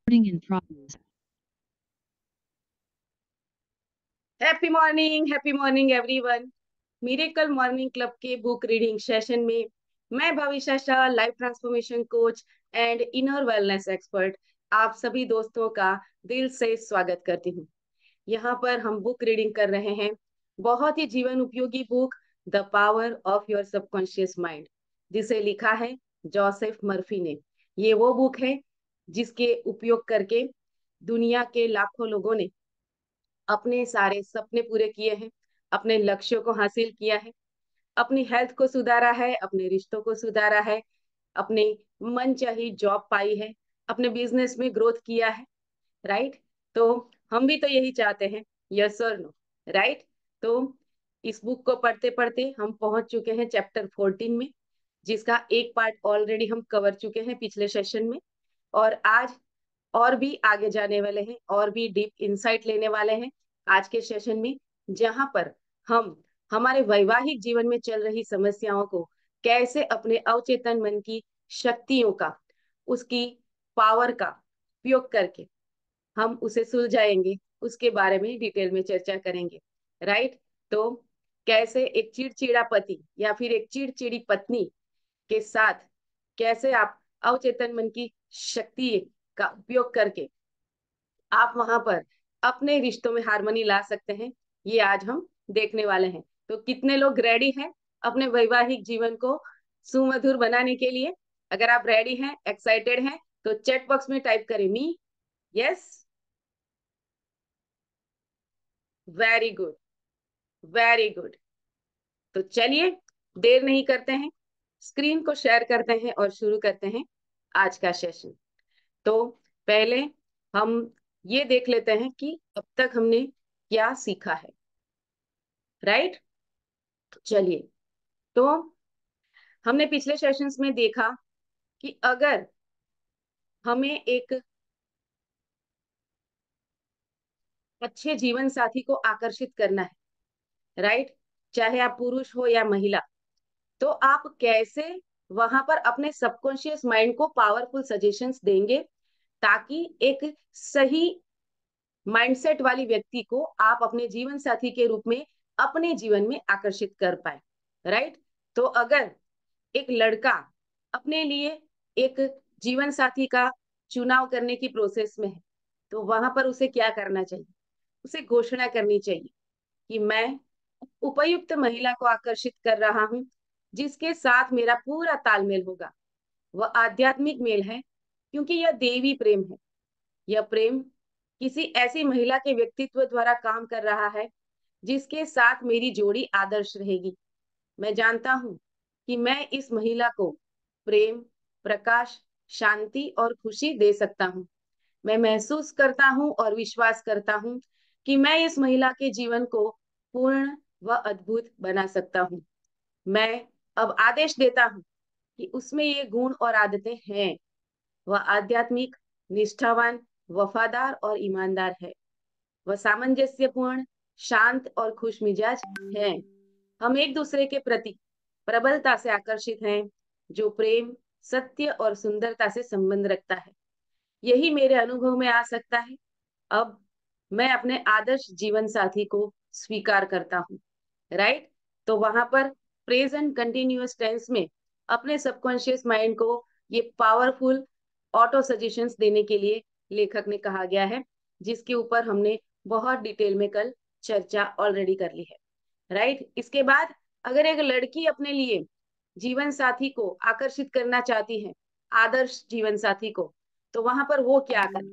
Recording in progress. Happy morning everyone. Miracle morning club के book reading session में मैं भविष्य Shah, life transformation coach and inner wellness expert, आप सभी दोस्तों का दिल से स्वागत करती हूँ। यहाँ पर हम बुक रीडिंग कर रहे हैं बहुत ही जीवन उपयोगी book, the power of your subconscious mind, जिसे लिखा है जोसेफ मर्फी ने। ये वो बुक है जिसके उपयोग करके दुनिया के लाखों लोगों ने अपने सारे सपने पूरे किए हैं, अपने लक्ष्यों को हासिल किया है, अपनी हेल्थ को सुधारा है, अपने रिश्तों को सुधारा है, अपने मन चाही जॉब पाई है, अपने बिजनेस में ग्रोथ किया है। राइट। तो हम भी तो यही चाहते हैं, यस और नो। राइट। तो इस बुक को पढ़ते पढ़ते हम पहुंच चुके हैं चैप्टर 14 में, जिसका एक पार्ट ऑलरेडी हम कवर चुके हैं पिछले सेशन में। और आज और भी आगे जाने वाले हैं, और भी डीप इंसाइट लेने वाले हैं आज के सेशन में, जहां पर हम हमारे वैवाहिक जीवन में चल रही समस्याओं को कैसे अपने अवचेतन मन की शक्तियों का, उसकी पावर का उपयोग करके हम उसे सुलझाएंगे, उसके बारे में डिटेल में चर्चा करेंगे। राइट। तो कैसे एक चिड़चिड़ा पति या फिर एक चिड़चिड़ी पत्नी के साथ कैसे आप अवचेतन मन की शक्ति का उपयोग करके आप वहां पर अपने रिश्तों में हार्मनी ला सकते हैं, ये आज हम देखने वाले हैं। तो कितने लोग रेडी हैं अपने वैवाहिक जीवन को सुमधुर बनाने के लिए? अगर आप रेडी हैं, एक्साइटेड हैं, तो चैट बॉक्स में टाइप करें me. Yes. Very good, very good. तो चलिए, देर नहीं करते हैं, स्क्रीन को शेयर करते हैं और शुरू करते हैं आज का सेशन। तो पहले हम ये देख लेते हैं कि अब तक हमने क्या सीखा है। राइट। चलिए, तो हमने पिछले सेशंस में देखा कि अगर हमें एक अच्छे जीवन साथी को आकर्षित करना है, राइट, चाहे आप पुरुष हो या महिला, तो आप कैसे वहां पर अपने सबकॉन्शियस माइंड को पावरफुल सजेशंस देंगे, ताकि एक सही माइंडसेट वाली व्यक्ति को आप अपने जीवन साथी के रूप में अपने जीवन में आकर्षित कर पाए। राइट। तो अगर एक लड़का अपने लिए एक जीवन साथी का चुनाव करने की प्रोसेस में है, तो वहां पर उसे क्या करना चाहिए? उसे घोषणा करनी चाहिए कि मैं उपयुक्त महिला को आकर्षित कर रहा हूं, जिसके साथ मेरा पूरा तालमेल होगा। वह आध्यात्मिक मेल है, क्योंकि यह देवी प्रेम है। यह प्रेम किसी ऐसी महिला के व्यक्तित्व द्वारा काम कर रहा है जिसके साथ मेरी जोड़ी आदर्श रहेगी। मैं जानता हूं कि मैं इस महिला को प्रेम, प्रकाश, शांति और खुशी दे सकता हूं। मैं महसूस करता हूं और विश्वास करता हूं कि मैं इस महिला के जीवन को पूर्ण व अद्भुत बना सकता हूं। मैं अब आदेश देता हूं कि उसमें ये गुण और आदतें हैं। वह आध्यात्मिक, निष्ठावान, वफादार और ईमानदार है। वह सामंजस्यपूर्ण, शांत और खुश मिजाज है। हम एक दूसरे के प्रति प्रबलता से आकर्षित हैं, जो प्रेम, सत्य और सुंदरता से संबंध रखता है। यही मेरे अनुभव में आ सकता है। अब मैं अपने आदर्श जीवन साथी को स्वीकार करता हूँ। राइट। तो वहां पर प्रेजेंट कंटिन्यूअस टेंस में अपने सबकॉन्शियस माइंड को ये पावरफुल ऑटो सजेशंस देने के लिए लेखक ने कहा गया है, जिसके ऊपर हमने बहुत डिटेल में कल चर्चा ऑलरेडी कर ली है। राइट। इसके बाद अगर एक लड़की अपने लिए जीवन साथी को आकर्षित करना चाहती है, आदर्श जीवन साथी को, तो वहां पर वो क्या करे?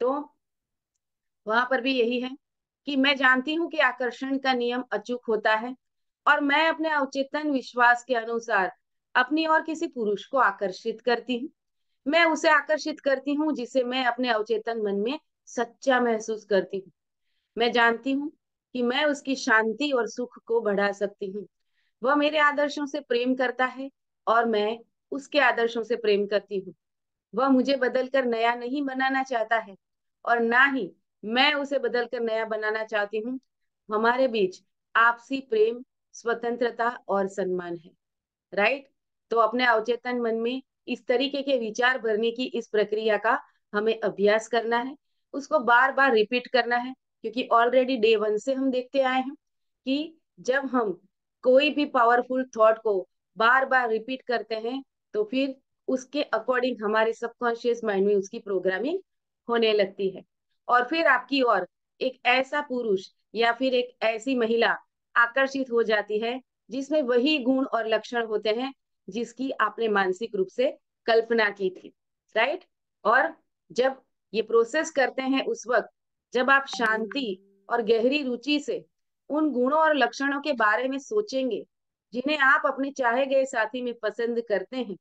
तो वहां पर भी यही है कि मैं जानती हूँ कि आकर्षण का नियम अचूक होता है, और मैं अपने अवचेतन विश्वास के अनुसार अपनी और किसी पुरुष को आकर्षित करती हूँ। मैं उसे आकर्षित करती हूँ जिसे मैं अपने अवचेतन मन में सच्चा महसूस करती हूँ। मैं जानती हूँ कि मैं उसकी शांति और सुख को बढ़ा सकती हूँ। वह मेरे आदर्शों से प्रेम करता है और मैं उसके आदर्शों से प्रेम करती हूँ। वह मुझे बदलकर नया नहीं बनाना चाहता है, और ना ही मैं उसे बदलकर नया बनाना चाहती हूँ। हमारे बीच आपसी प्रेम, स्वतंत्रता और सम्मान है। राइट। तो अपने अवचेतन मन में इस तरीके के विचार भरने की इस प्रक्रिया का हमें अभ्यास करना है, उसको बार बार रिपीट करना है, क्योंकि ऑलरेडी डे वन से हम देखते आए हैं कि जब हम कोई भी पावरफुल थॉट को बार बार रिपीट करते हैं तो फिर उसके अकॉर्डिंग हमारे सबकॉन्शियस माइंड में उसकी प्रोग्रामिंग होने लगती है। और फिर आपकी ओर एक ऐसा पुरुष या फिर एक ऐसी महिला आकर्षित हो जाती है जिसमें वही गुण और लक्षण होते हैं जिसकी आपने मानसिक रूप से कल्पना की थी, राइट। और जब ये प्रोसेस करते हैं उस वक्त जब आप शांति और गहरी रुचि से उन गुणों और लक्षणों के बारे में सोचेंगे जिन्हें आप अपने चाहे गए साथी में पसंद करते हैं,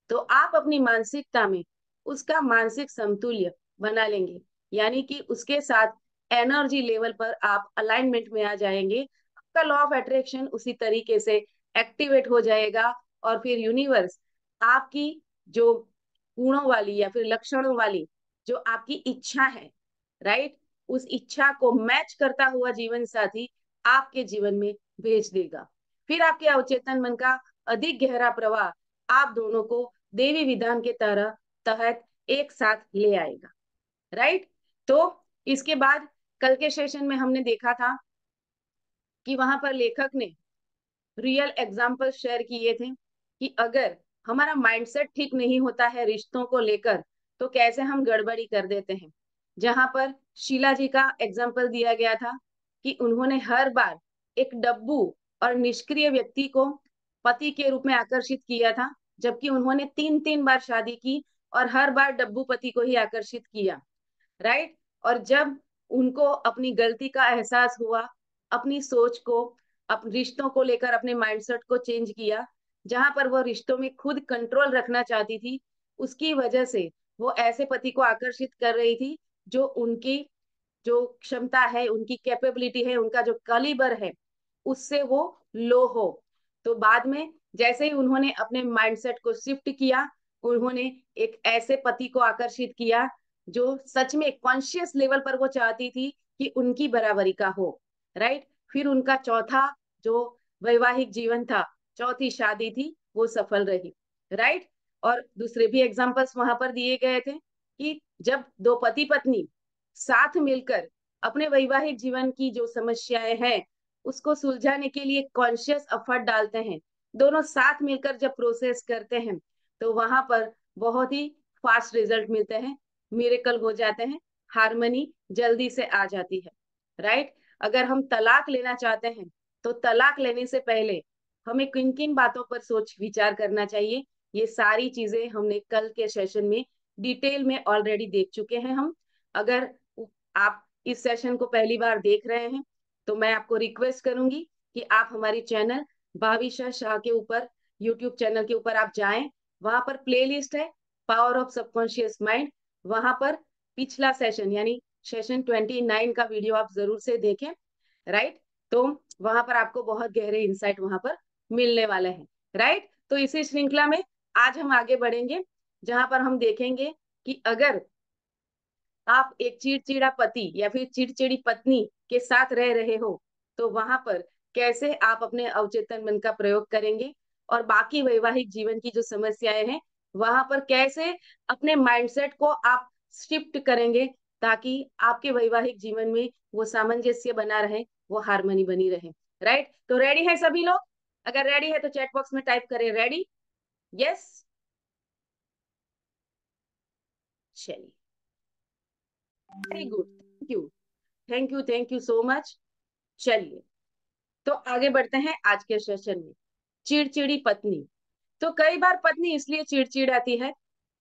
तो आप अपनी मानसिकता में उसका मानसिक समतुल्य बना लेंगे, यानी कि उसके साथ एनर्जी लेवल पर आप अलाइनमेंट में आ जाएंगे। आपका लॉ ऑफ अट्रैक्शन उसी तरीके से एक्टिवेट हो जाएगा और फिर यूनिवर्स आपकी जो गुणों वाली या फिर लक्षणों वाली जो आपकी इच्छा है, राइट, उस इच्छा को मैच करता हुआ जीवन साथी आपके जीवन में भेज देगा। फिर आपके अवचेतन मन का अधिक गहरा प्रवाह आप दोनों को देवी विधान के तरह तहत एक साथ ले आएगा, राइट। तो इसके बाद कल के सेशन में हमने देखा था कि वहां पर लेखक ने रियल एग्जाम्पल शेयर किए थे कि अगर हमारा माइंडसेट ठीक नहीं होता है रिश्तों को लेकर तो कैसे हम गड़बड़ी कर देते हैं। जहां पर शीला जी का एग्जाम्पल दिया गया था कि उन्होंने हर बार एक डब्बू और निष्क्रिय व्यक्ति को पति के रूप में आकर्षित किया था, जबकि उन्होंने 3 3 बार शादी की और हर बार डब्बू पति को ही आकर्षित किया, राइट। और जब उनको अपनी गलती का एहसास हुआ, अपनी सोच को, अपने रिश्तों को लेकर अपने माइंडसेट को चेंज किया, जहां पर वो रिश्तों में खुद कंट्रोल रखना चाहती थी, उसकी वजह से वो ऐसे पति को आकर्षित कर रही थी जो उनकी जो क्षमता है, उनकी कैपेबिलिटी है, उनका जो कलीबर है उससे वो लो हो। तो बाद में जैसे ही उन्होंने अपने माइंडसेट को शिफ्ट किया, उन्होंने एक ऐसे पति को आकर्षित किया जो सच में कॉन्शियस लेवल पर वो चाहती थी कि उनकी बराबरी का हो, राइट। फिर उनका चौथा जो वैवाहिक जीवन था, चौथी शादी थी, वो सफल रही, राइट। और दूसरे भी एग्जाम्पल्स वहां पर दिए गए थे कि जब दो पति पत्नी साथ मिलकर अपने वैवाहिक जीवन की जो समस्याएं हैं उसको सुलझाने के लिए कॉन्शियस एफर्ट डालते हैं, दोनों साथ मिलकर जब प्रोसेस करते हैं तो वहां पर बहुत ही फास्ट रिजल्ट मिलते हैं, मिरेकल हो जाते हैं, हार्मनी जल्दी से आ जाती है, राइट। अगर हम तलाक लेना चाहते हैं तो तलाक लेने से पहले हमें किन किन बातों पर सोच विचार करना चाहिए, ये सारी चीजें हमने कल के सेशन में डिटेल में ऑलरेडी देख चुके हैं हम। अगर आप इस सेशन को पहली बार देख रहे हैं तो मैं आपको रिक्वेस्ट करूंगी कि आप हमारी चैनल भाविशा शाह के ऊपर, यूट्यूब चैनल के ऊपर आप जाएं, वहां पर प्लेलिस्ट है पावर ऑफ सबकॉन्शियस माइंड, वहां पर पिछला सेशन यानी सेशन 29 का वीडियो आप जरूर से देखें, राइट। तो वहां पर आपको बहुत गहरे इंसाइट वहां पर मिलने वाले हैं, राइट। तो इसी श्रृंखला में आज हम आगे बढ़ेंगे जहां पर हम देखेंगे कि अगर आप एक चिड़चिड़ा पति या फिर चिड़चिड़ी पत्नी के साथ रह रहे हो तो वहां पर कैसे आप अपने अवचेतन मन का प्रयोग करेंगे और बाकी वैवाहिक जीवन की जो समस्याएं हैं वहां पर कैसे अपने माइंडसेट को आप शिफ्ट करेंगे ताकि आपके वैवाहिक जीवन में वो सामंजस्य बना रहे, वो हारमोनी बनी रहे, राइट। तो रेडी है सभी लोग? अगर रेडी है तो चैट बॉक्स में टाइप करें रेडी। यस, चलिए, very good, thank you, thank you, thank you so much. चलिए, तो आगे बढ़ते हैं आज के सेशन में। चिड़चिड़ी पत्नी। तो कई बार पत्नी इसलिए चिड़चिड़ाती है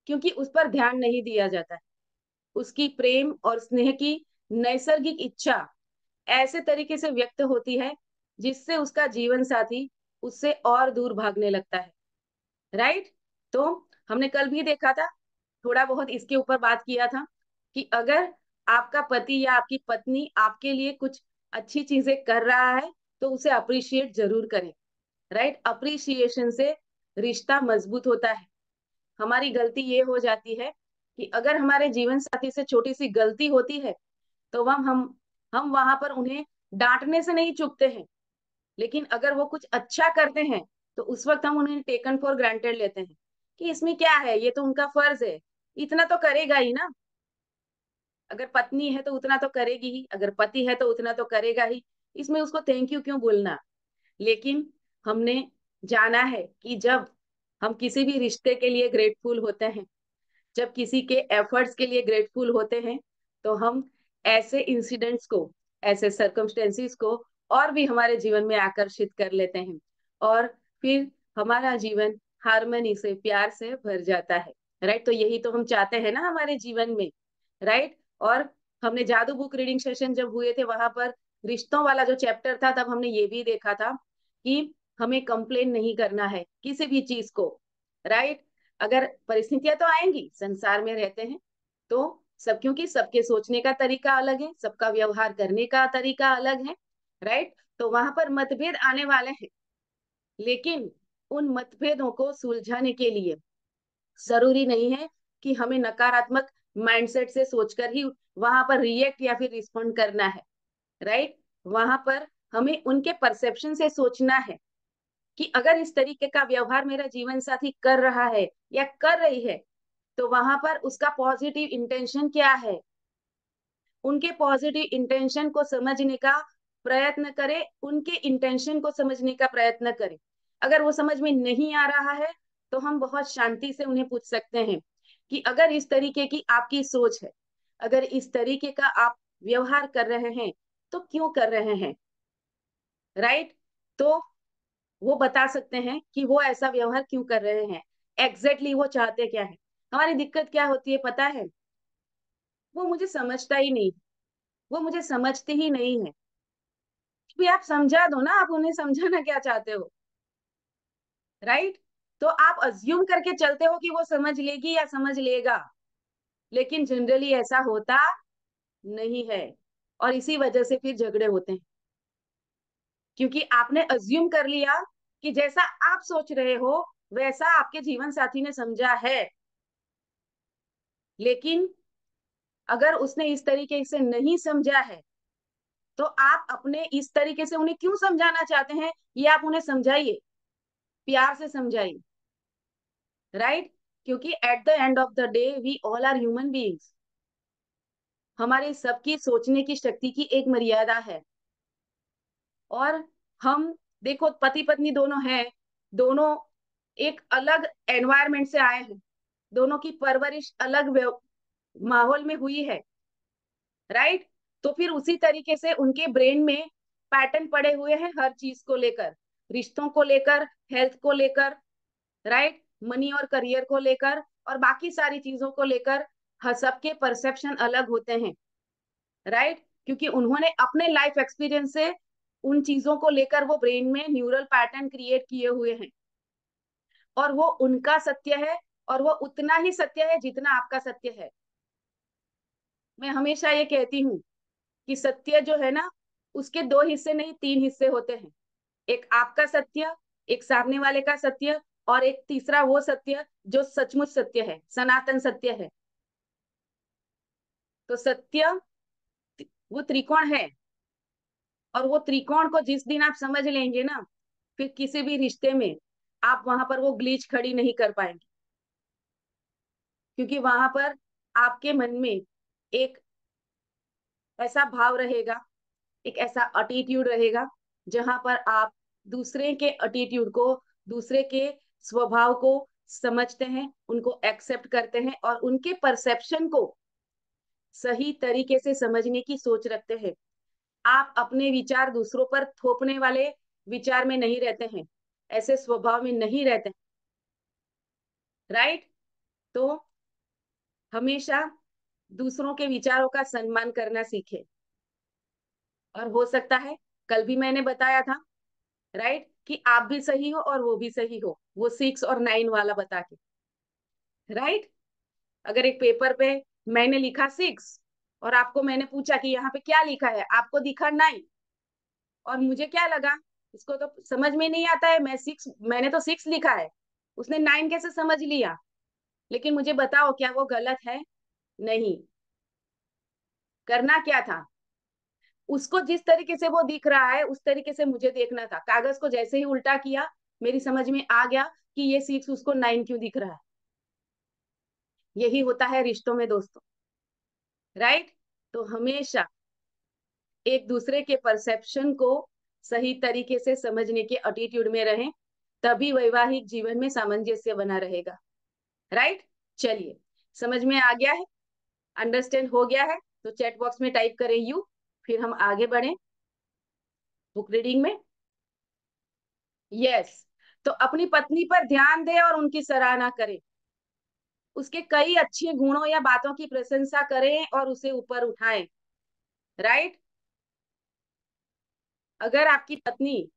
क्योंकि उस पर ध्यान नहीं दिया जाता है। उसकी प्रेम और स्नेह की नैसर्गिक इच्छा ऐसे तरीके से व्यक्त होती है जिससे उसका जीवन साथी उससे और दूर भागने लगता है, राइट। तो हमने कल भी देखा था, थोड़ा बहुत इसके ऊपर बात किया था कि अगर आपका पति या आपकी पत्नी आपके लिए कुछ अच्छी चीजें कर रहा है तो उसे अप्रिशिएट जरूर करें, राइट। अप्रिसिएशन से रिश्ता मजबूत होता है। हमारी गलती ये हो जाती है कि अगर हमारे जीवन साथी से छोटी सी गलती होती है तो हम वहां पर उन्हें डांटने से नहीं चूकते हैं, लेकिन अगर वो कुछ अच्छा करते हैं तो उस वक्त हम उन्हें टेकन फॉर ग्रांटेड लेते हैं कि इसमें क्या है, ये तो उनका फर्ज है, इतना तो करेगा ही ना, अगर पत्नी है तो उतना तो करेगी ही, अगर पति है तो उतना तो करेगा ही। इसमें उसको थैंक यू क्यों बोलना। लेकिन हमने जाना है कि जब हम किसी भी रिश्ते के लिए ग्रेटफुल होते हैं, जब किसी के एफर्ट्स के लिए ग्रेटफुल होते हैं, तो हम ऐसे इंसिडेंट्स को, ऐसे सर्कमस्टेंसेस को और भी हमारे जीवन में आकर्षित कर लेते हैं, और फिर हमारा जीवन हार्मनी से, प्यार से भर जाता है। राइट, तो यही तो हम चाहते हैं ना हमारे जीवन में। राइट। और हमने जादू बुक रीडिंग सेशन जब हुए थे, वहां पर रिश्तों वाला जो चैप्टर था, तब हमने ये भी देखा था कि हमें कंप्लेन नहीं करना है किसी भी चीज को। राइट। अगर परिस्थितियां तो आएंगी, संसार में रहते हैं तो सब, क्योंकि सबके सोचने का तरीका अलग है, सबका व्यवहार करने का तरीका अलग है। राइट। तो वहां पर मतभेद आने वाले हैं, लेकिन उन मतभेदों को सुलझाने के लिए जरूरी नहीं है कि हमें नकारात्मक माइंडसेट से सोचकर ही वहां पर रिएक्ट या फिर रिस्पॉन्ड करना है। राइट। वहां पर हमें उनके परसेप्शन से सोचना है कि अगर इस तरीके का व्यवहार मेरा जीवन साथी कर रहा है या कर रही है, तो वहां पर उसका पॉजिटिव इंटेंशन क्या है। उनके पॉजिटिव इंटेंशन को समझने का प्रयत्न करें, उनके इंटेंशन को समझने का प्रयत्न करें। अगर वो समझ में नहीं आ रहा है, तो हम बहुत शांति से उन्हें पूछ सकते हैं कि अगर इस तरीके की आपकी सोच है, अगर इस तरीके का आप व्यवहार कर रहे हैं, तो क्यों कर रहे हैं। राइट। तो वो बता सकते हैं कि वो ऐसा व्यवहार क्यों कर रहे हैं, एग्जैक्टली वो चाहते क्या है। हमारी दिक्कत क्या होती है पता है, वो मुझे समझता ही नहीं, वो मुझे समझते ही नहीं है। भी आप समझा दो ना, आप उन्हें समझाना क्या चाहते हो। राइट। तो आप अज्यूम करके चलते हो कि वो समझ लेगी या समझ लेगा, लेकिन जनरली ऐसा होता नहीं है, और इसी वजह से फिर झगड़े होते हैं, क्योंकि आपने अज्यूम कर लिया कि जैसा आप सोच रहे हो वैसा आपके जीवन साथी ने समझा है। लेकिन अगर उसने इस तरीके से नहीं समझा है, तो आप अपने इस तरीके से उन्हें क्यों समझाना चाहते हैं, ये आप उन्हें समझाइए, प्यार से समझाइए। राइट। क्योंकि at the end of the day we all are human beings. हमारे सबकी सोचने की शक्ति की एक मर्यादा है। और हम, देखो पति पत्नी दोनों हैं, दोनों एक अलग एनवायरमेंट से आए हैं, दोनों की परवरिश अलग माहौल में हुई है। राइट। तो फिर उसी तरीके से उनके ब्रेन में पैटर्न पड़े हुए हैं हर चीज को लेकर, रिश्तों को लेकर, हेल्थ को लेकर, राइट, मनी और करियर को लेकर, और बाकी सारी चीजों को लेकर। सबके परसेप्शन अलग होते हैं। राइट। क्योंकि उन्होंने अपने लाइफ एक्सपीरियंस से उन चीजों को लेकर वो ब्रेन में न्यूरल पैटर्न क्रिएट किए हुए हैं, और वो उनका सत्य है, और वो उतना ही सत्य है जितना आपका सत्य है। मैं हमेशा ये कहती हूँ कि सत्य जो है ना, उसके दो हिस्से नहीं, तीन हिस्से होते हैं। एक आपका सत्य, एक सामने वाले का सत्य, और एक तीसरा वो सत्य जो सचमुच सत्य है, सनातन सत्य है। तो सत्य वो त्रिकोण है, और वो त्रिकोण को जिस दिन आप समझ लेंगे ना, फिर किसी भी रिश्ते में आप वहां पर वो ग्लिच खड़ी नहीं कर पाएंगे। क्योंकि वहां पर आपके मन में एक ऐसा भाव रहेगा, एक ऐसा अटीट्यूड रहेगा, जहां पर आप दूसरे के अटीट्यूड को, दूसरे के स्वभाव को समझते हैं, उनको एक्सेप्ट करते हैं, और उनके परसेप्शन को सही तरीके से समझने की सोच रखते हैं। आप अपने विचार दूसरों पर थोपने वाले विचार में नहीं रहते हैं, ऐसे स्वभाव में नहीं रहते। राइट। तो हमेशा दूसरों के विचारों का सम्मान करना सीखे। और हो सकता है, कल भी मैंने बताया था, राइट, कि आप भी सही हो और वो भी सही हो, वो 6 और 9 वाला बता के। राइट। अगर एक पेपर पे मैंने लिखा 6, और आपको मैंने पूछा कि यहाँ पे क्या लिखा है, आपको दिखा 9, और मुझे क्या लगा, इसको तो समझ में नहीं आता है, मैंने तो 6 लिखा है, उसने 9 कैसे समझ लिया। लेकिन मुझे बताओ, क्या वो गलत है। नहीं। करना क्या था, उसको जिस तरीके से वो दिख रहा है उस तरीके से मुझे देखना था। कागज को जैसे ही उल्टा किया, मेरी समझ में आ गया कि ये 6 उसको 9 क्यों दिख रहा है। यही होता है रिश्तों में दोस्तों। राइट। तो हमेशा एक दूसरे के परसेप्शन को सही तरीके से समझने के एटीट्यूड में रहें, तभी वैवाहिक जीवन में सामंजस्य बना रहेगा। राइट? चलिए, समझ में आ गया है, अंडरस्टैंड हो गया है, तो चैट बॉक्स में टाइप करें यू। फिर हम आगे बढ़े बुक रीडिंग में। यस, तो अपनी पत्नी पर ध्यान दें और उनकी सराहना करें, उसके कई अच्छे गुणों या बातों की प्रशंसा करें और उसे ऊपर उठाएं। राइट? अगर आपकी पत्नी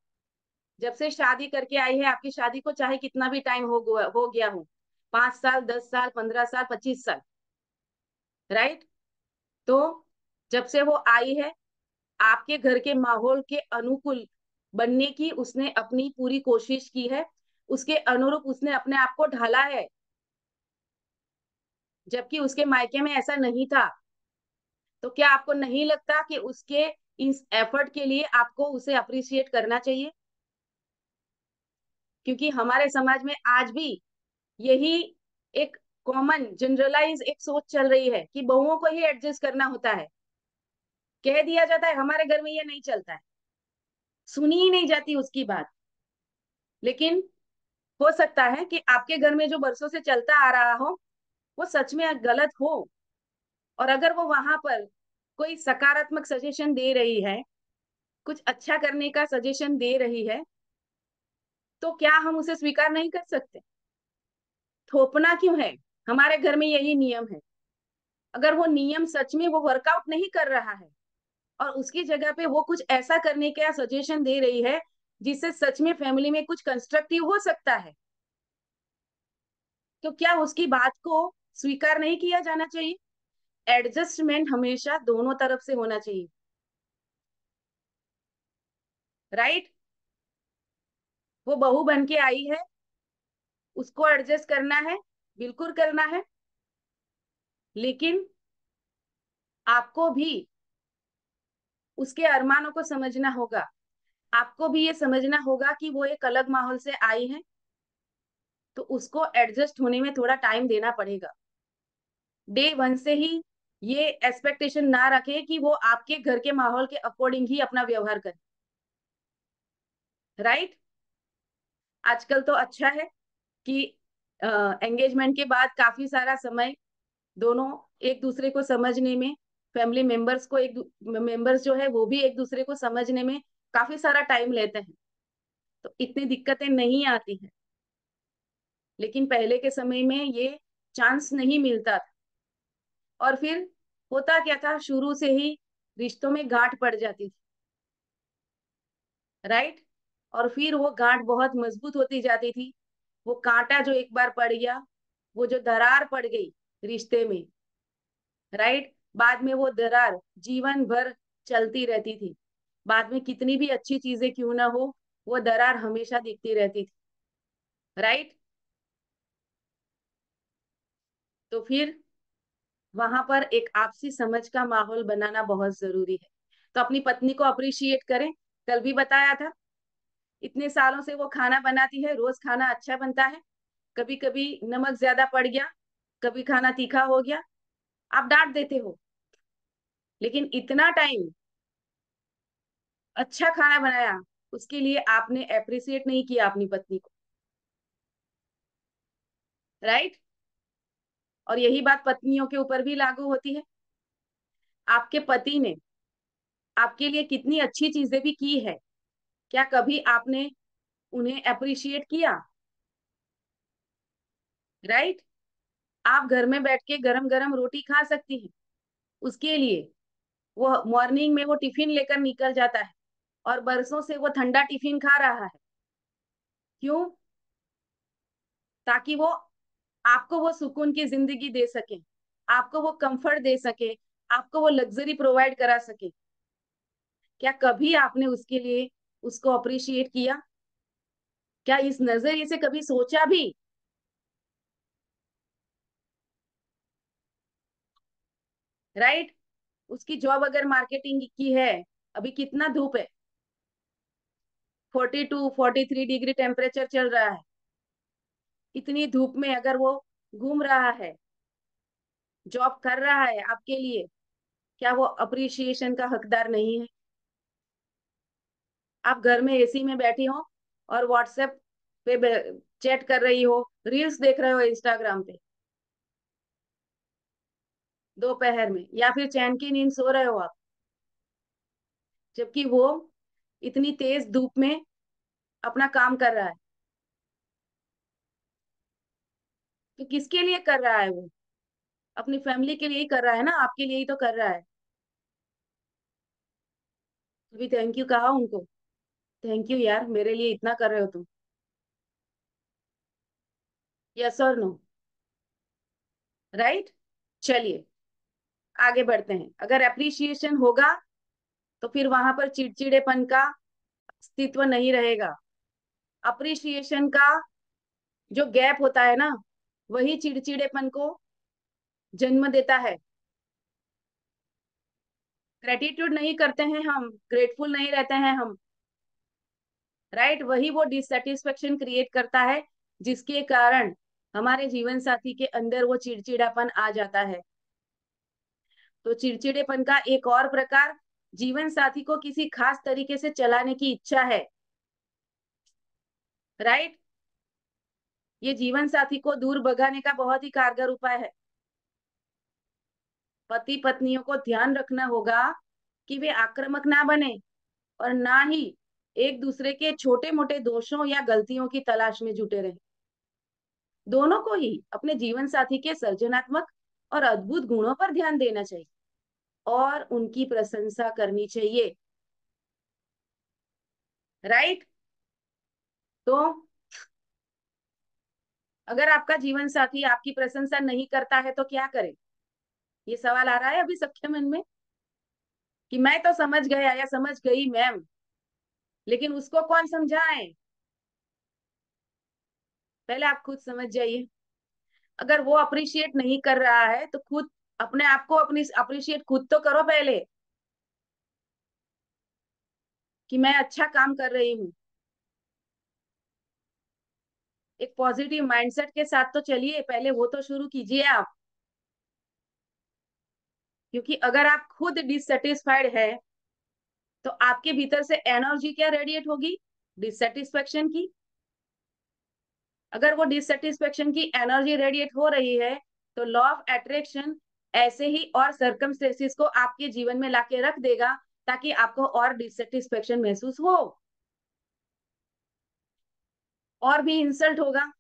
जब से शादी करके आई है, आपकी शादी को चाहे कितना भी टाइम हो गया हो, 5 साल, 10 साल, 15 साल, 25 साल, राइट, तो जब से वो आई है, आपके घर के माहौल के अनुकूल बनने की उसने अपनी पूरी कोशिश की है, उसके अनुरूप उसने अपने आप को ढाला है, जबकि उसके मायके में ऐसा नहीं था। तो क्या आपको नहीं लगता कि उसके इस एफर्ट के लिए आपको उसे अप्रिशिएट करना चाहिए? क्योंकि हमारे समाज में आज भी यही एक कॉमन जनरलाइज एक सोच चल रही है कि बहुओं को ही एडजस्ट करना होता है। कह दिया जाता है हमारे घर में ये नहीं चलता है, सुनी ही नहीं जाती उसकी बात। लेकिन हो सकता है कि आपके घर में जो बरसों से चलता आ रहा हो वो सच में गलत हो, और अगर वो वहां पर कोई सकारात्मक सजेशन दे रही है, कुछ अच्छा करने का सजेशन दे रही है, तो क्या हम उसे स्वीकार नहीं कर सकते? थोपना क्यों है? हमारे घर में यही नियम है। अगर वो नियम सच में वो वर्कआउट नहीं कर रहा है और उसकी जगह पे वो कुछ ऐसा करने का सजेशन दे रही है जिससे सच में फैमिली में कुछ कंस्ट्रक्टिव हो सकता है, तो क्या उसकी बात को स्वीकार नहीं किया जाना चाहिए? एडजस्टमेंट हमेशा दोनों तरफ से होना चाहिए। राइट? वो बहू बन के आई है, उसको एडजस्ट करना है, बिल्कुल करना है, लेकिन आपको भी उसके अरमानों को समझना होगा। आपको भी ये समझना होगा कि वो एक अलग माहौल से आई है, तो उसको एडजस्ट होने में थोड़ा टाइम देना पड़ेगा। डे वन से ही ये एक्सपेक्टेशन ना रखे कि वो आपके घर के माहौल के अकॉर्डिंग ही अपना व्यवहार करे। राइट? आजकल तो अच्छा है कि एंगेजमेंट के बाद काफी सारा समय दोनों एक दूसरे को समझने में, फैमिली मेंबर्स को एक मेंबर्स जो है वो भी एक दूसरे को समझने में काफी सारा टाइम लेते हैं, तो इतनी दिक्कतें नहीं आती हैं। लेकिन पहले के समय में ये चांस नहीं मिलता था, और फिर होता क्या था, शुरू से ही रिश्तों में गांठ पड़ जाती थी। राइट? और फिर वो गांठ बहुत मजबूत होती जाती थी। वो कांटा जो एक बार पड़ गया, वो जो दरार पड़ गई रिश्ते में, राइट, बाद में वो दरार जीवन भर चलती रहती थी। बाद में कितनी भी अच्छी चीजें क्यों ना हो, वो दरार हमेशा दिखती रहती थी। राइट? तो फिर वहां पर एक आपसी समझ का माहौल बनाना बहुत जरूरी है। तो अपनी पत्नी को अप्रिशिएट करें। कल भी बताया था, इतने सालों से वो खाना बनाती है, रोज खाना अच्छा बनता है, कभी कभी नमक ज्यादा पड़ गया, कभी खाना तीखा हो गया, आप डांट देते हो, लेकिन इतना टाइम अच्छा खाना बनाया, उसके लिए आपने अप्रिशिएट नहीं किया अपनी पत्नी को। राइट? और यही बात पत्नियों के ऊपर भी लागू होती है। आपके पति ने आपके लिए कितनी अच्छी चीजें भी की है, क्या कभी आपने उन्हें अप्रिशिएट किया? राइट? आप घर में बैठ के गरम गरम रोटी खा सकती हैं, उसके लिए वो मॉर्निंग में वो टिफिन लेकर निकल जाता है, और बरसों से वो ठंडा टिफिन खा रहा है। क्यों? ताकि वो आपको वो सुकून की जिंदगी दे सके, आपको वो कंफर्ट दे सके, आपको वो लग्जरी प्रोवाइड करा सके। क्या कभी आपने उसके लिए उसको अप्रिशिएट किया? क्या इस नजरिए से कभी सोचा भी? राइट? उसकी जॉब अगर मार्केटिंग की है, अभी कितना धूप है, 42 43 डिग्री टेम्परेचर चल रहा है। इतनी धूप में अगर वो घूम रहा है, जॉब कर रहा है आपके लिए, क्या वो अप्रिसिएशन का हकदार नहीं है? आप घर में एसी में बैठी हो और व्हाट्सएप पे चैट कर रही हो, रील्स देख रहे हो इंस्टाग्राम पे दोपहर में, या फिर चैन की नींद सो रहे हो आप, जबकि वो इतनी तेज धूप में अपना काम कर रहा है। तो किसके लिए कर रहा है वो? अपनी फैमिली के लिए ही कर रहा है ना, आपके लिए ही तो कर रहा है। अभी थैंक यू कहा उनको, थैंक यू यार, मेरे लिए इतना कर रहे हो तुम। यस और नो? राइट। चलिए आगे बढ़ते हैं। अगर अप्रिसिएशन होगा तो फिर वहां पर चिड़चिड़ेपन का अस्तित्व नहीं रहेगा। अप्रिसिएशन का जो गैप होता है ना, वही चिड़चिड़ेपन को जन्म देता है। ग्रेटिट्यूड नहीं करते हैं हम, ग्रेटफुल नहीं रहते हैं हम, राइट, वही वो डिससेटिस्फेक्शन क्रिएट करता है, जिसके कारण हमारे जीवन साथी के अंदर वो चिड़चिड़ापन आ जाता है। तो चिड़चिड़ेपन का एक और प्रकार, जीवन साथी को किसी खास तरीके से चलाने की इच्छा है, राइट। ये जीवन साथी को दूर भगाने का बहुत ही कारगर उपाय है। पति पत्नियों को ध्यान रखना होगा कि वे आक्रामक ना बने, और ना ही एक दूसरे के छोटे मोटे दोषों या गलतियों की तलाश में जुटे रहे। दोनों को ही अपने जीवन साथी के सृजनात्मक और अद्भुत गुणों पर ध्यान देना चाहिए और उनकी प्रशंसा करनी चाहिए, राइट। तो अगर आपका जीवन साथी आपकी प्रशंसा नहीं करता है तो क्या करें? ये सवाल आ रहा है अभी सबके मन में कि मैं तो समझ गया या समझ गई मैम, लेकिन उसको कौन समझाए? पहले आप खुद समझ जाइए। अगर वो अप्रिशिएट नहीं कर रहा है तो खुद अपने आप को अपनी अप्रिशिएट खुद तो करो पहले, कि मैं अच्छा काम कर रही हूँ। एक पॉजिटिव माइंडसेट के साथ तो चलिए, पहले वो तो शुरू कीजिए आप। क्योंकि अगर आप खुद डिससेटिस्फाइड है तो आपके भीतर से एनर्जी क्या रेडिएट होगी? डिससेटिस्फेक्शन की। अगर वो डिससेटिस्फेक्शन की एनर्जी रेडिएट हो रही है तो लॉ ऑफ अट्रैक्शन ऐसे ही और सर्कमस्टेंसेस को आपके जीवन में लाके रख देगा, ताकि आपको और डिससेटिस्फेक्शन महसूस हो, और भी इंसल्ट होगा,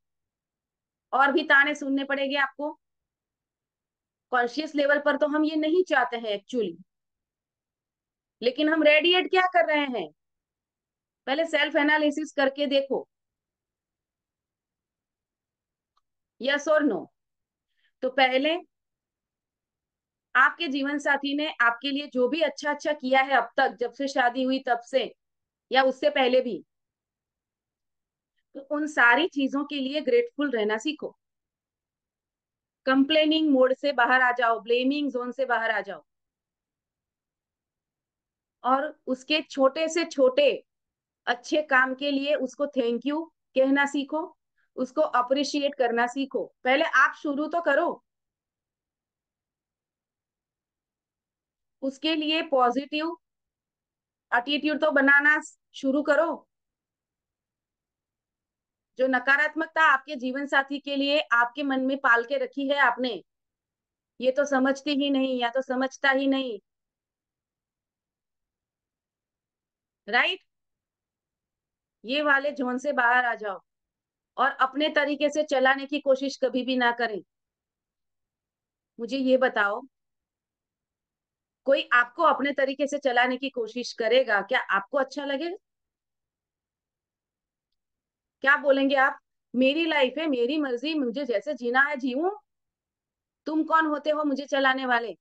और भी ताने सुनने पड़ेंगे आपको। कॉन्शियस लेवल पर तो हम ये नहीं चाहते हैं एक्चुअली, लेकिन हम रेडिएट क्या कर रहे हैं? पहले सेल्फ एनालिसिस करके देखो, यस और नो। तो पहले आपके जीवन साथी ने आपके लिए जो भी अच्छा अच्छा किया है अब तक, जब से शादी हुई तब से, या उससे पहले भी, तो उन सारी चीजों के लिए ग्रेटफुल रहना सीखो। कंप्लेनिंग मोड से बाहर आ जाओ, ब्लेमिंग जोन से बाहर आ जाओ, और उसके छोटे से छोटे अच्छे काम के लिए उसको थैंक यू कहना सीखो, उसको अप्रिशिएट करना सीखो। पहले आप शुरू तो करो, उसके लिए पॉजिटिव एटीट्यूड तो बनाना शुरू करो। जो नकारात्मकता आपके जीवन साथी के लिए आपके मन में पाल के रखी है आपने, ये तो समझती ही नहीं या तो समझता ही नहीं, राइट, ये वाले जोन से बाहर आ जाओ और अपने तरीके से चलाने की कोशिश कभी भी ना करें। मुझे ये बताओ, कोई आपको अपने तरीके से चलाने की कोशिश करेगा, क्या आपको अच्छा लगेगा? क्या बोलेंगे आप? मेरी लाइफ है, मेरी मर्जी, मुझे जैसे जीना है जीऊं, तुम कौन होते हो मुझे चलाने वाले?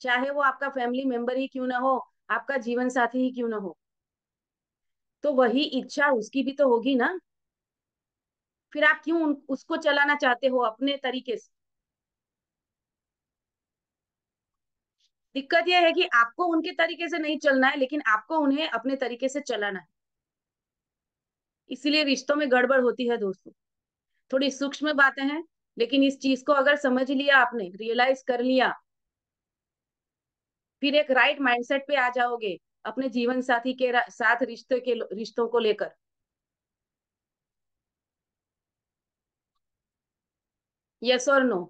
चाहे वो आपका फैमिली मेंबर ही क्यों ना हो, आपका जीवन साथी ही क्यों ना हो, तो वही इच्छा उसकी भी तो होगी ना। फिर आप क्यों उसको चलाना चाहते हो अपने तरीके से? दिक्कत यह है कि आपको उनके तरीके से नहीं चलना है, लेकिन आपको उन्हें अपने तरीके से चलाना है। इसीलिए रिश्तों में गड़बड़ होती है दोस्तों। थोड़ी सूक्ष्म बातें हैं, लेकिन इस चीज को अगर समझ लिया, आपने रियलाइज कर लिया, फिर एक राइट माइंडसेट पे आ जाओगे अपने जीवन साथी के साथ रिश्तों को लेकर। यस और नो?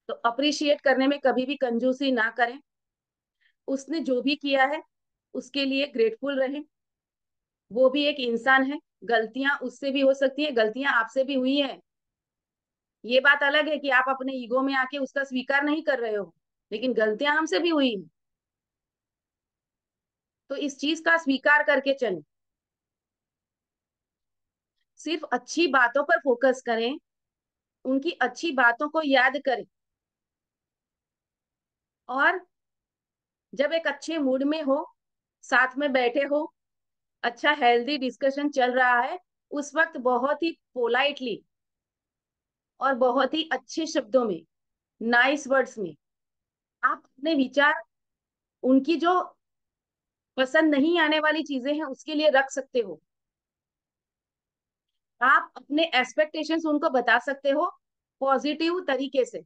तो अप्रिशिएट करने में कभी भी कंजूसी ना करें। उसने जो भी किया है उसके लिए ग्रेटफुल रहें। वो भी एक इंसान है, गलतियां उससे भी हो सकती है, गलतियां आपसे भी हुई है। ये बात अलग है कि आप अपने ईगो में आके उसका स्वीकार नहीं कर रहे हो, लेकिन गलतियां हमसे भी हुई हैं। तो इस चीज का स्वीकार करके चलें। सिर्फ अच्छी बातों पर फोकस करें, उनकी अच्छी बातों को याद करें। और जब एक अच्छे मूड में हो, साथ में बैठे हो, अच्छा हेल्दी डिस्कशन चल रहा है, उस वक्त बहुत ही पोलाइटली और बहुत ही अच्छे शब्दों में, नाइस वर्ड्स में आप अपने विचार, उनकी जो पसंद नहीं आने वाली चीजें हैं उसके लिए रख सकते हो। आप अपने एक्सपेक्टेशंस उनको बता सकते हो पॉजिटिव तरीके से।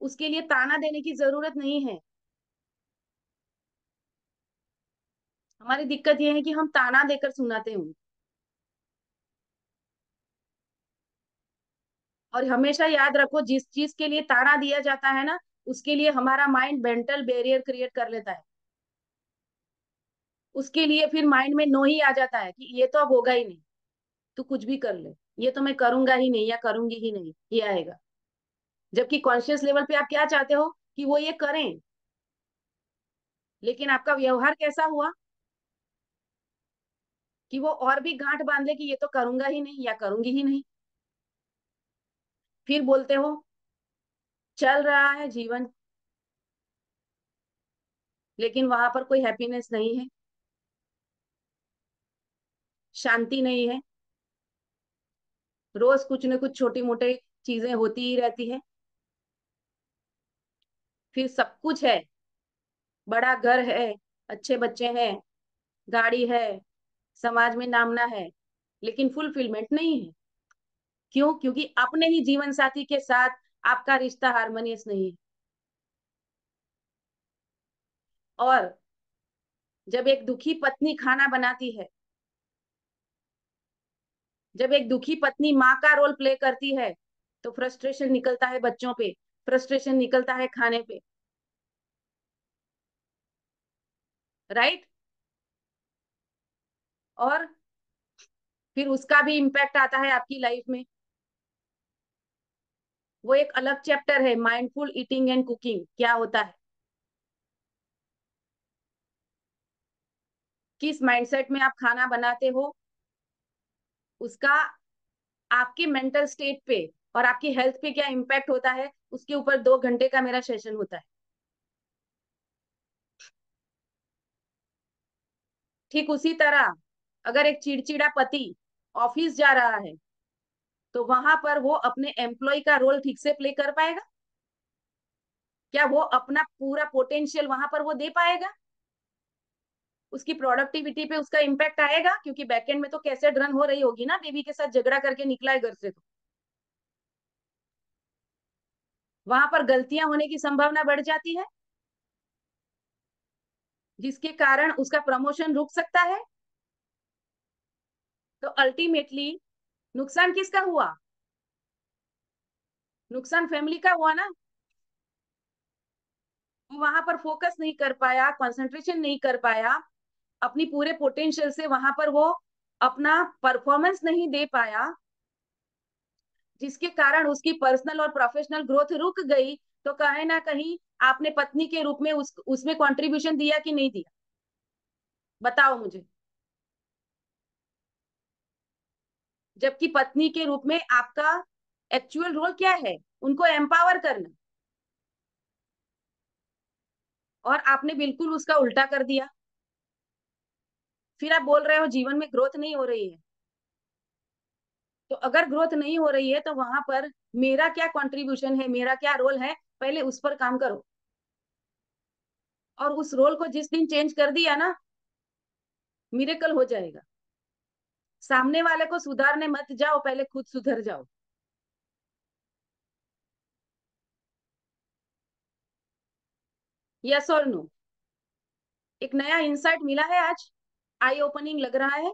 उसके लिए ताना देने की जरूरत नहीं है। हमारी दिक्कत यह है कि हम ताना देकर सुनाते हैं। और हमेशा याद रखो, जिस चीज के लिए ताना दिया जाता है ना, उसके लिए हमारा माइंड मेंटल बैरियर क्रिएट कर लेता है। उसके लिए फिर माइंड में नो ही आ जाता है कि ये तो अब होगा ही नहीं, तू कुछ भी कर ले, ये तो मैं करूंगा ही नहीं या करूंगी ही नहीं, ये आएगा। जबकि कॉन्शियस लेवल पे आप क्या चाहते हो कि वो ये करें, लेकिन आपका व्यवहार कैसा हुआ कि वो और भी गांठ बांध ले कि ये तो करूंगा ही नहीं या करूंगी ही नहीं। फिर बोलते हो चल रहा है जीवन, लेकिन वहां पर कोई हैप्पीनेस नहीं है, शांति नहीं है, रोज कुछ न कुछ छोटी मोटी चीजें होती ही रहती है। फिर सब कुछ है, बड़ा घर है, अच्छे बच्चे हैं, गाड़ी है, समाज में नामना है, लेकिन फुलफिलमेंट नहीं है। क्यों? क्योंकि अपने ही जीवन साथी के साथ आपका रिश्ता हार्मोनियस नहीं है। और जब एक दुखी पत्नी खाना बनाती है, जब एक दुखी पत्नी माँ का रोल प्ले करती है, तो फ्रस्ट्रेशन निकलता है बच्चों पे, फ्रस्ट्रेशन निकलता है खाने पे। राइट? और फिर उसका भी इम्पैक्ट आता है आपकी लाइफ में। वो एक अलग चैप्टर है, माइंडफुल ईटिंग एंड कुकिंग क्या होता है, किस माइंडसेट में आप खाना बनाते हो, उसका आपके मेंटल स्टेट पे और आपकी हेल्थ पे क्या इम्पैक्ट होता है, उसके ऊपर 2 घंटे का मेरा सेशन होता है। ठीक उसी तरह अगर एक चिड़चिड़ा पति ऑफिस जा रहा है, तो वहां पर वो अपने एम्प्लॉय का रोल ठीक से प्ले कर पाएगा? क्या वो अपना पूरा पोटेंशियल वहां पर वो दे पाएगा? उसकी प्रोडक्टिविटी पे उसका इम्पैक्ट आएगा? क्योंकि बैकएंड में तो कैसेट रन हो रही होगी ना, बेबी के साथ झगड़ा करके निकला है घर से, तो वहां पर गलतियां होने की संभावना बढ़ जाती है, जिसके कारण उसका प्रमोशन रुक सकता है। तो अल्टीमेटली नुकसान किसका हुआ? नुकसान फैमिली का हुआ ना। वो वहां पर फोकस नहीं कर पाया, कंसंट्रेशन नहीं कर पाया, अपनी पूरे पोटेंशियल से वहां पर वो अपना परफॉर्मेंस नहीं दे पाया, जिसके कारण उसकी पर्सनल और प्रोफेशनल ग्रोथ रुक गई। तो कहीं ना कहीं आपने पत्नी के रूप में उसमें कंट्रीब्यूशन दिया कि नहीं दिया? बताओ मुझे। जबकि पत्नी के रूप में आपका एक्चुअल रोल क्या है? उनको एम्पावर करना। और आपने बिल्कुल उसका उल्टा कर दिया। फिर आप बोल रहे हो जीवन में ग्रोथ नहीं हो रही है। तो अगर ग्रोथ नहीं हो रही है तो वहां पर मेरा क्या कंट्रीब्यूशन है, मेरा क्या रोल है, पहले उस पर काम करो। और उस रोल को जिस दिन चेंज कर दिया ना, मिरेकल हो जाएगा। सामने वाले को सुधारने मत जाओ, पहले खुद सुधर जाओ। यस और नो? एक नया इंसाइट मिला है आज? आई ओपनिंग लग रहा है?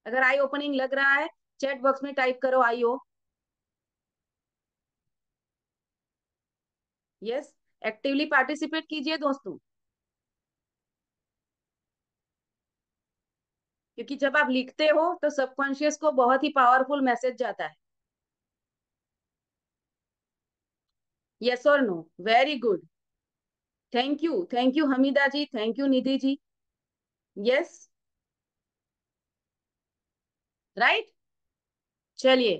अगर आई ओपनिंग लग रहा है, चैट बॉक्स में टाइप करो आई ओ। यस, एक्टिवली पार्टिसिपेट कीजिए दोस्तों, क्योंकि जब आप लिखते हो तो सबकॉन्शियस को बहुत ही पावरफुल मैसेज जाता है। यस और no? Very good. Thank you Hamida ji, thank you Nidhi ji. Yes, right. चलिए,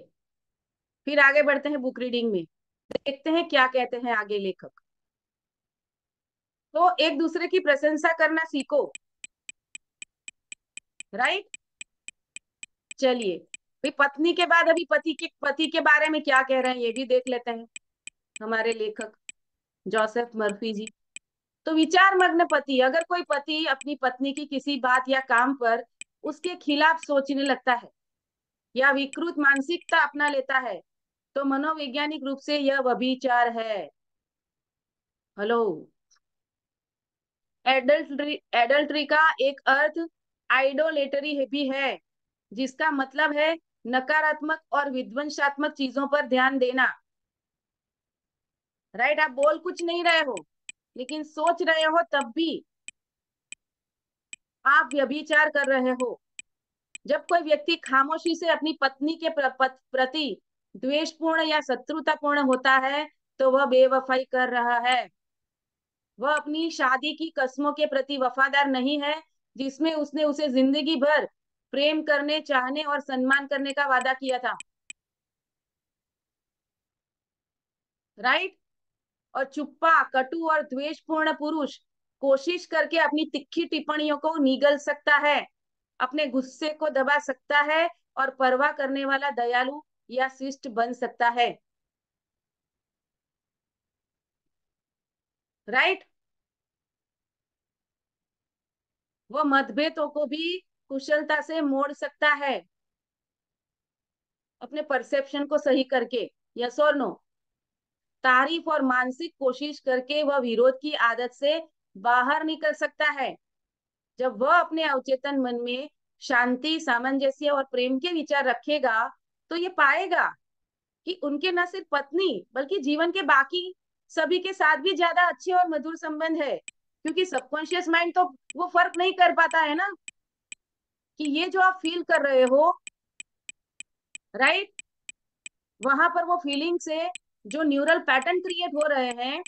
फिर आगे बढ़ते हैं बुक रीडिंग में, देखते हैं क्या कहते हैं आगे लेखक। तो एक दूसरे की प्रशंसा करना सीखो, राइट। चलिए, भाई पत्नी के बाद अभी पति के बारे में क्या कह रहे हैं ये भी देख लेते हैं हमारे लेखक जोसेफ मर्फी जी। तो विचार मग्न पति, अगर कोई पति अपनी पत्नी की किसी बात या काम पर उसके खिलाफ सोचने लगता है या विकृत मानसिकता अपना लेता है, तो मनोवैज्ञानिक रूप से यह व्यभिचार है। हेलो। एडल्ट्री का एक अर्थ आइडोलेटरी भी है, जिसका मतलब है नकारात्मक और विध्वंसात्मक चीजों पर ध्यान देना। राइट, आप बोल कुछ नहीं रहे हो लेकिन सोच रहे हो, तब भी आप व्यभिचार कर रहे हो। जब कोई व्यक्ति खामोशी से अपनी पत्नी के प्रति द्वेषपूर्ण या शत्रुतापूर्ण होता है, तो वह बेवफाई कर रहा है। वह अपनी शादी की कस्मों के प्रति वफादार नहीं है, जिसमें उसने उसे जिंदगी भर प्रेम करने, चाहने और सम्मान करने का वादा किया था। राइट। और चुप्पा, कटु और द्वेषपूर्ण पुरुष कोशिश करके अपनी तिखी टिप्पणियों को निगल सकता है, अपने गुस्से को दबा सकता है और परवाह करने वाला दयालु या शिष्ट बन सकता है। राइट। वो मतभेदों को भी कुशलता से मोड़ सकता है, अपने परसेप्शन को सही करके। यस और नो? तारीफ और मानसिक कोशिश करके वह विरोध की आदत से बाहर निकल सकता है। जब वह अपने अवचेतन मन में शांति, सामंजस्य और प्रेम के विचार रखेगा, तो ये पाएगा कि उनके न सिर्फ पत्नी बल्कि जीवन के बाकी सभी के साथ भी ज्यादा अच्छे और मधुर संबंध है, क्योंकि सबकॉन्शियस माइंड तो वो फर्क नहीं कर पाता है ना कि ये जो आप फील कर रहे हो, राइट, वहां पर वो फीलिंग से जो न्यूरल पैटर्न क्रिएट हो रहे हैं,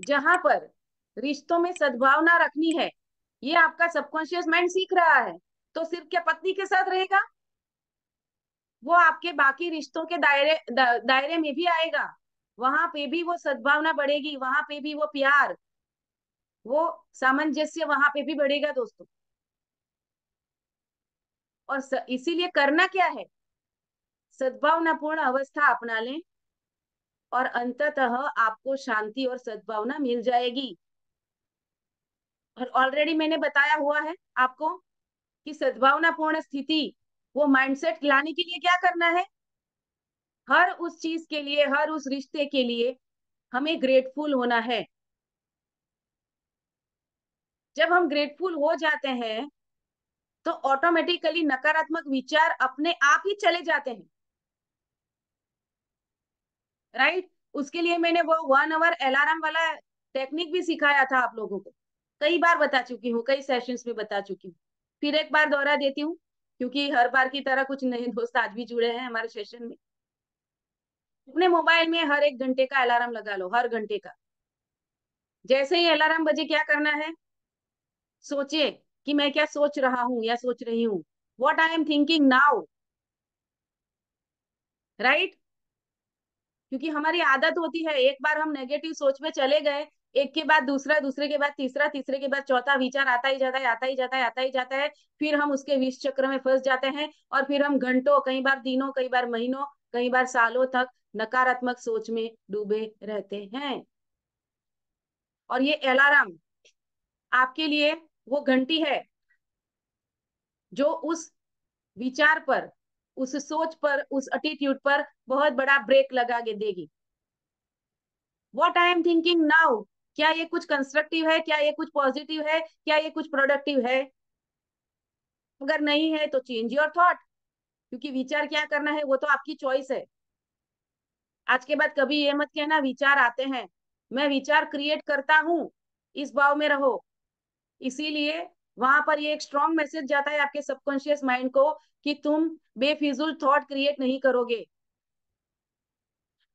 जहां पर रिश्तों में सद्भावना रखनी है, ये आपका सबकॉन्शियस माइंड सीख रहा है। तो सिर्फ क्या पत्नी के साथ रहेगा, वो आपके बाकी रिश्तों के दायरे में भी आएगा। वहां पे भी वो सद्भावना बढ़ेगी, वहां पे भी वो प्यार, वो सामंजस्य वहां पे भी बढ़ेगा दोस्तों। और इसीलिए करना क्या है, सद्भावनापूर्ण अवस्था अपना लें और अंततः आपको शांति और सद्भावना मिल जाएगी। और ऑलरेडी मैंने बताया हुआ है आपको कि सद्भावनापूर्ण स्थिति, वो माइंडसेट लाने के लिए क्या करना है, हर उस चीज के लिए, हर उस रिश्ते के लिए हमें ग्रेटफुल होना है। जब हम ग्रेटफुल हो जाते हैं, तो ऑटोमेटिकली नकारात्मक विचार अपने आप ही चले जाते हैं। राइट। उसके लिए मैंने वो 1 आवर अलार्म वाला टेक्निक भी सिखाया था आप लोगों को, कई बार बता चुकी हूँ, कई सेशंस में बता चुकी हूँ। फिर एक बार दोहरा देती हूँ, क्योंकि हर बार की तरह कुछ नए दोस्त आज भी जुड़े हैं हमारे सेशन में। अपने मोबाइल में हर 1 घंटे का अलार्म लगा लो, हर घंटे का। जैसे ही अलार्म बजे क्या करना है, सोचिए कि मैं क्या सोच रहा हूँ या सोच रही हूँ, what I am thinking now. Right. क्योंकि हमारी आदत होती है, एक बार हम नेगेटिव सोच में चले गए, एक के बाद दूसरा, दूसरे के बाद तीसरा, तीसरे के बाद चौथा विचार आता ही जाता है, आता ही जाता है, आता ही जाता है। फिर हम उसके विष चक्र में फंस जाते हैं, और फिर हम घंटों, कई बार दिनों, कई बार महीनों, कई बार सालों तक नकारात्मक सोच में डूबे रहते हैं। और ये अलार्म आपके लिए वो घंटी है जो उस विचार पर, उस सोच पर, उस एटीट्यूड पर बहुत बड़ा ब्रेक लगा के देगी। What I am thinking now, क्या ये कुछ कंस्ट्रक्टिव है, क्या ये कुछ पॉजिटिव है, क्या ये कुछ प्रोडक्टिव है? अगर नहीं है तो चेंज योर थॉट, क्योंकि विचार क्या करना है वो तो आपकी चॉइस है। आज के बाद कभी ये मत कहना विचार आते हैं, मैं विचार क्रिएट करता हूं, इस भाव में रहो। इसीलिए वहां पर ये एक स्ट्रॉन्ग मैसेज जाता है आपके सबकॉन्शियस माइंड को कि तुम बेफिजूल थॉट क्रिएट नहीं करोगे,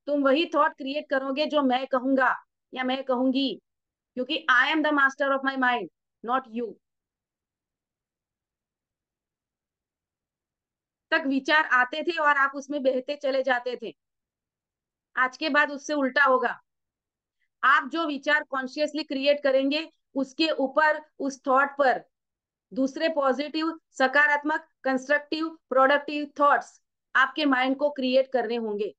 तुम वही थॉट क्रिएट करोगे जो मैं कहूंगा या मैं कहूंगी, क्योंकि I am the master of my mind, not you. तक विचार आते थे और आप उसमें बहते चले जाते थे। आज के बाद उससे उल्टा होगा। आप जो विचार कॉन्शियसली क्रिएट करेंगे, उसके ऊपर, उस थॉट पर दूसरे पॉजिटिव, सकारात्मक, कंस्ट्रक्टिव, प्रोडक्टिव थॉट्स आपके माइंड को क्रिएट करने होंगे।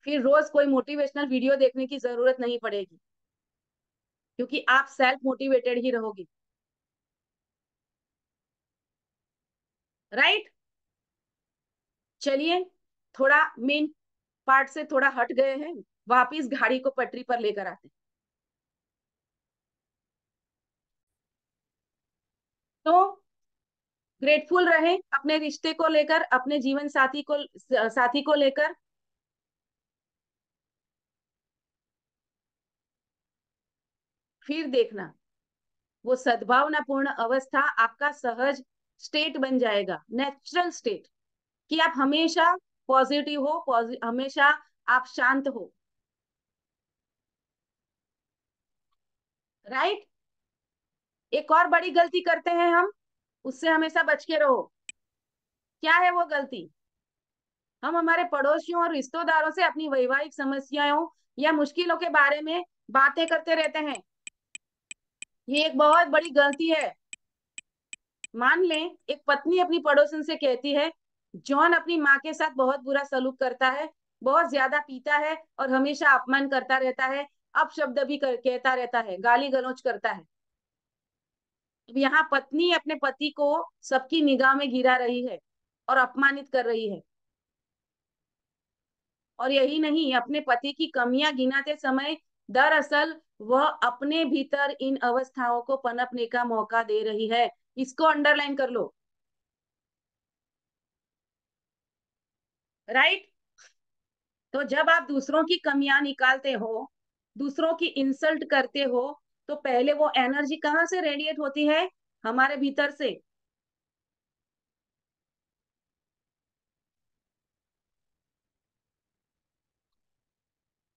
फिर रोज कोई मोटिवेशनल वीडियो देखने की जरूरत नहीं पड़ेगी, क्योंकि आप सेल्फ मोटिवेटेड ही रहोगे। राइट? चलिए, थोड़ा मेन पार्ट से थोड़ा हट गए हैं, वापिस गाड़ी को पटरी पर लेकर आते हैं। तो ग्रेटफुल रहें अपने रिश्ते को लेकर, अपने जीवन साथी को लेकर। फिर देखना, वो सद्भावनापूर्ण अवस्था आपका सहज स्टेट बन जाएगा, नेचुरल स्टेट, कि आप हमेशा पॉजिटिव हो, हमेशा आप शांत हो। राइट? एक और बड़ी गलती करते हैं हम, उससे हमेशा बच के रहो। क्या है वो गलती? हम हमारे पड़ोसियों और रिश्तेदारों से अपनी वैवाहिक समस्याओं या मुश्किलों के बारे में बातें करते रहते हैं। ये एक बहुत बड़ी गलती है। मान लें एक पत्नी अपनी पड़ोसन से कहती है, जॉन अपनी माँ के साथ बहुत बुरा सलूक करता है, बहुत ज्यादा पीता है और हमेशा अपमान करता रहता है, अपशब्द भी कहता रहता है, गाली गलौज करता है। अब यहाँ पत्नी अपने पति को सबकी निगाह में गिरा रही है और अपमानित कर रही है। और यही नहीं, अपने पति की कमियां गिनाते समय दरअसल वह अपने भीतर इन अवस्थाओं को पनपने का मौका दे रही है। इसको अंडरलाइन कर लो। राइट? तो जब आप दूसरों की कमियां निकालते हो, दूसरों की इंसल्ट करते हो, तो पहले वो एनर्जी कहाँ से रेडिएट होती है? हमारे भीतर से।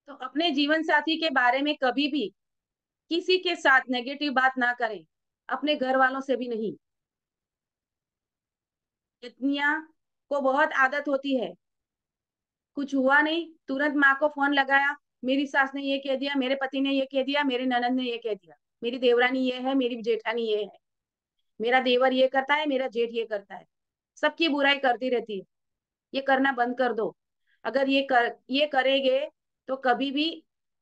तो अपने जीवन साथी के बारे में कभी भी किसी के साथ नेगेटिव बात ना करें, अपने घर वालों से भी नहीं। पत्नियां को बहुत आदत होती है, कुछ हुआ नहीं तुरंत माँ को फोन लगाया, मेरी सास ने ये कह दिया, मेरे पति ने ये कह दिया, मेरी ननद ने ये कह दिया, मेरी देवरानी ये है, मेरी जेठानी ये है, मेरा देवर ये करता है, मेरा जेठ ये करता है, सबकी बुराई करती रहती है। ये करना बंद कर दो। अगर ये करेंगे तो कभी भी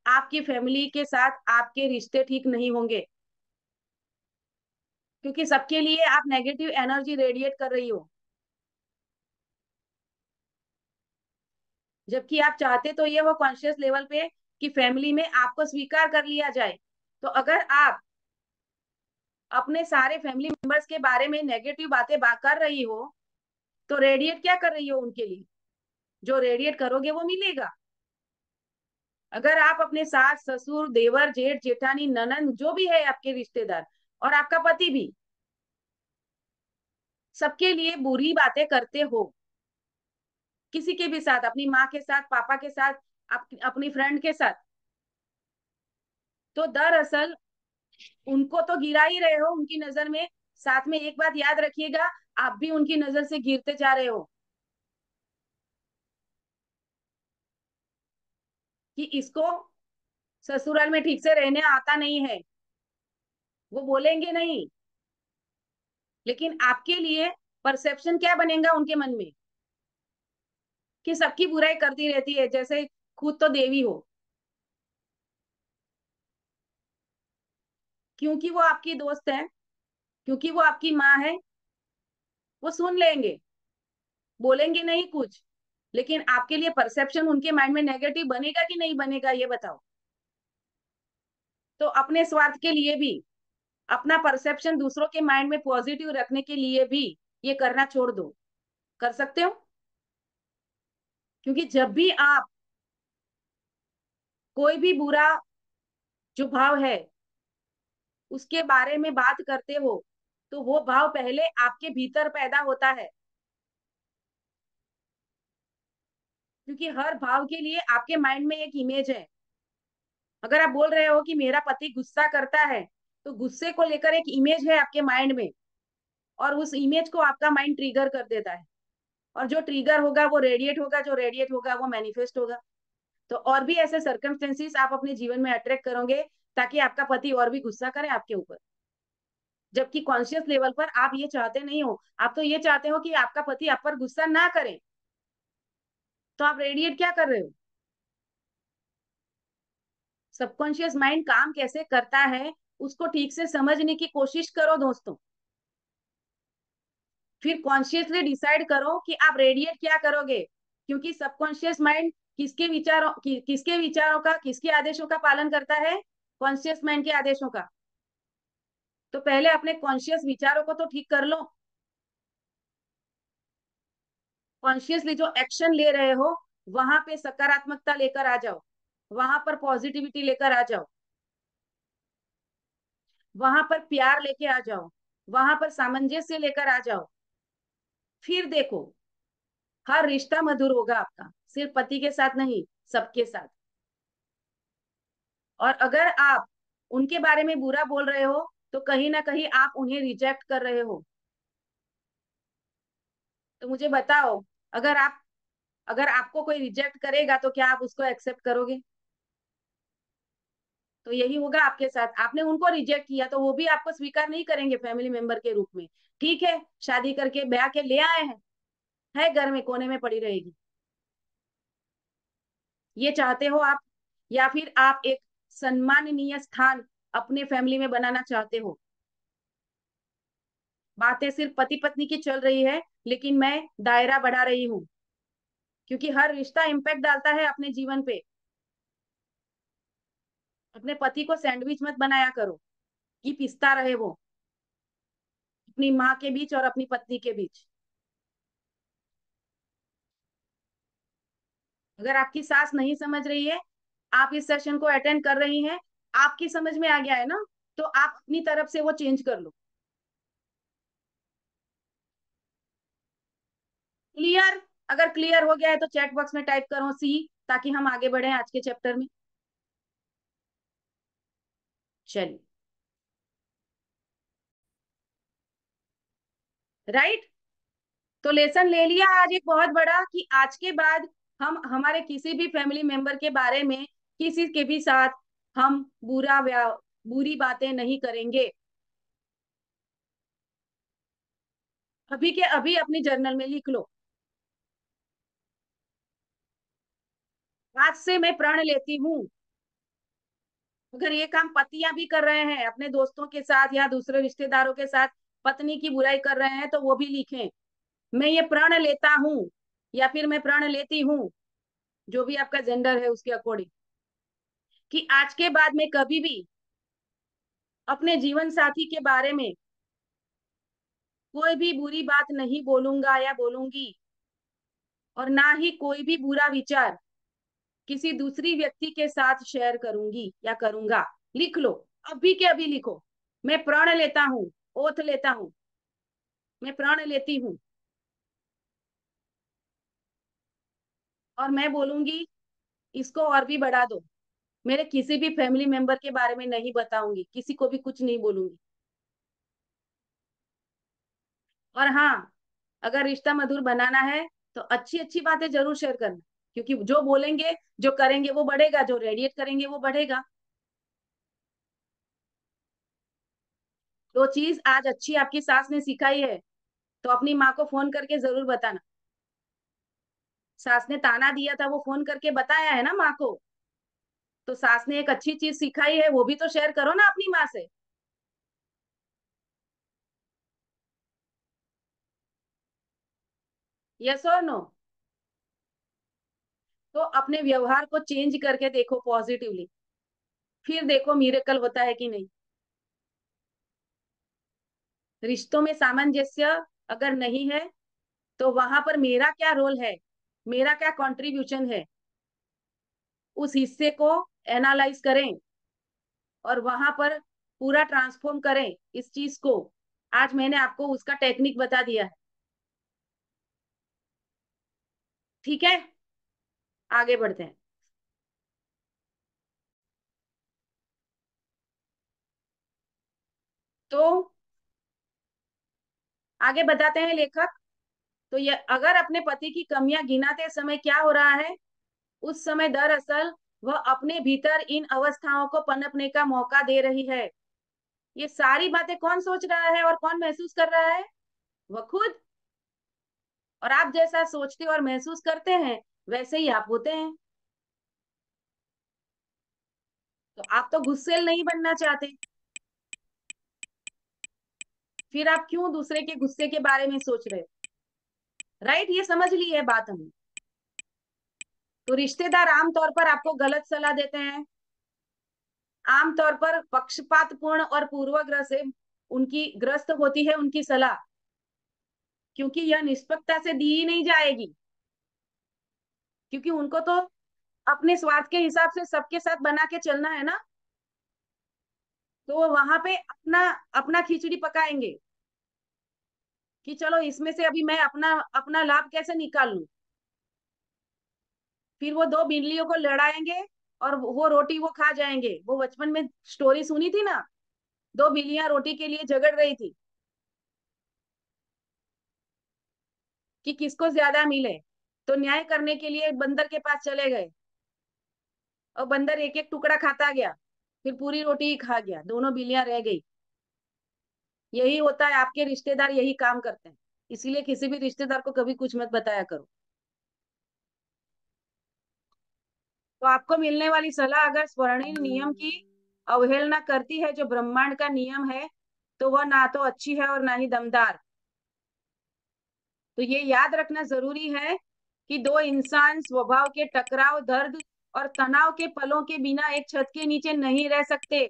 आपकी फैमिली के साथ आपके रिश्ते ठीक नहीं होंगे, क्योंकि सबके लिए आप नेगेटिव एनर्जी रेडिएट कर रही हो। जबकि आप चाहते तो ये वो कॉन्शियस लेवल पे कि फैमिली में आपको स्वीकार कर लिया जाए। तो अगर आप अपने सारे फैमिली मेंबर्स के बारे में नेगेटिव बातें कर रही हो, तो रेडिएट क्या कर रही हो उनके लिए? जो रेडिएट करोगे वो मिलेगा। अगर आप अपने सास ससुर देवर जेठ जेठानी ननंद जो भी है आपके रिश्तेदार, और आपका पति भी, सबके लिए बुरी बातें करते हो, किसी के भी साथ, अपनी माँ के साथ, पापा के साथ, अपनी फ्रेंड के साथ, तो दरअसल उनको तो गिरा ही रहे हो उनकी नजर में। साथ में एक बात याद रखिएगा, आप भी उनकी नजर से गिरते जा रहे हो, कि इसको ससुराल में ठीक से रहने आता नहीं है। वो बोलेंगे नहीं, लेकिन आपके लिए परसेप्शन क्या बनेगा उनके मन में? कि सबकी बुराई करती रहती है, जैसे खुद तो देवी हो। क्योंकि वो आपकी दोस्त है, क्योंकि वो आपकी माँ है, वो सुन लेंगे, बोलेंगे नहीं कुछ। लेकिन आपके लिए परसेप्शन उनके माइंड में नेगेटिव बनेगा कि नहीं बनेगा, ये बताओ। तो अपने स्वार्थ के लिए भी, अपना परसेप्शन दूसरों के माइंड में पॉजिटिव रखने के लिए भी ये करना छोड़ दो। कर सकते हो? क्योंकि जब भी आप कोई भी बुरा जो भाव है उसके बारे में बात करते हो, तो वो भाव पहले आपके भीतर पैदा होता है। क्योंकि हर भाव के लिए आपके माइंड में एक इमेज है। अगर आप बोल रहे हो कि मेरा पति गुस्सा करता है, तो गुस्से को लेकर एक इमेज है आपके माइंड में, और उस इमेज को आपका माइंड ट्रिगर कर देता है। और जो ट्रिगर होगा वो रेडिएट होगा, जो रेडिएट होगा वो मैनिफेस्ट होगा। तो और भी ऐसे सर्कमस्टेंसेस आप अपने जीवन में अट्रैक्ट करोगे, ताकि आपका पति और भी गुस्सा करे आपके ऊपर। जबकि कॉन्शियस लेवल पर आप ये चाहते नहीं हो। आप तो ये चाहते हो कि आपका पति आप पर गुस्सा ना करे। तो आप रेडिएट क्या कर रहे हो? सबकॉन्शियस माइंड काम कैसे करता है उसको ठीक से समझने की कोशिश करो दोस्तों। फिर कॉन्शियसली डिसाइड करो कि आप रेडिएट क्या करोगे। क्योंकि सबकॉन्शियस माइंड किसके विचारों का, किसके आदेशों का पालन करता है? कॉन्शियस माइंड के आदेशों का। तो पहले अपने कॉन्शियस विचारों को तो ठीक कर लो। कॉन्शियसली जो एक्शन ले रहे हो वहां पे सकारात्मकता लेकर आ जाओ, वहां पर पॉजिटिविटी लेकर आ जाओ, वहां पर प्यार लेके आ जाओ, वहां पर सामंजस्य लेकर आ जाओ। फिर देखो, हर रिश्ता मधुर होगा आपका, सिर्फ पति के साथ नहीं, सबके साथ। और अगर आप उनके बारे में बुरा बोल रहे हो, तो कहीं ना कहीं आप उन्हें रिजेक्ट कर रहे हो। तो मुझे बताओ, अगर आप अगर आपको कोई रिजेक्ट करेगा तो क्या आप उसको एक्सेप्ट करोगे? तो यही होगा आपके साथ। आपने उनको रिजेक्ट किया तो वो भी आपको स्वीकार नहीं करेंगे फैमिली मेंबर के रूप में। ठीक है, शादी करके ब्याह के ले आए हैं, है घर में कोने में पड़ी रहेगी। ये चाहते हो आप? या फिर आप एक सम्माननीय स्थान अपने फैमिली में बनाना चाहते हो? बातें सिर्फ पति पत्नी की चल रही है, लेकिन मैं दायरा बढ़ा रही हूँ। क्योंकि हर रिश्ता इम्पैक्ट डालता है अपने जीवन पे। अपने पति को सैंडविच मत बनाया करो कि पिसता रहे वो, अपनी माँ के बीच और अपनी पत्नी के बीच। अगर आपकी सास नहीं समझ रही है, आप इस सेशन को अटेंड कर रही हैं, आपकी समझ में आ गया है ना, तो आप अपनी तरफ से वो चेंज कर लो। क्लियर? अगर क्लियर हो गया है तो चैट बॉक्स में टाइप करो सी, ताकि हम आगे बढ़े आज के चैप्टर में। चलिए। राइट। तो लेसन ले लिया आज एक बहुत बड़ा, कि आज के बाद हम हमारे किसी भी फैमिली मेंबर के बारे में किसी के भी साथ हम बुरी बातें नहीं करेंगे। अभी के अभी अपनी जर्नल में लिख लो, आज से मैं प्रण लेती हूँ। अगर ये काम पतियां भी कर रहे हैं अपने दोस्तों के साथ या दूसरे रिश्तेदारों के साथ, पत्नी की बुराई कर रहे हैं, तो वो भी लिखें, मैं ये प्रण लेता हूँ, या फिर मैं प्रण लेती हूँ, जो भी आपका जेंडर है उसके अकॉर्डिंग, कि आज के बाद मैं कभी भी अपने जीवन साथी के बारे में कोई भी बुरी बात नहीं बोलूंगा या बोलूंगी, और ना ही कोई भी बुरा विचार किसी दूसरी व्यक्ति के साथ शेयर करूंगी या करूंगा। लिख लो, अभी के अभी लिखो, मैं प्रण लेता हूँ, ओथ लेता हूँ, मैं प्रण लेती हूँ, और मैं बोलूंगी, इसको और भी बढ़ा दो, मेरे किसी भी फैमिली मेंबर के बारे में नहीं बताऊंगी, किसी को भी कुछ नहीं बोलूंगी। और हाँ, अगर रिश्ता मधुर बनाना है तो अच्छी अच्छी बातें जरूर शेयर करना। क्योंकि जो बोलेंगे, जो करेंगे वो बढ़ेगा, जो रेडिएट करेंगे वो बढ़ेगा। जो चीज आज अच्छी आपकी सास ने सिखाई है, तो अपनी माँ को फोन करके जरूर बताना। सास ने ताना दिया था, वो फोन करके बताया है ना माँ को। तो सास ने एक अच्छी चीज सिखाई है, वो भी तो शेयर करो ना अपनी माँ से। यस और नो? तो अपने व्यवहार को चेंज करके देखो पॉजिटिवली, फिर देखो मिरेकल होता है कि नहीं। रिश्तों में सामंजस्य अगर नहीं है तो वहां पर मेरा क्या रोल है, मेरा क्या कंट्रीब्यूशन है, उस हिस्से को एनालाइज करें और वहां पर पूरा ट्रांसफॉर्म करें इस चीज को। आज मैंने आपको उसका टेक्निक बता दिया है। ठीक है, आगे बढ़ते हैं। तो आगे बताते हैं लेखक। तो ये अगर अपने पति की कमियां गिनाते समय क्या हो रहा है, उस समय दरअसल वह अपने भीतर इन अवस्थाओं को पनपने का मौका दे रही है। ये सारी बातें कौन सोच रहा है और कौन महसूस कर रहा है? वह खुद। और आप जैसा सोचते और महसूस करते हैं वैसे ही आप होते हैं। तो आप तो गुस्सैल नहीं बनना चाहते, फिर आप क्यों दूसरे के गुस्से के बारे में सोच रहे हो? राइट, ये समझ ली है बात हमने। तो रिश्तेदार आमतौर पर आपको गलत सलाह देते हैं, आमतौर पर पक्षपातपूर्ण और पूर्वग्रह से उनकी ग्रस्त होती है उनकी सलाह, क्योंकि यह निष्पक्षता से दी ही नहीं जाएगी, क्योंकि उनको तो अपने स्वार्थ के हिसाब से सबके साथ बना के चलना है ना। तो वो वहां पे अपना अपना खिचड़ी पकाएंगे कि चलो इसमें से अभी मैं अपना अपना लाभ कैसे निकाल लूं। फिर वो दो बिल्लियों को लड़ाएंगे और वो रोटी वो खा जाएंगे। वो बचपन में स्टोरी सुनी थी ना, दो बिल्लियां रोटी के लिए झगड़ रही थी कि किसको ज्यादा मिले। तो न्याय करने के लिए बंदर के पास चले गए और बंदर एक एक टुकड़ा खाता गया, फिर पूरी रोटी ही खा गया, दोनों बिल्लियां रह गई। यही होता है, आपके रिश्तेदार यही काम करते हैं। इसीलिए किसी भी रिश्तेदार को कभी कुछ मत बताया करो। तो आपको मिलने वाली सलाह अगर स्वर्णिम नियम की अवहेलना करती है, जो ब्रह्मांड का नियम है, तो वह ना तो अच्छी है और ना ही दमदार। तो ये याद रखना जरूरी है कि दो इंसान स्वभाव के टकराव, दर्द और तनाव के पलों के बिना एक छत के नीचे नहीं रह सकते।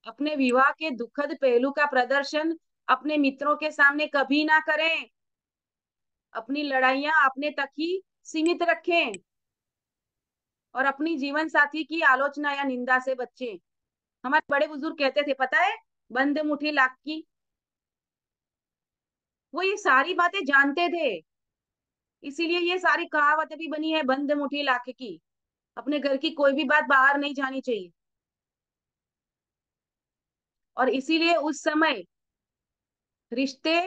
अपने विवाह के दुखद पहलू का प्रदर्शन अपने मित्रों के सामने कभी ना करें। अपनी लड़ाइयां अपने तक ही सीमित रखें और अपनी जीवन साथी की आलोचना या निंदा से बचें। हमारे बड़े बुजुर्ग कहते थे, पता है, बंद मुट्ठी लाख की। वो ये सारी बातें जानते थे, इसीलिए ये सारी कहावतें भी बनी है, बंद मुट्ठी लाख की। अपने घर की कोई भी बात बाहर नहीं जानी चाहिए। और इसीलिए उस समय रिश्ते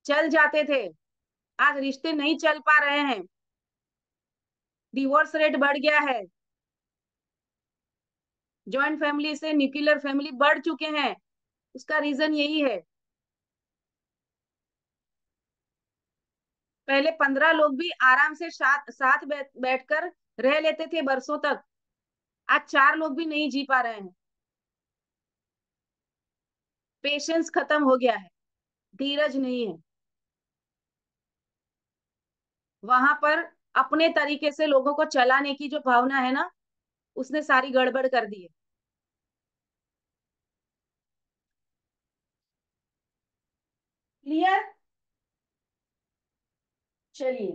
चल जाते थे। आज रिश्ते नहीं चल पा रहे हैं, डिवोर्स रेट बढ़ गया है, जॉइंट फैमिली से न्यूक्लियर फैमिली बढ़ चुके हैं। उसका रीजन यही है। पहले 15 लोग भी आराम से साथ साथ बैठकर रह लेते थे बरसों तक। आज 4 लोग भी नहीं जी पा रहे हैं। पेशेंस खत्म हो गया है, धीरज नहीं है वहां पर। अपने तरीके से लोगों को चलाने की जो भावना है ना, उसने सारी गड़बड़ कर दी है। क्लियर? चलिए,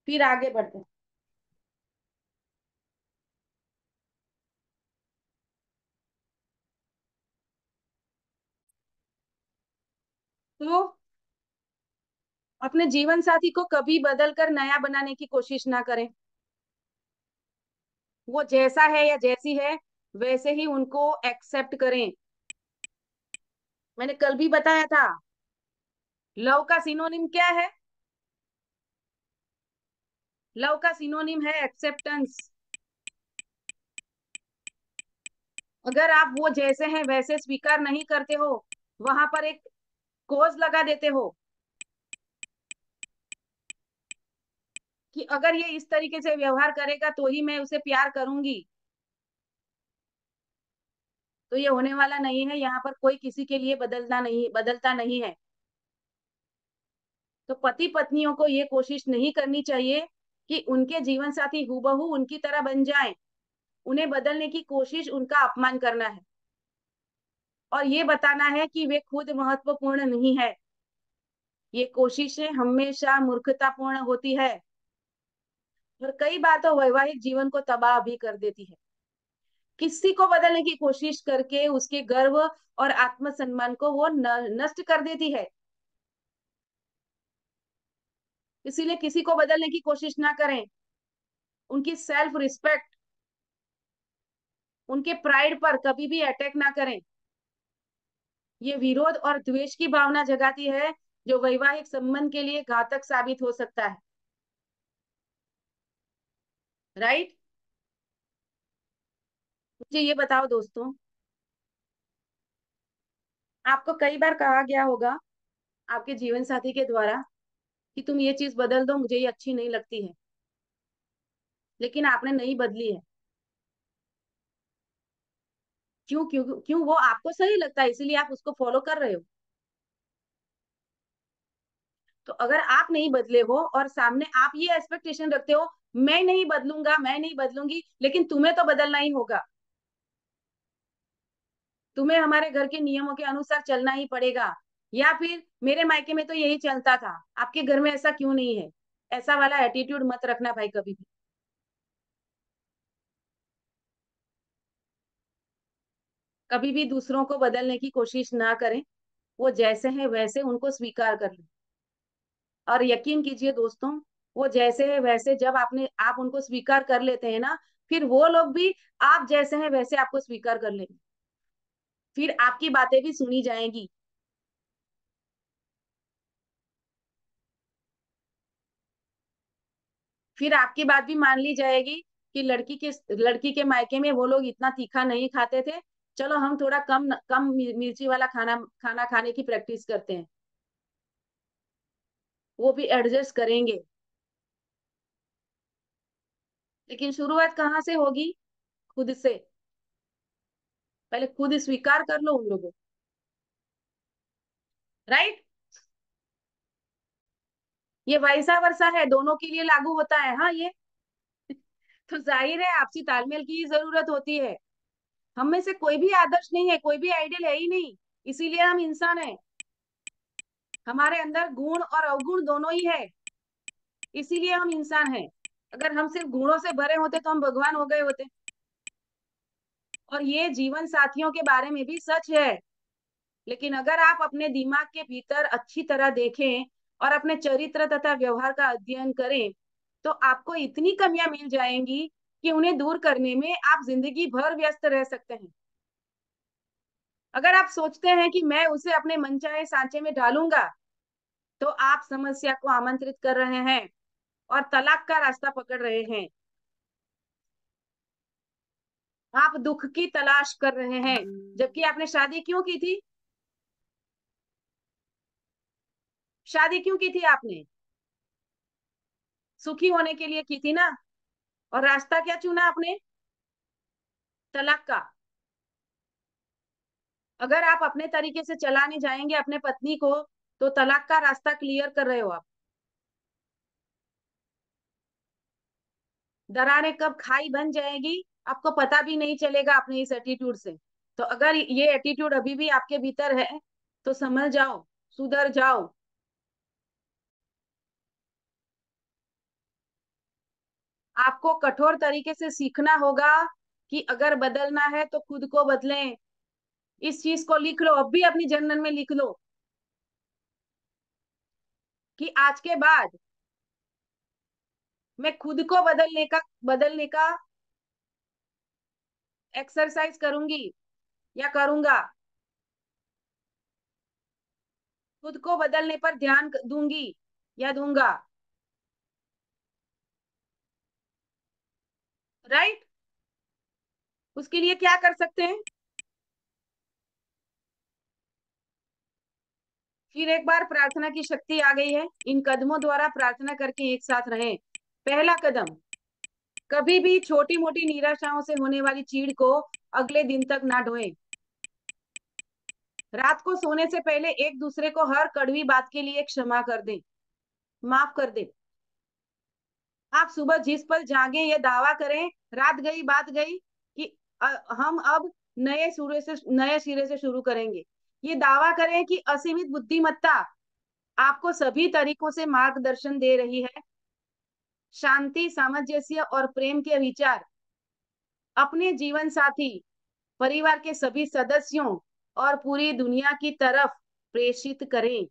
फिर आगे बढ़ते हैं। तो अपने जीवन साथी को कभी बदल कर नया बनाने की कोशिश ना करें। वो जैसा है या जैसी है वैसे ही उनको एक्सेप्ट करें। मैंने कल भी बताया था, लव का सिनोनिम क्या है? लव का सिनोनिम है एक्सेप्टेंस। अगर आप वो जैसे हैं वैसे स्वीकार नहीं करते हो, वहां पर एक कोज लगा देते हो कि अगर ये इस तरीके से व्यवहार करेगा तो ही मैं उसे प्यार करूंगी, तो ये होने वाला नहीं है। यहाँ पर कोई किसी के लिए बदलता नहीं है। तो पति पत्नियों को ये कोशिश नहीं करनी चाहिए कि उनके जीवन साथी हूबहू उनकी तरह बन जाएं। उन्हें बदलने की कोशिश उनका अपमान करना है और ये बताना है कि वे खुद महत्वपूर्ण नहीं है। ये कोशिशें हमेशा मूर्खतापूर्ण होती है और कई बार तो वैवाहिक जीवन को तबाह भी कर देती है। किसी को बदलने की कोशिश करके उसके गर्व और आत्मसम्मान को वो नष्ट कर देती है। इसीलिए किसी को बदलने की कोशिश ना करें। उनकी सेल्फ रिस्पेक्ट, उनके प्राइड पर कभी भी अटैक ना करें। ये विरोध और द्वेष की भावना जगाती है जो वैवाहिक संबंध के लिए घातक साबित हो सकता है। राइट। मुझे ये बताओ दोस्तों, आपको कई बार कहा गया होगा आपके जीवन साथी के द्वारा कि तुम ये चीज बदल दो, मुझे ये अच्छी नहीं लगती है, लेकिन आपने नहीं बदली है। क्यों क्यों क्यों? वो आपको सही लगता है इसीलिए आप उसको फॉलो कर रहे हो। तो अगर आप नहीं बदले हो और सामने आप ये एक्सपेक्टेशन रखते हो, मैं नहीं बदलूंगा, मैं नहीं बदलूंगी, लेकिन तुम्हें तो बदलना ही होगा, तुम्हें हमारे घर के नियमों के अनुसार चलना ही पड़ेगा, या फिर मेरे मायके में तो यही चलता था, आपके घर में ऐसा क्यों नहीं है, ऐसा वाला एटीट्यूड मत रखना भाई कभी भी। कभी भी दूसरों को बदलने की कोशिश ना करें। वो जैसे हैं वैसे उनको स्वीकार कर लें। और यकीन कीजिए दोस्तों, वो जैसे है वैसे जब आप उनको स्वीकार कर लेते हैं ना, फिर वो लोग भी आप जैसे हैं वैसे आपको स्वीकार कर लेंगे। फिर आपकी बातें भी सुनी जाएंगी। फिर आपकी बात भी मान ली जाएगी कि लड़की के मायके में वो लोग इतना तीखा नहीं खाते थे, चलो हम थोड़ा कम कम मिर्ची वाला खाना खाना खाने की प्रैक्टिस करते हैं। वो भी एडजस्ट करेंगे। लेकिन शुरुआत कहाँ से होगी? खुद से। पहले खुद स्वीकार कर लो उन लोगों। राइट। ये वैसा वर्षा है, दोनों के लिए लागू होता है, हाँ ये। तो जाहिर है आपसी तालमेल की ही जरूरत होती है। हम में से कोई भी आदर्श नहीं है, कोई भी आइडियल है ही नहीं। इसीलिए हम इंसान हैं। हमारे अंदर गुण और अवगुण दोनों ही है, इसीलिए हम इंसान हैं। अगर हम सिर्फ गुणों से भरे होते तो हम भगवान हो गए होते। और ये जीवन साथियों के बारे में भी सच है। लेकिन अगर आप अपने दिमाग के भीतर अच्छी तरह देखें और अपने चरित्र तथा व्यवहार का अध्ययन करें, तो आपको इतनी कमियां मिल जाएंगी कि उन्हें दूर करने में आप जिंदगी भर व्यस्त रह सकते हैं। अगर आप सोचते हैं कि मैं उसे अपने मनचाहे सांचे में डालूंगा, तो आप समस्या को आमंत्रित कर रहे हैं और तलाक का रास्ता पकड़ रहे हैं। आप दुख की तलाश कर रहे हैं, जबकि आपने शादी क्यों की थी? शादी क्यों की थी आपने? सुखी होने के लिए की थी ना। और रास्ता क्या चुना आपने? तलाक का। अगर आप अपने तरीके से चलाने जाएंगे अपने पत्नी को, तो तलाक का रास्ता क्लियर कर रहे हो आप। दरारें कब खाई बन जाएगी आपको पता भी नहीं चलेगा अपने इस एटीट्यूड से। तो अगर ये एटीट्यूड अभी भी आपके भीतर है, तो समझ जाओ, सुधर जाओ। आपको कठोर तरीके से सीखना होगा कि अगर बदलना है तो खुद को बदलें। इस चीज को लिख लो, अब भी अपनी जर्नल में लिख लो कि आज के बाद मैं खुद को बदलने का एक्सरसाइज करूंगी या करूंगा। खुद को बदलने पर ध्यान दूंगी या दूंगा। राइट। उसके लिए क्या कर सकते हैं? फिर एक बार प्रार्थना की शक्ति आ गई है, इन कदमों द्वारा प्रार्थना करके एक साथ रहें। पहला कदम, कभी भी छोटी मोटी निराशाओं से होने वाली चीड़ को अगले दिन तक ना ढोएं। रात को सोने से पहले एक दूसरे को हर कड़वी बात के लिए क्षमा कर दें। माफ कर दे। आप सुबह जिस पल जागे ये दावा करें, रात गई बात गई, कि हम अब नए सिरे से शुरू करेंगे। ये दावा करें कि असीमित बुद्धिमत्ता आपको सभी तरीकों से मार्गदर्शन दे रही है। शांति, सामंजस्य और प्रेम के विचार अपने जीवन साथी, परिवार के सभी सदस्यों और पूरी दुनिया की तरफ प्रेषित करें।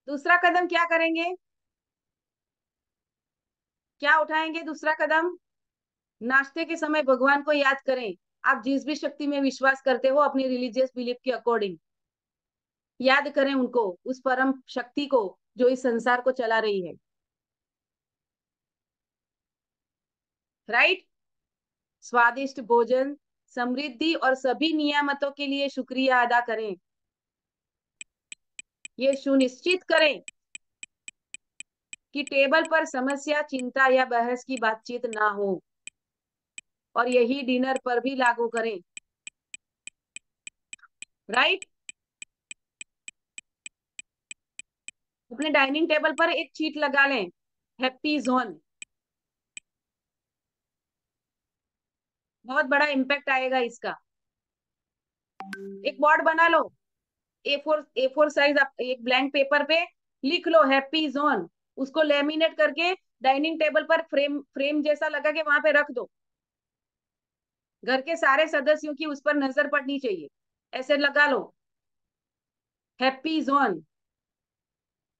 दूसरा कदम क्या करेंगे? क्या उठाएंगे दूसरा कदम? नाश्ते के समय भगवान को याद करें। आप जिस भी शक्ति में विश्वास करते हो अपनी रिलीजियस बिलीफ के अकॉर्डिंग, याद करें उनको, उस परम शक्ति को जो इस संसार को चला रही है। राइट। स्वादिष्ट भोजन, समृद्धि और सभी नियामतों के लिए शुक्रिया अदा करें। ये सुनिश्चित करें कि टेबल पर समस्या, चिंता या बहस की बातचीत ना हो, और यही डिनर पर भी लागू करें। राइट। अपने डाइनिंग टेबल पर एक चीट लगा लें, हैप्पी जोन। बहुत बड़ा इम्पैक्ट आएगा इसका। एक बोर्ड बना लो, ए फोर साइज, एक ब्लैंक पेपर पे लिख लो हैप्पी जोन। उसको लेमिनेट करके डाइनिंग टेबल पर फ्रेम फ्रेम जैसा लगा के वहां पे रख दो। घर के सारे सदस्यों की उस पर नजर पड़नी चाहिए, ऐसे लगा लो हैप्पी जोन।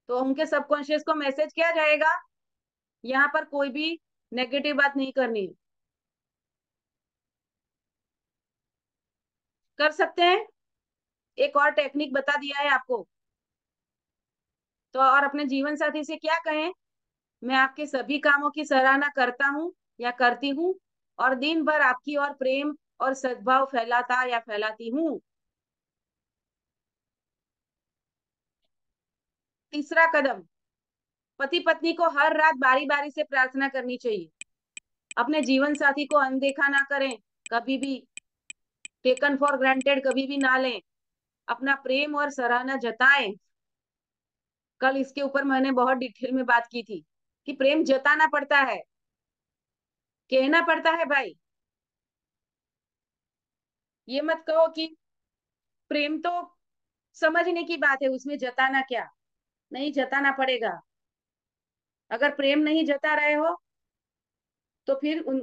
तो उनके सबकॉन्शियस को मैसेज किया जाएगा, यहाँ पर कोई भी नेगेटिव बात नहीं करनी। कर सकते हैं। एक और टेक्निक बता दिया है आपको। तो और अपने जीवन साथी से क्या कहें? मैं आपके सभी कामों की सराहना करता हूँ या करती हूँ, और दिन भर आपकी और प्रेम और सद्भाव फैलाता या फैलाती हूँ। तीसरा कदम, पति पत्नी को हर रात बारी बारी से प्रार्थना करनी चाहिए। अपने जीवन साथी को अनदेखा ना करें, कभी भी टेकन फॉर ग्रांटेड कभी भी ना लें। अपना प्रेम और सराहना जताएं। कल इसके ऊपर मैंने बहुत डिटेल में बात की थी कि प्रेम जताना पड़ता है, कहना पड़ता है भाई। ये मत कहो कि प्रेम तो समझने की बात है, उसमें जताना क्या। नहीं, जताना पड़ेगा। अगर प्रेम नहीं जता रहे हो तो फिर उन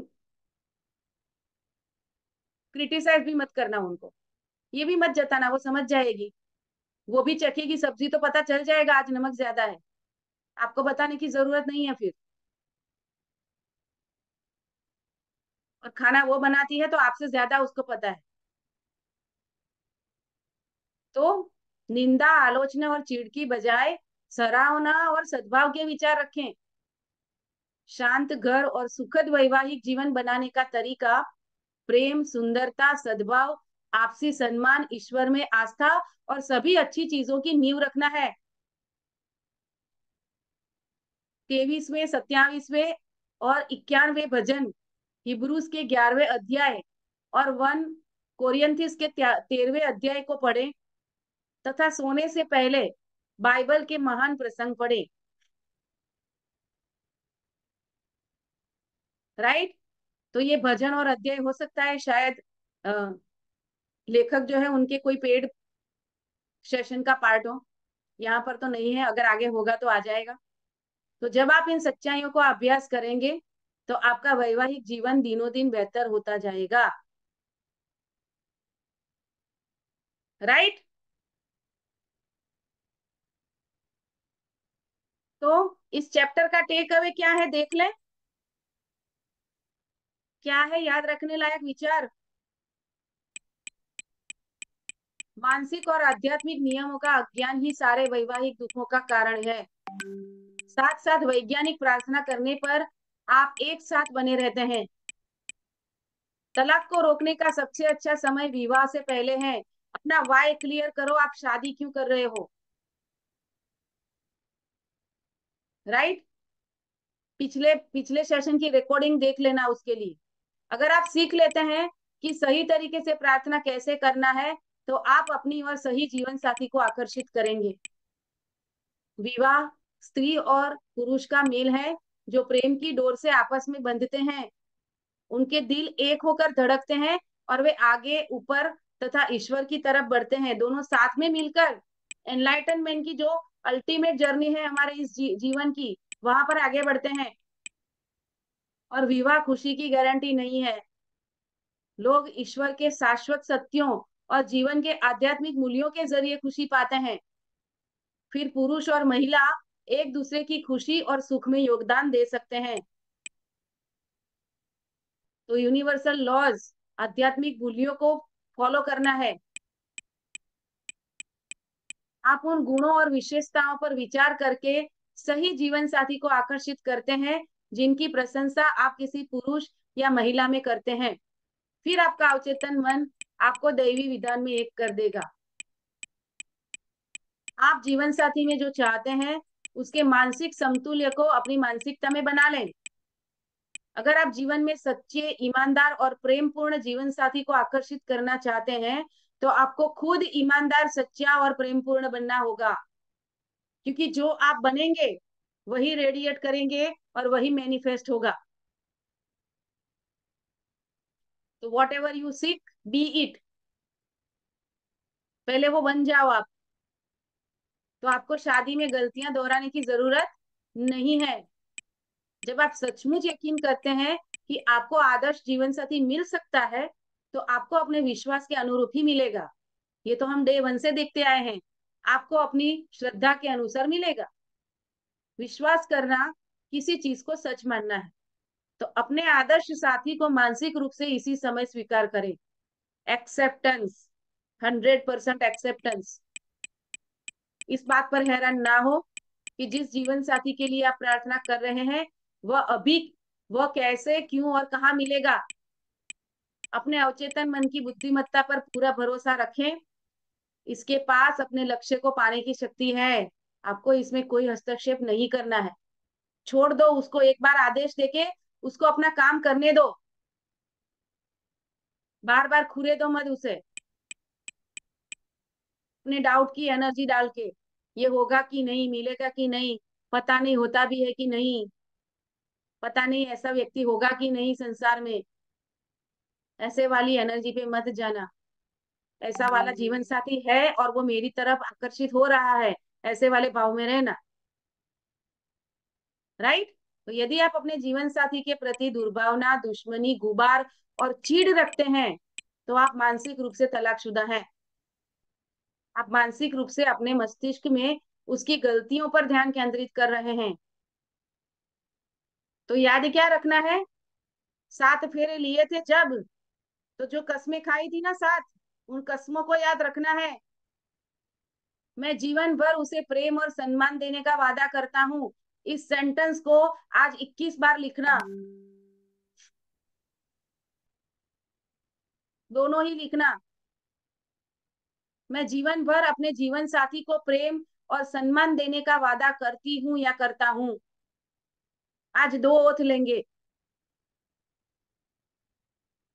क्रिटिसाइज भी मत करना उनको, ये भी मत जताना, वो समझ जाएगी। वो भी चखेगी सब्जी तो पता चल जाएगा आज नमक ज्यादा है। आपको बताने की जरूरत नहीं है फिर। और खाना वो बनाती है तो आपसे ज्यादा उसको पता है। तो निंदा, आलोचना और चिढ़ की बजाय सराहना और सद्भाव के विचार रखें। शांत घर और सुखद वैवाहिक जीवन बनाने का तरीका प्रेम, सुंदरता, सद्भाव, आपसी सम्मान, ईश्वर में आस्था और सभी अच्छी चीजों की नींव रखना है। 23वें, 27वें और 91वें भजन, हिब्रूस के 11वें अध्याय और 1 कोरिन्थियस के 13वें अध्याय को पढ़ें, तथा सोने से पहले बाइबल के महान प्रसंग पढ़ें। राइट। तो ये भजन और अध्याय हो सकता है शायद अ, लेखक जो है उनके कोई पेड सेशन का पार्ट हो। यहाँ पर तो नहीं है, अगर आगे होगा तो आ जाएगा। तो जब आप इन सच्चाइयों को अभ्यास करेंगे तो आपका वैवाहिक जीवन दिनों दिन बेहतर होता जाएगा। राइट। तो इस चैप्टर का टेक अवे क्या है देख लें। क्या है याद रखने लायक विचार? मानसिक और आध्यात्मिक नियमों का अज्ञान ही सारे वैवाहिक दुखों का कारण है। साथ साथ वैज्ञानिक प्रार्थना करने पर आप एक साथ बने रहते हैं। तलाक को रोकने का सबसे अच्छा समय विवाह से पहले है। अपना वाई क्लियर करो, आप शादी क्यों कर रहे हो। राइट। पिछले पिछले सेशन की रिकॉर्डिंग देख लेना उसके लिए। अगर आप सीख लेते हैं कि सही तरीके से प्रार्थना कैसे करना है, तो आप अपनी और सही जीवन साथी को आकर्षित करेंगे। विवाह स्त्री और पुरुष का मेल है, जो प्रेम की डोर से आपस में बंधते हैं। उनके दिल एक होकर धड़कते हैं और वे आगे ऊपर तथा ईश्वर की तरफ बढ़ते हैं, दोनों साथ में मिलकर। एनलाइटनमेंट की जो अल्टीमेट जर्नी है हमारे इस जीवन की, वहां पर आगे बढ़ते हैं। और विवाह खुशी की गारंटी नहीं है। लोग ईश्वर के शाश्वत सत्यों और जीवन के आध्यात्मिक मूल्यों के जरिए खुशी पाते हैं। फिर पुरुष और महिला एक दूसरे की खुशी और सुख में योगदान दे सकते हैं। तो यूनिवर्सल लॉज, आध्यात्मिक मूल्यों को फॉलो करना है। आप उन गुणों और विशेषताओं पर विचार करके सही जीवन साथी को आकर्षित करते हैं, जिनकी प्रशंसा आप किसी पुरुष या महिला में करते हैं। फिर आपका अवचेतन मन आपको दैवी विधान में एक कर देगा। आप जीवन साथी में जो चाहते हैं, उसके मानसिक समतुल्य को अपनी मानसिकता में बना लें। अगर आप जीवन में सच्चे, ईमानदार और प्रेम पूर्ण जीवन साथी को आकर्षित करना चाहते हैं, तो आपको खुद ईमानदार, सच्चा और प्रेम पूर्ण बनना होगा। क्योंकि जो आप बनेंगे वही रेडिएट करेंगे और वही मैनिफेस्ट होगा। तो what ever you seek, B it. पहले वो बन जाओ आप। तो आपको शादी में गलतियां दोहराने की जरूरत नहीं है। जब आप सचमुच यकीन करते हैं कि आपको आदर्श जीवन साथी मिल सकता है, तो आपको अपने विश्वास के अनुरूप ही मिलेगा। ये तो हम डे वन से देखते आए हैं। आपको अपनी श्रद्धा के अनुसार मिलेगा। विश्वास करना किसी चीज को सच मानना है। तो अपने आदर्श साथी को मानसिक रूप से इसी समय स्वीकार करें। Acceptance, 100% acceptance. इस बात पर हैरान ना हो कि जिस जीवन साथी के लिए आप प्रार्थना कर रहे हैं, वह अभी, वह कैसे, क्यों और कहाँ मिलेगा। अपने अवचेतन मन की बुद्धिमत्ता पर पूरा भरोसा रखें। इसके पास अपने लक्ष्य को पाने की शक्ति है। आपको इसमें कोई हस्तक्षेप नहीं करना है। छोड़ दो उसको, एक बार आदेश देके उसको अपना काम करने दो। बार बार खुरे दो मत उसे अपने डाउट की एनर्जी डाल के। ये होगा कि नहीं, मिलेगा कि नहीं, पता नहीं, होता भी है कि नहीं, पता नहीं ऐसा व्यक्ति होगा कि नहीं संसार में। ऐसे वाली एनर्जी पे मत जाना। ऐसा वाला जीवन साथी है और वो मेरी तरफ आकर्षित हो रहा है, ऐसे वाले भाव में रहना। राइट। तो यदि आप अपने जीवन साथी के प्रति दुर्भावना, दुश्मनी, गुबार और चीड़ रखते हैं, तो आप मानसिक रूप से तलाकशुदा हैं। आप मानसिक रूप से अपने मस्तिष्क में उसकी गलतियों पर ध्यान केंद्रित कर रहे हैं। तो याद क्या रखना है? 7 फेरे लिए थे जब, तो जो कस्में खाई थी ना साथ, उन कस्मों को याद रखना है। मैं जीवन भर उसे प्रेम और सम्मान देने का वादा करता हूँ। इस सेंटेंस को आज 21 बार लिखना। दोनों ही लिखना। मैं जीवन भर अपने जीवन साथी को प्रेम और सम्मान देने का वादा करती हूँ या करता हूँ। आज 2 ओथ लेंगे।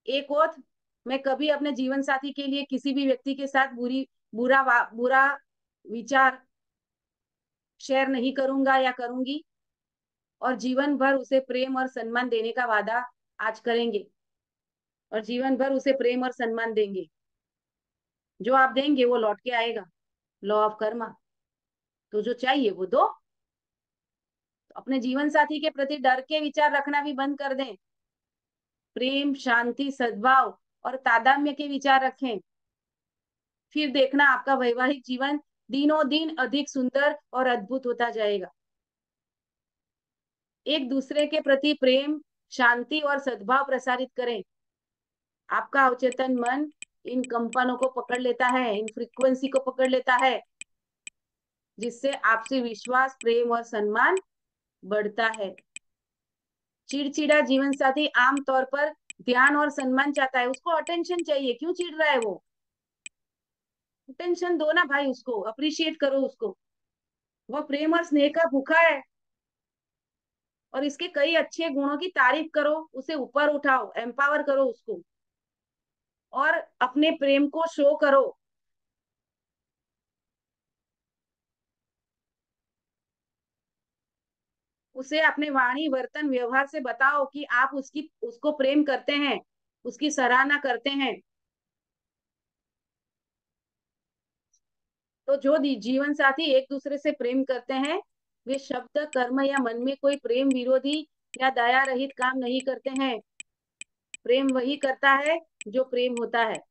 एक ओथ, मैं कभी अपने जीवन साथी के लिए किसी भी व्यक्ति के साथ बुरा विचार शेयर नहीं करूंगा या करूंगी। और जीवन भर उसे प्रेम और सम्मान देने का वादा आज करेंगे। और जीवन भर उसे प्रेम और सम्मान देंगे। जो आप देंगे वो लौट के आएगा। Law of Karma. तो जो चाहिए वो दो। तो अपने जीवन साथी के प्रति डर के विचार रखना भी बंद कर दें। प्रेम, शांति, सद्भाव और तादात्म्य के विचार रखें। फिर देखना आपका वैवाहिक जीवन दिनों दिन अधिक सुंदर और अद्भुत होता जाएगा। एक दूसरे के प्रति प्रेम, शांति और सद्भाव प्रसारित करें। आपका अवचेतन मन इन कंपनों को पकड़ लेता है, इन फ्रीक्वेंसी को पकड़ लेता है, जिससे आपसे विश्वास, प्रेम और सम्मान बढ़ता है। चिड़चिड़ा जीवन साथी आमतौर पर ध्यान और सम्मान चाहता है। उसको अटेंशन चाहिए। क्यों चिढ़ रहा है वो? अटेंशन दो ना भाई, उसको अप्रिशिएट करो उसको। वो प्रेम और स्नेह का भूखा है। और इसके कई अच्छे गुणों की तारीफ करो, उसे ऊपर उठाओ, एम्पावर करो उसको। और अपने प्रेम को शो करो। उसे अपने वाणी वर्तन व्यवहार से बताओ कि आप उसकी उसको प्रेम करते हैं, उसकी सराहना करते हैं। तो जो जीवन साथी एक दूसरे से प्रेम करते हैं, वे शब्द कर्म या मन में कोई प्रेम विरोधी या दया रहित काम नहीं करते हैं। प्रेम वही करता है जो प्रेम होता है।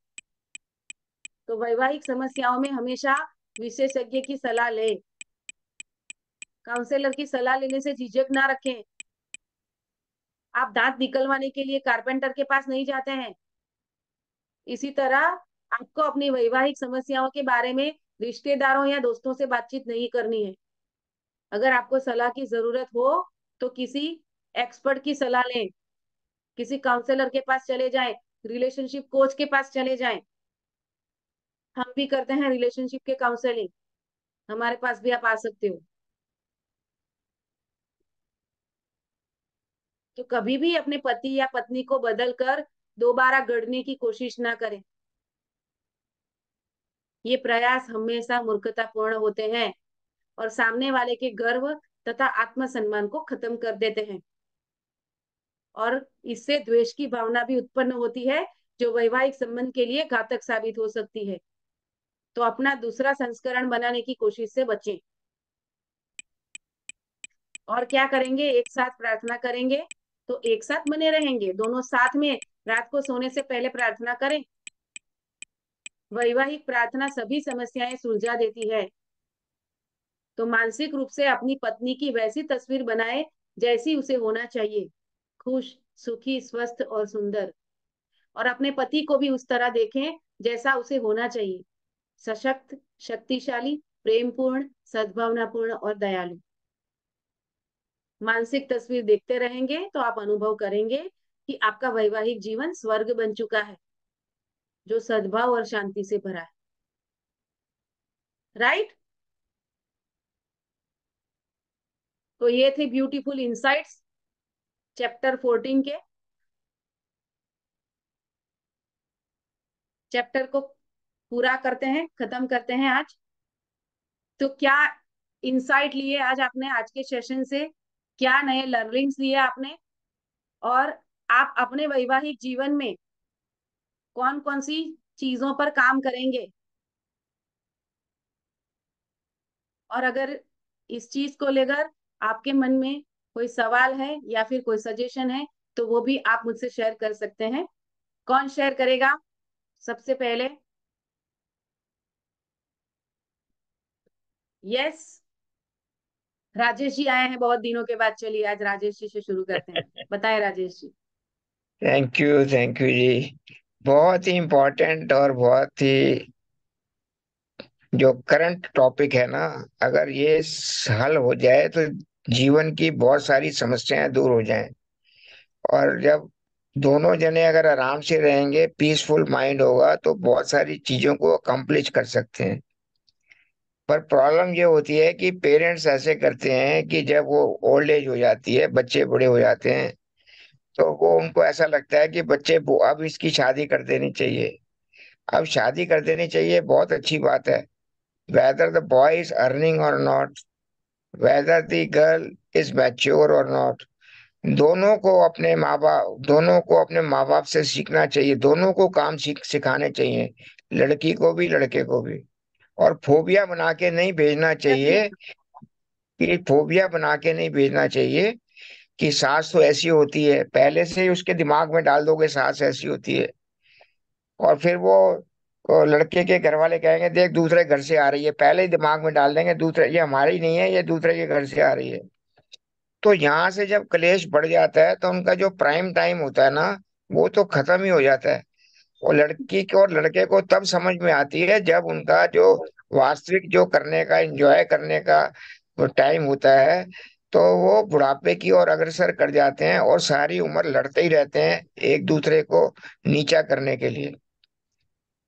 तो वैवाहिक समस्याओं में हमेशा विशेषज्ञ की सलाह ले। काउंसलर की सलाह लेने से झिझक ना रखें। आप दांत निकलवाने के लिए कारपेंटर के पास नहीं जाते हैं। इसी तरह आपको अपनी वैवाहिक समस्याओं के बारे में रिश्तेदारों या दोस्तों से बातचीत नहीं करनी है। अगर आपको सलाह की जरूरत हो तो किसी एक्सपर्ट की सलाह लें, किसी काउंसलर के पास चले जाएं, रिलेशनशिप कोच के पास चले जाएं। हम भी करते हैं रिलेशनशिप के काउंसलिंग, हमारे पास भी आप आ सकते हो। तो कभी भी अपने पति या पत्नी को बदल कर दोबारा गढ़ने की कोशिश ना करें। ये प्रयास हमेशा मूर्खतापूर्ण होते हैं और सामने वाले के गर्व तथा आत्मसम्मान को खत्म कर देते हैं। और इससे द्वेष की भावना भी उत्पन्न होती है, जो वैवाहिक संबंध के लिए घातक साबित हो सकती है। तो अपना दूसरा संस्करण बनाने की कोशिश से बचें। और क्या करेंगे? एक साथ प्रार्थना करेंगे। तो एक साथ बने रहेंगे, दोनों साथ में रात को सोने से पहले प्रार्थना करें। वैवाहिक प्रार्थना सभी समस्याएं सुलझा देती है। तो मानसिक रूप से अपनी पत्नी की वैसी तस्वीर बनाए जैसी उसे होना चाहिए, खुश, सुखी, स्वस्थ और सुंदर। और अपने पति को भी उस तरह देखें जैसा उसे होना चाहिए, सशक्त, शक्तिशाली, प्रेमपूर्ण, सद्भावनापूर्ण और दयालु। मानसिक तस्वीर देखते रहेंगे तो आप अनुभव करेंगे कि आपका वैवाहिक जीवन स्वर्ग बन चुका है, जो सद्भाव और शांति से भरा है। राइट? तो ये थे ब्यूटीफुल इंसाइट्स चैप्टर 14 के। चैप्टर को पूरा करते हैं, खत्म करते हैं आज। तो क्या इंसाइट लिए आज आपने? आज के सेशन से क्या नए लर्निंग्स लिए आपने? और आप अपने वैवाहिक जीवन में कौन कौन सी चीजों पर काम करेंगे? और अगर इस चीज को लेकर आपके मन में कोई सवाल है या फिर कोई सजेशन है, तो वो भी आप मुझसे शेयर कर सकते हैं। कौन शेयर करेगा सबसे पहले? यस, राजेश जी आए हैं बहुत दिनों के बाद। चलिए आज राजेश जी से शुरू करते हैं। बताएं राजेश जी। थैंक यू जी। बहुत ही इम्पोर्टेंट और बहुत ही जो करंट टॉपिक है ना, अगर ये हल हो जाए तो जीवन की बहुत सारी समस्याएं दूर हो जाएं। और जब दोनों जने अगर आराम से रहेंगे, पीसफुल माइंड होगा, तो बहुत सारी चीजों को अकम्प्लिश कर सकते हैं। पर प्रॉब्लम ये होती है कि पेरेंट्स ऐसे करते हैं कि जब वो ओल्ड एज हो जाती है, बच्चे बड़े हो जाते हैं, तो वो उनको ऐसा लगता है कि अब इसकी शादी कर देनी चाहिए। अब शादी कर देनी चाहिए, बहुत अच्छी बात है। Whether the boy is earning or not, whether the girl is mature or not, दोनों को अपने माँ बाप से सीखना चाहिए। दोनों को काम सिखाने चाहिए, लड़की को भी लड़के को भी। और फोबिया बना के नहीं भेजना चाहिए, डेफिनेटली। कि सास तो ऐसी होती है, पहले से ही उसके दिमाग में डाल दोगे सास ऐसी होती है। और फिर वो लड़के के घर वाले कहेंगे देख दूसरे घर से आ रही है, पहले ही दिमाग में डाल देंगे दूसरे, ये हमारी नहीं है, ये दूसरे के घर से आ रही है। तो यहाँ से जब क्लेश बढ़ जाता है तो उनका जो प्राइम टाइम होता है ना, वो तो खत्म ही हो जाता है। और लड़की को और लड़के को तब समझ में आती है जब उनका जो वास्तविक जो करने का, एंजॉय करने का वो टाइम होता है, तो वो बुढ़ापे की ओर अग्रसर कर जाते हैं और सारी उम्र लड़ते ही रहते हैं एक दूसरे को नीचा करने के लिए।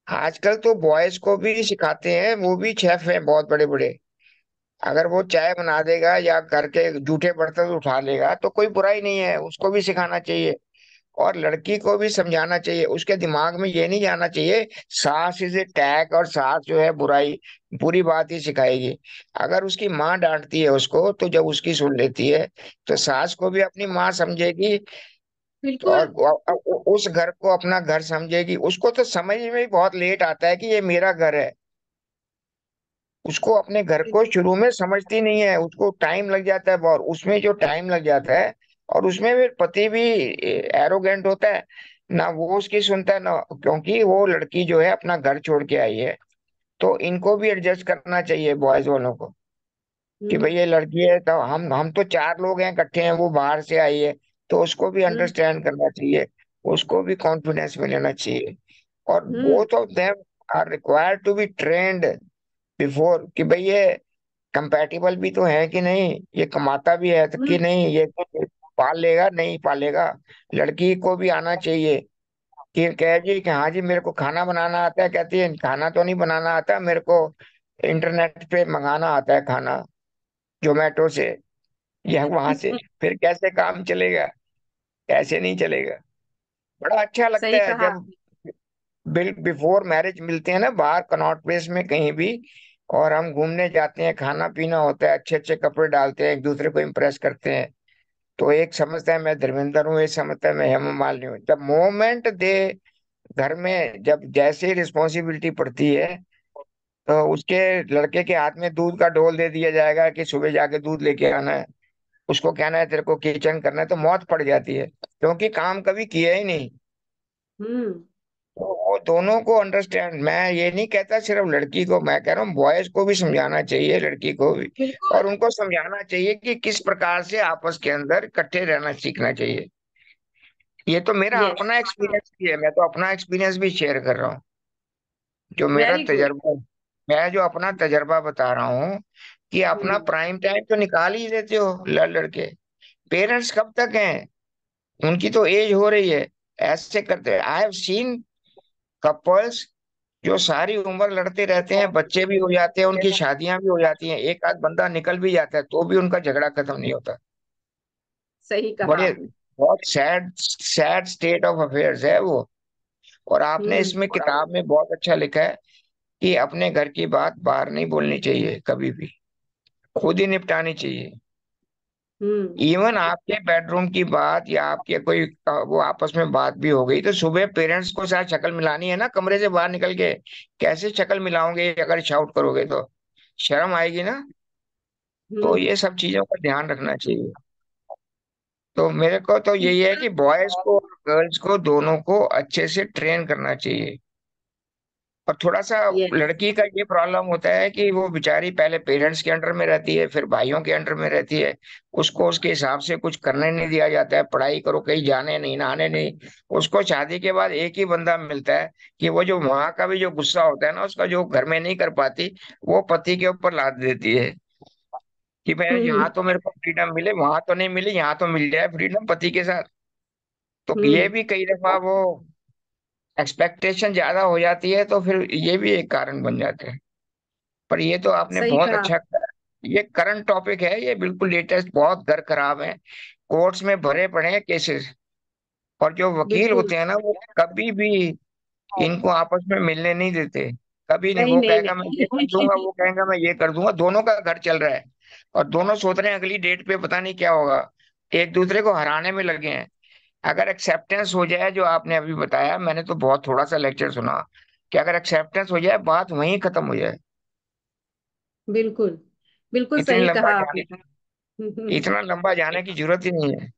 आजकल तो बॉयज को भी सिखाते हैं, वो भी शेफ हैं बहुत बड़े बड़े। अगर वो चाय बना देगा या घर के जूठे बर्तन उठा लेगा तो कोई बुराई नहीं है, उसको भी सिखाना चाहिए। और लड़की को भी समझाना चाहिए, उसके दिमाग में ये नहीं जाना चाहिए सास इज ए टैग और सास जो है बुराई, बुरी बात ही सिखाएगी। अगर उसकी माँ डांटती है उसको तो जब उसकी सुन लेती है तो सास को भी अपनी माँ समझेगी, बिल्कुल। और उस घर को अपना घर समझेगी। उसको तो समझ में ही बहुत लेट आता है कि ये मेरा घर है। उसको अपने घर को शुरू में समझती नहीं है, उसको टाइम लग जाता है बहुत, उसमें जो टाइम लग जाता है। और उसमें फिर पति भी एरोगेंट होता है, ना वो उसकी सुनता है ना, क्योंकि वो लड़की जो है अपना घर छोड़ के आई है। तो इनको भी एडजस्ट करना चाहिए बॉयज वालों को, कि हम्म। भाई ये लड़की है तो हम तो चार लोग हैं इकट्ठे हैं, वो बाहर से आई है, तो उसको भी हम्म। अंडरस्टैंड करना चाहिए, उसको भी कॉन्फिडेंस में लेना चाहिए। और hmm. Both of them are required to be trained before, कि भाई ये कंपैटिबल भी तो है कि नहीं, ये कमाता भी है तो कि हम्म। नहीं, ये पाल लेगा नहीं पालेगा। लड़की को भी आना चाहिए कि कह जी कि हाँ जी मेरे को खाना बनाना आता है, कहती है खाना तो नहीं बनाना आता मेरे को, इंटरनेट पे मंगाना आता है खाना, जोमेटो से या वहां से। फिर कैसे काम चलेगा, कैसे नहीं चलेगा। बड़ा अच्छा सही लगता है कहा जब आपने। बिफोर मैरिज मिलते हैं ना बाहर कनॉट प्लेस में कहीं भी, और हम घूमने जाते हैं, खाना पीना होता है, अच्छे अच्छे कपड़े डालते हैं, एक दूसरे को इम्प्रेस करते हैं। तो एक समझता है मैं धर्मेंद्र हूँ, एक समझता है मैं हेमा मालिनी हूँ। जब मोमेंट दे घर में जब जैसे रिस्पॉन्सिबिलिटी पड़ती है, तो उसके लड़के के हाथ में दूध का डोल दे दिया जाएगा कि सुबह जाके दूध लेके आना है, उसको कहना है तेरे को किचन करना है, तो मौत पड़ जाती है, क्योंकि काम कभी किया ही नहीं। हम्म। तो वो दोनों को अंडरस्टैंड, मैं ये नहीं कहता सिर्फ लड़की को, मैं कह रहा हूँ बॉयज को भी समझाना चाहिए, लड़की को भी। बिल्कुल। और उनको समझाना चाहिए कि किस प्रकार से आपस के अंदर इकट्ठे रहना सीखना चाहिए। ये तो मेरा यस। अपना एक्सपीरियंस भी है, मैं तो अपना एक्सपीरियंस भी शेयर कर रहा हूँ, जो मेरा वेरी गुड। तजर्बा। मैं जो अपना तजर्बा बता रहा हूँ कि अपना हम्म। प्राइम टाइम तो निकाल ही देते हो लड़ लड़के। पेरेंट्स कब तक हैं, उनकी तो एज हो रही है, ऐसे करते हैं। आई हैव सीन कपल्स जो सारी उम्र लड़ते रहते हैं, बच्चे भी हो जाते हैं, उनकी शादियां भी हो जाती हैं, एक आध बंदा निकल भी जाता है तो भी उनका झगड़ा खत्म नहीं होता। सही कहा बड़े आपने। बहुत sad sad state of affairs है वो। और आपने हम्म। इसमें किताब में बहुत अच्छा लिखा है कि अपने घर की बात बाहर नहीं बोलनी चाहिए कभी भी, खुद ही निपटानी चाहिए। हम्म। इवन आपके बेडरूम की बात या आपके कोई वो आपस में बात भी हो गई, तो सुबह पेरेंट्स को साथ शक्ल मिलानी है ना, कमरे से बाहर निकल के कैसे शक्ल मिलाओगे अगर शाउट करोगे तो शर्म आएगी ना। तो हम्म। ये सब चीजों का ध्यान रखना चाहिए। तो मेरे को तो यही है कि बॉयज को और गर्ल्स को दोनों को अच्छे से ट्रेन करना चाहिए। और थोड़ा सा यस। लड़की का ये प्रॉब्लम होता है कि वो बेचारी पहले पेरेंट्स के अंडर में रहती है, फिर भाइयों के अंडर में रहती है, उसको उसके हिसाब से कुछ करने नहीं दिया जाता है, पढ़ाई करो कहीं जाने नहीं नहाने नहीं। उसको शादी के बाद एक ही बंदा मिलता है कि वो जो वहां का भी जो गुस्सा होता है ना उसका, जो घर में नहीं कर पाती, वो पति के ऊपर लाद देती है कि मैं हम्म। यहाँ तो मेरे को फ्रीडम मिले, वहां तो नहीं मिली, यहाँ तो मिल जाए फ्रीडम पति के साथ। तो ये हम्म। भी कई दफा वो एक्सपेक्टेशन ज्यादा हो जाती है, तो फिर ये भी एक कारण बन जाते हैं। पर ये तो आपने सही बहुत कहा। अच्छा करा। ये करंट टॉपिक है, ये बिल्कुल लेटेस्ट, बहुत घर खराब है, कोर्ट्स में भरे पड़े हैं केसेस। और जो वकील बिल्कुल। होते हैं ना वो कभी भी इनको आपस में मिलने नहीं देते, कभी नहीं। नहीं वो नहीं कहेगा मैं ये कर दूंगा, नहीं। वो कहेगा मैं ये कर दूंगा, दोनों का घर चल रहा है और दोनों सोच रहे हैं अगली डेट पे पता नहीं क्या होगा, एक दूसरे को हराने में लगे हैं। अगर एक्सेप्टेंस हो जाए, जो आपने अभी बताया, मैंने तो बहुत थोड़ा सा लेक्चर सुना, कि अगर एक्सेप्टेंस हो जाए बात वहीं खत्म हो जाए। बिल्कुल। बिल्कुल इतनी सही लंबा कहा जाने आपने। इतना लंबा जाने की जरूरत ही नहीं है।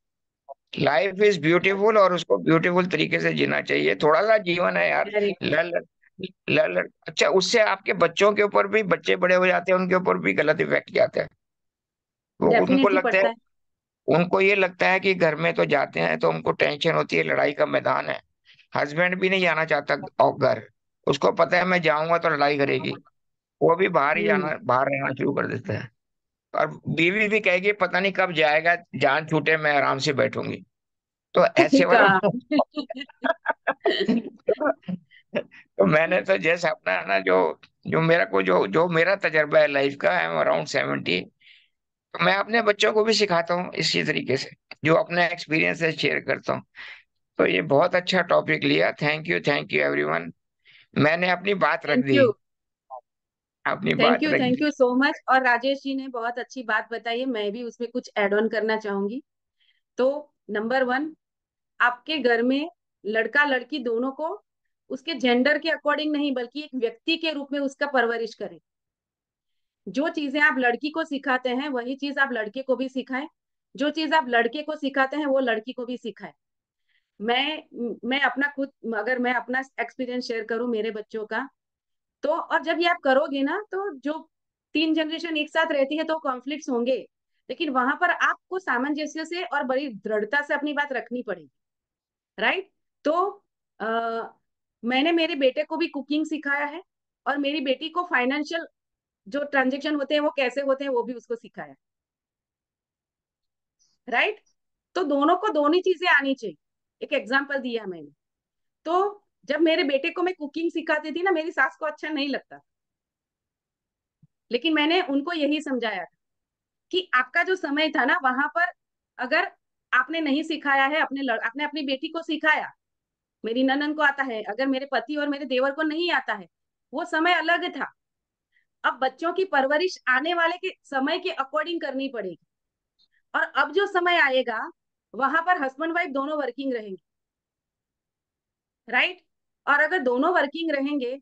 लाइफ इज ब्यूटीफुल और उसको ब्यूटीफुल तरीके से जीना चाहिए, थोड़ा सा जीवन है यार। वेरी। लड़ लड़ लड़ लड़ अच्छा, उससे आपके बच्चों के ऊपर भी, बच्चे बड़े हो जाते हैं उनके ऊपर भी गलत इफेक्ट जाता है। वो उनको डेफिनेटली लगता है, पड़ता है। उनको ये लगता है कि घर में तो जाते हैं तो उनको टेंशन होती है, लड़ाई का मैदान है। हस्बैंड भी नहीं जाना चाहता और घर, उसको पता है मैं जाऊंगा तो लड़ाई करेगी, वो भी बाहर ही हम्म। जाना, बाहर रहना शुरू कर देता है। और बीवी भी कहेगी पता नहीं कब जाएगा, जान छूटे मैं आराम से बैठूंगी। तो सही ऐसे वाला कहा। तो मैंने तो जैसे अपना है ना, जो जो मेरा को जो जो मेरा तजर्बा है लाइफ का, आई एम अराउंड 70, तो मैं अपने बच्चों को भी सिखाता हूँ इसी तरीके से, जो अपना एक्सपीरियंस है शेयर करता हूँ। तो ये बहुत अच्छा टॉपिक लिया। Thank you everyone. मैंने अपनी बात रख थैंक दी। यू। अपनी बात रख thank the. You so much. और राजेश जी ने बहुत अच्छी बात बताई है, मैं भी उसमें कुछ ऐड ऑन करना चाहूंगी। तो नंबर वन, आपके घर में लड़का लड़की दोनों को उसके जेंडर के अकॉर्डिंग नहीं बल्कि एक व्यक्ति के रूप में उसका परवरिश करें। जो चीजें आप लड़की को सिखाते हैं वही चीज आप लड़के को भी सिखाएं। जो चीज आप लड़के को सिखाते हैं वो लड़की को भी सिखाएं। मैं अपना खुद, अगर मैं अपना एक्सपीरियंस शेयर करूं मेरे बच्चों का, तो और जब ये आप करोगे ना तो जो तीन जनरेशन एक साथ रहती है तो कॉन्फ्लिक्ट्स होंगे, लेकिन वहां पर आपको सामंजस्य से और बड़ी दृढ़ता से अपनी बात रखनी पड़ेगी। राइट। तो आ, मैंने मेरे बेटे को भी कुकिंग सिखाया है, और मेरी बेटी को फाइनेंशियल जो ट्रांजेक्शन होते हैं वो कैसे होते हैं वो भी उसको सिखाया। राइट। तो दोनों को दोनों चीजें आनी चाहिए। एक एग्जाम्पल दिया मैंने। तो जब मेरे बेटे को मैं कुकिंग सिखाती थी ना, मेरी सास को अच्छा नहीं लगता, लेकिन मैंने उनको यही समझाया कि आपका जो समय था ना वहां पर, अगर आपने नहीं सिखाया है, आपने अपनी बेटी को सिखाया, मेरी ननन को आता है, अगर मेरे पति और मेरे देवर को नहीं आता है, वो समय अलग था। अब बच्चों की परवरिश आने वाले के समय के अकॉर्डिंग करनी पड़ेगी। और अब जो समय आएगा वहां पर हस्बैंड वाइफ दोनों वर्किंग रहेंगे। राइट। और अगर दोनों वर्किंग रहेंगे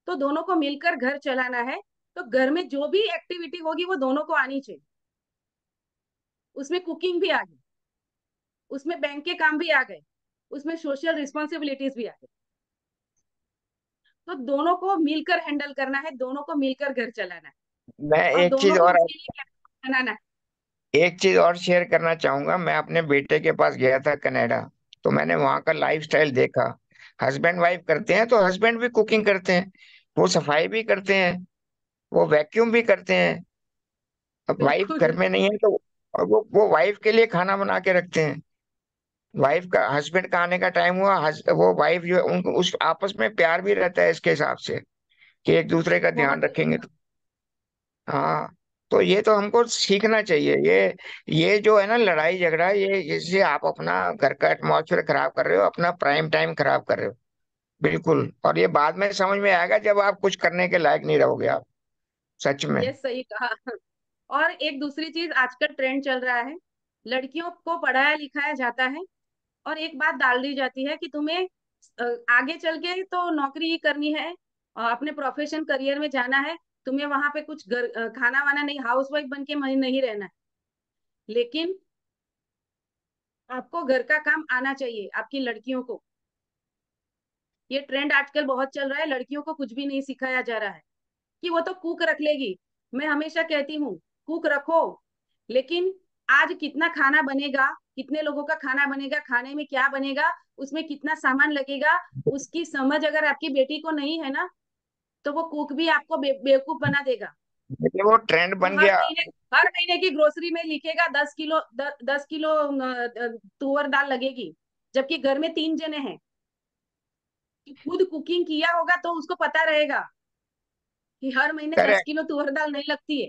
तो दोनों को मिलकर घर चलाना है, तो घर में जो भी एक्टिविटी होगी वो दोनों को आनी चाहिए। उसमें कुकिंग भी आ गई, उसमें बैंक के काम भी आ गए, उसमें सोशल रिस्पॉन्सिबिलिटीज भी आ गई। तो दोनों को मिलकर हैंडल करना है, दोनों को मिलकर घर चलाना है, मैं और एक दोनों चीज को और उसके लिए कैपिटल बनाना है। एक चीज और शेयर करना चाहूंगा। मैं अपने बेटे के पास गया था कनाडा, तो मैंने वहाँ का लाइफस्टाइल देखा। हस्बैंड वाइफ करते हैं तो हस्बैंड भी कुकिंग करते हैं, वो सफाई भी करते हैं, वो वैक्यूम भी करते हैं। अब वाइफ घर बिल्कुल। में नहीं है तो और वो वाइफ के लिए खाना बना के रखते हैं। वाइफ का हस्बैंड का आने का टाइम हुआ, वो वाइफ जो है, उनको उस आपस में प्यार भी रहता है इसके हिसाब से, कि एक दूसरे का ध्यान बहुत रखेंगे अच्छा। तो। हाँ। तो ये तो हमको सीखना चाहिए। ये जो है ना लड़ाई झगड़ा, ये इससे आप अपना घर का एटमॉस्फेयर खराब कर रहे हो, अपना प्राइम टाइम खराब कर रहे हो। बिल्कुल। और ये बाद में समझ में आएगा जब आप कुछ करने के लायक नहीं रहोगे आप। सच में। ये सही कहा। और एक दूसरी चीज आजकल ट्रेंड चल रहा है, लड़कियों को पढ़ाया लिखाया जाता है और एक बात डाल दी जाती है कि तुम्हें आगे चल के तो नौकरी ही करनी है और अपने प्रोफेशन करियर में जाना है। तुम्हें वहां पे कुछ खाना वाना नहीं, हाउस वाइफ बन के नहीं रहना है। लेकिन आपको घर का काम आना चाहिए आपकी लड़कियों को। ये ट्रेंड आजकल बहुत चल रहा है, लड़कियों को कुछ भी नहीं सिखाया जा रहा है कि वो तो कुक रख लेगी। मैं हमेशा कहती हूँ कुक रखो, लेकिन आज कितना खाना बनेगा, कितने लोगों का खाना बनेगा, खाने में क्या बनेगा, उसमें कितना सामान लगेगा, उसकी समझ अगर आपकी बेटी को नहीं है ना, तो वो कुक भी आपको बेवकूफ बना देगा। देखिए वो ट्रेंड वो बन गया। हर महीने की ग्रोसरी में लिखेगा 10 किलो 10 किलो तुअर दाल लगेगी, जबकि घर में तीन जने हैं। कि खुद कुकिंग किया होगा तो उसको पता रहेगा कि हर महीने दस करेक्ट। किलो तुअर दाल नहीं लगती है।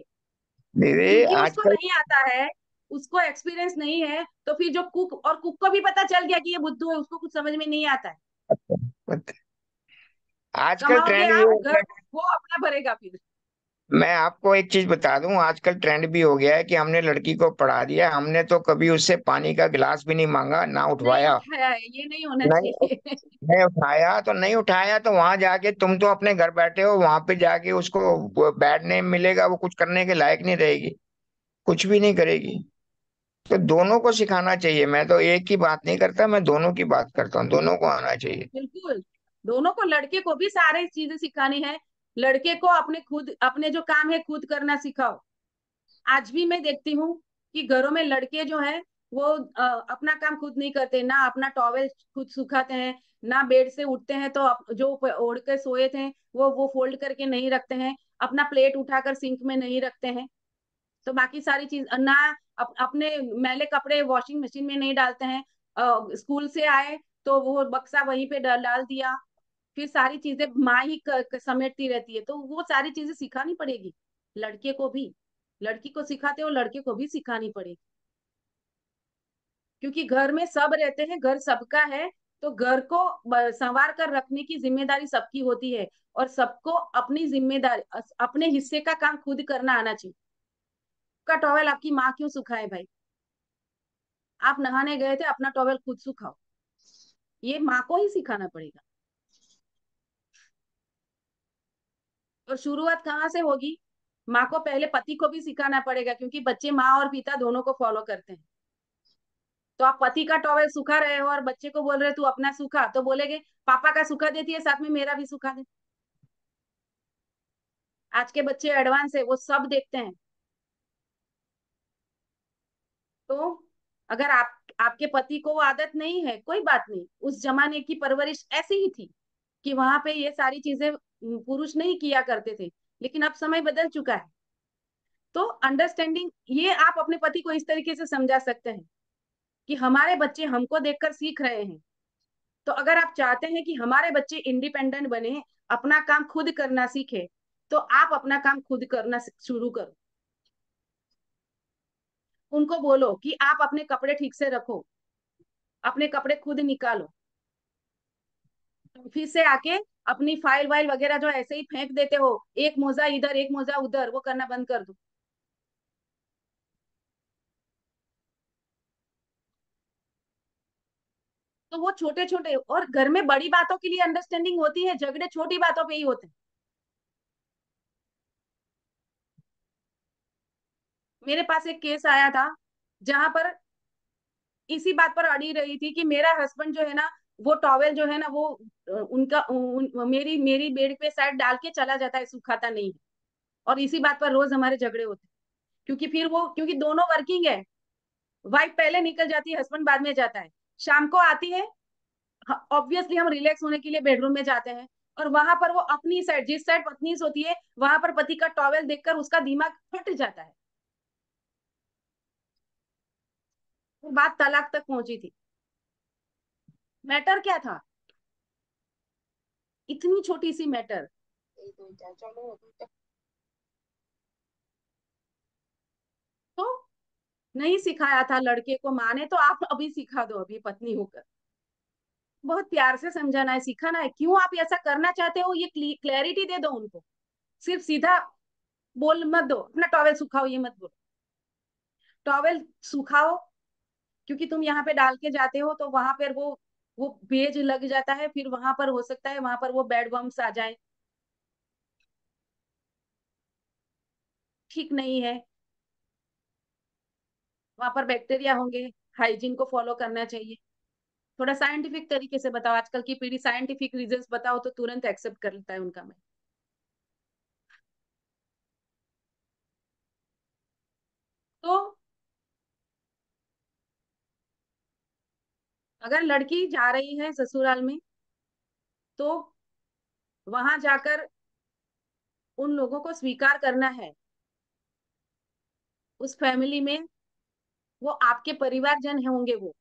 दीदी क्योंकि उसको आजकल नहीं आता है, उसको एक्सपीरियंस नहीं है, तो फिर जो कुक, और कुक को भी पता चल गया कि ये बुद्धू है, उसको कुछ समझ में नहीं आता है। आजकल कमाओगे ट्रेंड ये आप हो घर, गया। वो अपना भरेगा फिर। मैं आपको एक चीज बता दूं, आजकल ट्रेंड भी हो गया है कि हमने लड़की को पढ़ा दिया, हमने तो कभी उससे पानी का गिलास भी नहीं मांगा, ना नहीं उठवाया। उठाया है, ये नहीं होना नहीं, चाहिए। नहीं उठाया तो नहीं उठाया, तो वहां जाके तुम तो अपने घर बैठे हो, वहां पे जाके उसको बैड नेम मिलेगा, वो कुछ करने के लायक नहीं रहेगी, कुछ भी नहीं करेगी। तो दोनों को सिखाना चाहिए। मैं तो एक की बात नहीं करता, मैं दोनों की बात करता हूँ, दोनों को आना चाहिए। बिल्कुल। दोनों को, लड़के को भी सारे चीजें सिखानी है। लड़के को अपने खुद अपने जो काम है खुद करना सिखाओ। आज भी मैं देखती हूँ कि घरों में लड़के जो है वो अपना काम खुद नहीं करते, ना अपना टॉवेल खुद सुखाते हैं, ना बेड से उठते हैं तो जो ओढ़ के सोए थे वो फोल्ड करके नहीं रखते हैं, अपना प्लेट उठाकर सिंक में नहीं रखते हैं। तो बाकी सारी चीज ना, अपने मैले कपड़े वॉशिंग मशीन में नहीं डालते हैं। स्कूल से आए तो वो बक्सा वहीं पे डाल दिया। फिर सारी चीजें माँ ही समेटती रहती है, तो वो सारी चीजें सिखानी पड़ेगी लड़के को भी। लड़की को सिखाते हो लड़के को भी सिखानी पड़ेगी, क्योंकि घर में सब रहते हैं, घर सबका है। तो घर को संवार कर रखने की जिम्मेदारी सबकी होती है, और सबको अपनी जिम्मेदारी, अपने हिस्से का काम खुद करना आना चाहिए। का टॉवेल आपकी माँ क्यों सुखाए भाई? आप नहाने गए थे, अपना टॉवेल खुद सुखाओ। ये माँ को ही सिखाना पड़ेगा। और शुरुआत कहाँ से होगी? माँ को पहले पति को भी सिखाना पड़ेगा, क्योंकि बच्चे माँ और पिता दोनों को फॉलो करते हैं। तो आप पति का टॉवेल सुखा रहे हो और बच्चे को बोल रहे हो तू अपना सुखा, तो बोलेगे पापा का सुखा देती है, साथ में मेरा भी सुखा दे। आज के बच्चे एडवांस है, वो सब देखते हैं। तो अगर आपके पति को वो आदत नहीं है, कोई बात नहीं, उस जमाने की परवरिश ऐसी ही थी कि वहां पे ये सारी चीजें पुरुष नहीं किया करते थे। लेकिन अब समय बदल चुका है। तो अंडरस्टैंडिंग, ये आप अपने पति को इस तरीके से समझा सकते हैं कि हमारे बच्चे हमको देखकर सीख रहे हैं। तो अगर आप चाहते हैं कि हमारे बच्चे इंडिपेंडेंट बने, अपना काम खुद करना सीखे, तो आप अपना काम खुद करना शुरू करो। उनको बोलो कि आप अपने कपड़े ठीक से रखो, अपने कपड़े खुद निकालो। फिर से आके अपनी फाइल वाइल वगैरह जो ऐसे ही फेंक देते हो, एक मोजा इधर एक मोजा उधर, वो करना बंद कर दो। तो वो छोटे छोटे, और घर में बड़ी बातों के लिए अंडरस्टैंडिंग होती है, झगड़े छोटी बातों पे ही होते हैं। मेरे पास एक केस आया था जहां पर इसी बात पर अड़ी रही थी कि मेरा हस्बैंड जो है ना, वो टॉवेल जो है ना, वो मेरी मेरी बेड पे साइड डाल के चला जाता है, सुखाता नहीं है। और इसी बात पर रोज हमारे झगड़े होते हैं। क्योंकि दोनों वर्किंग है। वाइफ पहले निकल जाती है, हस्बैंड बाद में जाता है। शाम को आती है, ऑब्वियसली हम रिलैक्स होने के लिए बेडरूम में जाते हैं, और वहां पर वो अपनी साइड, जिस साइड पत्नी सोती है, वहां पर पति का टॉवेल देखकर उसका दिमाग फट जाता है। वो बात तलाक तक पहुंची थी। मैटर क्या था? इतनी छोटी सी मैटर। तो नहीं सिखाया था लड़के को माँ ने, तो आप अभी सिखा दो, अभी पत्नी होकर। बहुत प्यार से समझाना है, सिखाना है, क्यों आप ऐसा करना चाहते हो, ये क्लैरिटी दे दो उनको। सिर्फ सीधा बोल मत दो अपना टॉवेल सुखाओ, ये मत बोलो। टॉवेल सुखाओ, क्योंकि तुम यहाँ पे डाल के जाते हो, तो वहां पर वो भेज लग जाता है, फिर वहां पर हो सकता है वहां पर वो बेड वर्म्स आ जाए, ठीक नहीं है। वहां पर बैक्टीरिया होंगे। हाइजीन को फॉलो करना चाहिए। थोड़ा साइंटिफिक तरीके से बताओ, आजकल की पीढ़ी साइंटिफिक रीजंस बताओ तो तुरंत एक्सेप्ट कर लेता है उनका मैं। तो अगर लड़की जा रही है ससुराल में, तो वहां जाकर उन लोगों को स्वीकार करना है। उस फैमिली में वो आपके परिवारजन होंगे, वो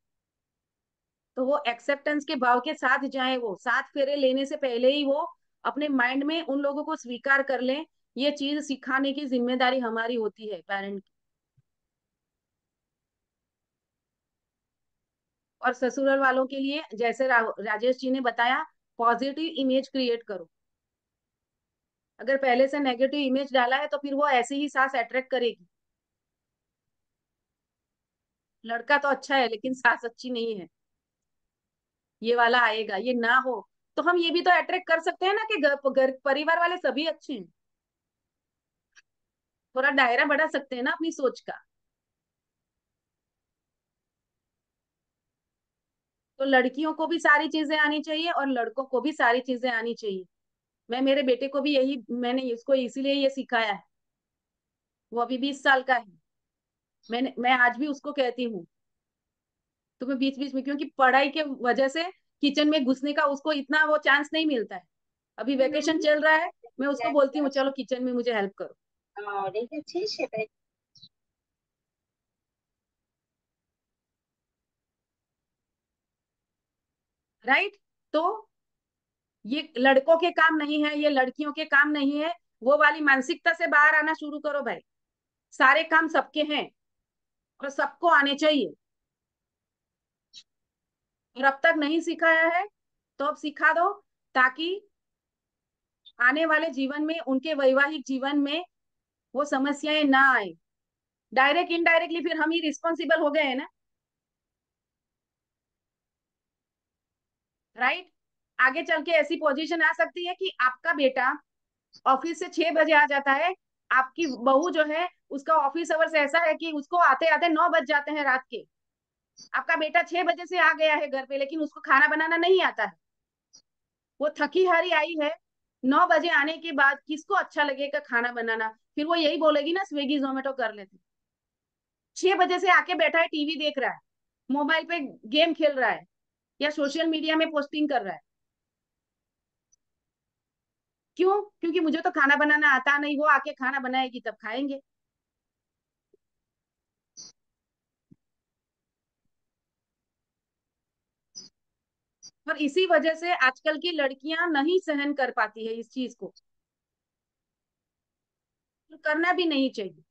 तो वो एक्सेप्टेंस के भाव के साथ जाए, वो 7 फेरे लेने से पहले ही वो अपने माइंड में उन लोगों को स्वीकार कर लें। ये चीज सिखाने की जिम्मेदारी हमारी होती है, पेरेंट की। और ससुराल वालों के लिए, जैसे राजेश जी ने बताया, पॉजिटिव इमेज क्रिएट करो। अगर पहले से नेगेटिव इमेज डाला है, तो फिर वो ऐसे ही सास अट्रैक्ट करेगी। लड़का तो अच्छा है लेकिन सास अच्छी नहीं है, ये वाला आएगा, ये ना हो। तो हम ये भी तो अट्रैक्ट कर सकते हैं ना कि घर परिवार वाले सभी अच्छे हैं। थोड़ा दायरा बढ़ा सकते हैं ना अपनी सोच का। तो लड़कियों को भी सारी चीजें आनी चाहिए और लड़कों को भी सारी चीजें आनी चाहिए। मैं मेरे बेटे को भी यही, मैंने इसको इसीलिए ये सिखाया है। वो अभी 20 साल का है। मैं आज भी उसको कहती हूँ, तुम्हें बीच बीच में, क्योंकि पढ़ाई के वजह से किचन में घुसने का उसको इतना वो चांस नहीं मिलता है। अभी वेकेशन चल रहा है, मैं उसको बोलती हूँ चलो किचन में मुझे हेल्प करो। राइट। तो ये लड़कों के काम नहीं है, ये लड़कियों के काम नहीं है। वो वाली मानसिकता से बाहर आना शुरू करो भाई। सारे काम सबके हैं और सबको आने चाहिए। और अब तक नहीं सिखाया है तो अब सिखा दो, ताकि आने वाले जीवन में, उनके वैवाहिक जीवन में वो समस्याएं ना आए। डायरेक्ट इनडायरेक्टली फिर हम ही रिस्पॉन्सिबल हो गए हैं ना, राइट। आगे चल के ऐसी पोजीशन आ सकती है कि आपका बेटा ऑफिस से 6 बजे आ जाता है, आपकी बहू जो है उसका ऑफिस आवर्स ऐसा है कि उसको आते आते 9 बज जाते हैं रात के। आपका बेटा 6 बजे से आ गया है घर पे, लेकिन उसको खाना बनाना नहीं आता है। वो थकी हारी आई है, 9 बजे आने के बाद किसको अच्छा लगेगा खाना बनाना? फिर वो यही बोलेगी ना, स्विगी जोमेटो कर लेते। 6 बजे से आके बैठा है, टीवी देख रहा है, मोबाइल पे गेम खेल रहा है, या सोशल मीडिया में पोस्टिंग कर रहा है। क्यों? क्योंकि मुझे तो खाना बनाना आता नहीं, वो आके खाना बनाएगी तब खाएंगे। और इसी वजह से आजकल की लड़कियां नहीं सहन कर पाती है इस चीज को, तो करना भी नहीं चाहिए।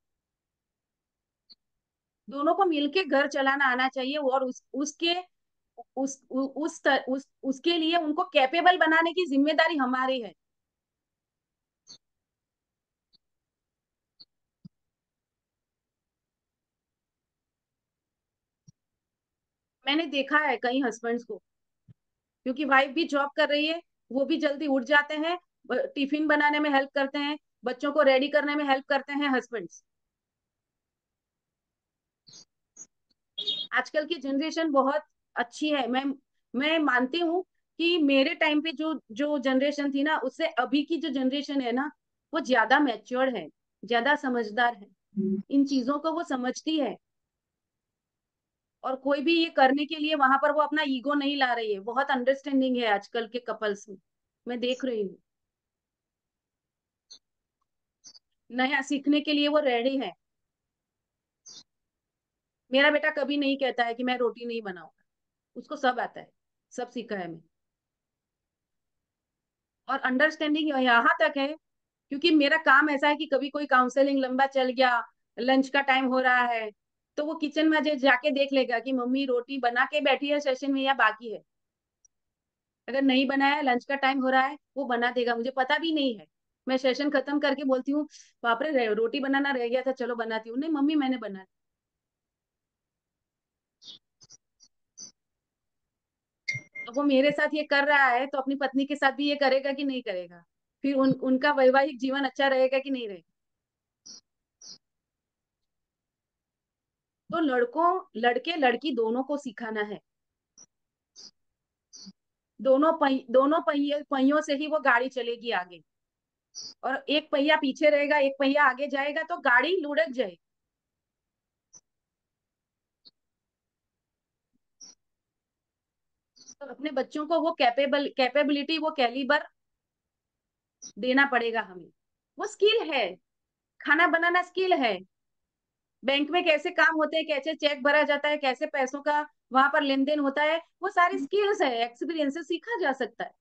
दोनों को मिलके घर चलाना आना चाहिए, और उसके लिए उनको कैपेबल बनाने की जिम्मेदारी हमारी है। मैंने देखा है कई हस्बैंड्स को, क्योंकि वाइफ भी जॉब कर रही है, वो भी जल्दी उठ जाते हैं, टिफिन बनाने में हेल्प करते हैं, बच्चों को रेडी करने में हेल्प करते हैं हस्बैंड्स। आजकल की जनरेशन बहुत अच्छी है। मैं मानती हूँ कि मेरे टाइम पे जो जो जनरेशन थी ना, उससे अभी की जो जनरेशन है ना, वो ज्यादा मैच्योर है, ज्यादा समझदार है, इन चीजों को वो समझती है। और कोई भी ये करने के लिए वहां पर वो अपना ईगो नहीं ला रही है, बहुत अंडरस्टैंडिंग है आजकल के कपल्स में, मैं देख रही हूँ। नया सीखने के लिए वो रेडी है। मेरा बेटा कभी नहीं कहता है कि मैं रोटी नहीं बनाऊंगा, उसको सब आता है, सब सीखा है मैं। और अंडरस्टैंडिंग यहाँ तक है, क्योंकि मेरा काम ऐसा है कि कभी कोई काउंसलिंग लंबा चल गया, लंच का टाइम हो रहा है, तो वो किचन में जाके देख लेगा कि मम्मी रोटी बना के बैठी है सेशन में या बाकी है। अगर नहीं बनाया, लंच का टाइम हो रहा है, वो बना देगा, मुझे पता भी नहीं है। मैं सेशन खत्म करके बोलती हूँ, बाप रे रोटी बनाना रह गया था, चलो बनाती हूँ। नहीं मम्मी मैंने बना दी। तो वो मेरे साथ ये कर रहा है, तो अपनी पत्नी के साथ भी ये करेगा कि नहीं करेगा? फिर उनका वैवाहिक जीवन अच्छा रहेगा कि नहीं रहेगा? तो लड़के लड़की दोनों को सिखाना है। दोनों पहियों से ही वो गाड़ी चलेगी आगे। और एक पहिया पीछे रहेगा, एक पहिया आगे जाएगा, तो गाड़ी लुढ़क जाएगी। तो अपने बच्चों को वो कैपेबिलिटी, वो कैलिबर देना पड़ेगा हमें। वो स्किल है, खाना बनाना स्किल है। बैंक में कैसे काम होते हैं, कैसे चेक भरा जाता है, कैसे पैसों का वहां पर लेन देन होता है, वो सारी स्किल्स है, एक्सपीरियंस से सीखा जा सकता है।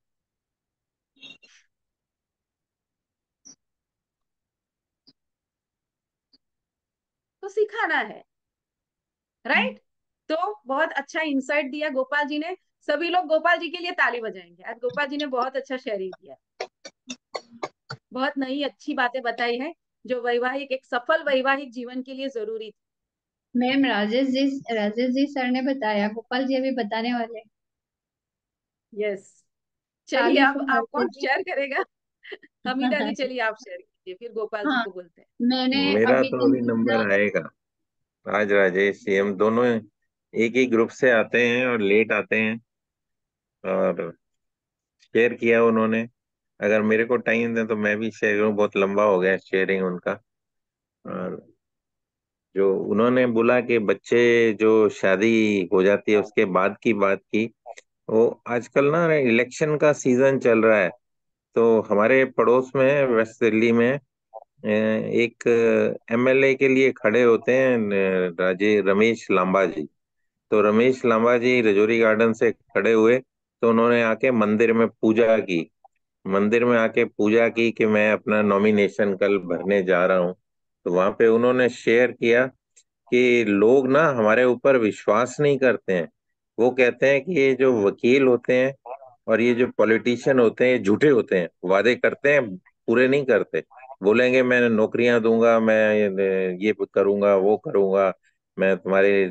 तो सिखाना है, राइट। तो बहुत अच्छा इंसाइट दिया गोपाल जी ने। सभी लोग गोपाल जी के लिए ताली बजाएंगे, आज गोपाल जी ने बहुत अच्छा शेयरिंग किया, बहुत नई अच्छी बातें बताई है, जो वैवाहिक, एक सफल वैवाहिक जीवन के लिए जरूरी थी। मैम, राजेश जी सर ने बताया, गोपाल जी अभी बताने वाले हैं। यस। चलिए, ताली अब फॉर आप कौन राजेश जी। शेयर करेगा? हमीदा जी, चलिए आप शेयर कीजिए, फिर गोपाल जी हाँ, को बोलते हैं। मैंने मेरा अभी तो तक अभी जितना। नंबर आएगा। आज राजेश जी हम दोनों एक ही ग्रुप से आते हैं और लेट आते हैं, और शेयर किया उन्होंने। अगर मेरे को टाइम दे तो मैं भी शेयर करूं, बहुत लंबा हो गया शेयरिंग उनका। और जो उन्होंने बोला कि बच्चे जो शादी हो जाती है उसके बाद की बात की, वो आजकल ना इलेक्शन का सीजन चल रहा है। तो हमारे पड़ोस में वेस्ट दिल्ली में एक एमएलए के लिए खड़े होते हैं राजे रमेश लांबा जी। तो रमेश लांबा जी रजौरी गार्डन से खड़े हुए, तो उन्होंने आके मंदिर में पूजा की। मंदिर में आके पूजा की कि मैं अपना नॉमिनेशन कल भरने जा रहा हूँ। तो वहां पे उन्होंने शेयर किया कि लोग ना हमारे ऊपर विश्वास नहीं करते हैं, वो कहते हैं कि ये जो वकील होते हैं और ये जो पॉलिटिशियन होते हैं ये झूठे होते हैं, वादे करते हैं, पूरे नहीं करते। बोलेंगे मैं नौकरियां दूंगा, मैं ये करूंगा वो करूंगा, मैं तुम्हारे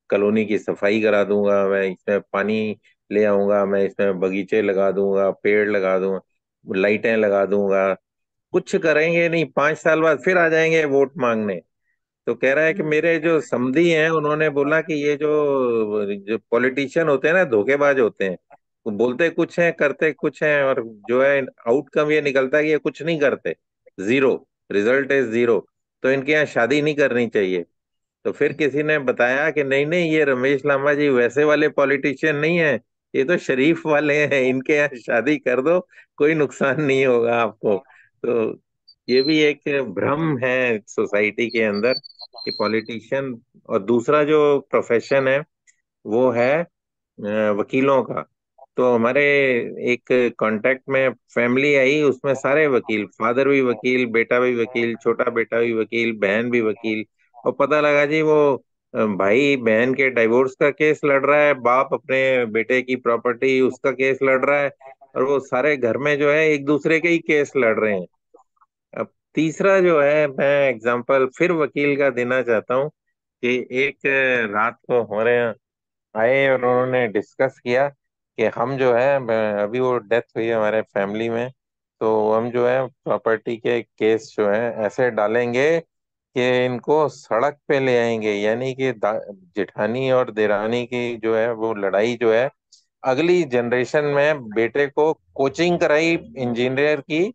कॉलोनी की सफाई करा दूंगा, मैं इसमें पानी ले आऊंगा, मैं इसमें बगीचे लगा दूंगा, पेड़ लगा दूंगा, लाइटें लगा दूंगा। कुछ करेंगे नहीं, 5 साल बाद फिर आ जाएंगे वोट मांगने। तो कह रहा है कि मेरे जो समधी हैं उन्होंने बोला कि ये जो जो पॉलिटिशियन होते हैं ना, धोखेबाज होते हैं। वो बोलते कुछ हैं, करते कुछ हैं, और जो है आउटकम ये निकलता है कि ये कुछ नहीं करते। Zero, result is zero. तो इनके यहाँ शादी नहीं करनी चाहिए। तो फिर किसी ने बताया कि नहीं नहीं, ये रमेश लांबा जी वैसे वाले पॉलिटिशियन नहीं है, ये तो शरीफ वाले हैं, इनके यहाँ शादी कर दो, कोई नुकसान नहीं होगा आपको। तो ये भी एक भ्रम है सोसाइटी के अंदर कि पॉलिटिशियन। और दूसरा जो प्रोफेशन है वो है वकीलों का। तो हमारे एक कांटेक्ट में फैमिली आई, उसमें सारे वकील, फादर भी वकील, बेटा भी वकील, छोटा बेटा भी वकील, बहन भी वकील। और पता लगा जी वो भाई बहन के डाइवोर्स का केस लड़ रहा है, बाप अपने बेटे की प्रॉपर्टी उसका केस लड़ रहा है, और वो सारे घर में जो है एक दूसरे के ही केस लड़ रहे हैं। अब तीसरा जो है, मैं एग्जांपल फिर वकील का देना चाहता हूँ कि एक रात को हमारे यहाँ आए और उन्होंने डिस्कस किया कि हम जो है अभी वो डेथ हुई है हमारे फैमिली में, तो हम जो है प्रॉपर्टी के केस जो है ऐसे डालेंगे कि इनको सड़क पे ले आएंगे। यानी कि जेठानी और देरानी की जो है वो लड़ाई जो है, अगली जनरेशन में बेटे को कोचिंग कराई इंजीनियर की,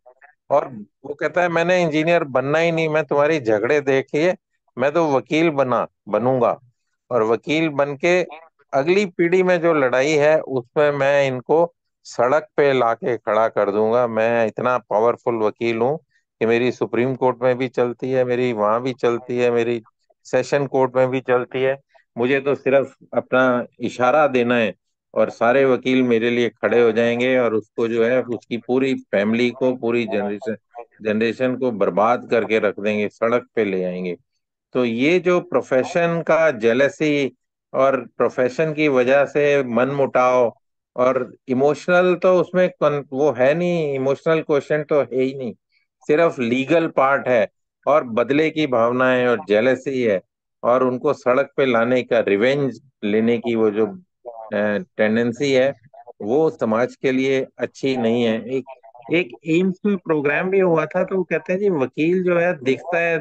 और वो कहता है मैंने इंजीनियर बनना ही नहीं, मैं तुम्हारी झगड़े देखिए, मैं तो वकील बनूंगा। और वकील बन के अगली पीढ़ी में जो लड़ाई है उसमें मैं इनको सड़क पे लाके खड़ा कर दूंगा। मैं इतना पावरफुल वकील हूँ कि मेरी सुप्रीम कोर्ट में भी चलती है, मेरी वहां भी चलती है, मेरी सेशन कोर्ट में भी चलती है। मुझे तो सिर्फ अपना इशारा देना है और सारे वकील मेरे लिए खड़े हो जाएंगे, और उसको जो है उसकी पूरी फैमिली को, पूरी जनरेशन जनरेशन को बर्बाद करके रख देंगे, सड़क पे ले आएंगे। तो ये जो प्रोफेशन का जेलसी और प्रोफेशन की वजह से मन मुटाव और इमोशनल, तो उसमें वो है नहीं, इमोशनल क्वेश्चन तो है ही नहीं, सिर्फ लीगल पार्ट है। और बदले की भावना है और जेलसी है, और उनको सड़क पे लाने का, रिवेंज लेने की वो जो टेंडेंसी है, वो समाज के लिए अच्छी नहीं है। एक एक एम्स में प्रोग्राम भी हुआ था, तो वो कहते हैं जी वकील जो है देखता है,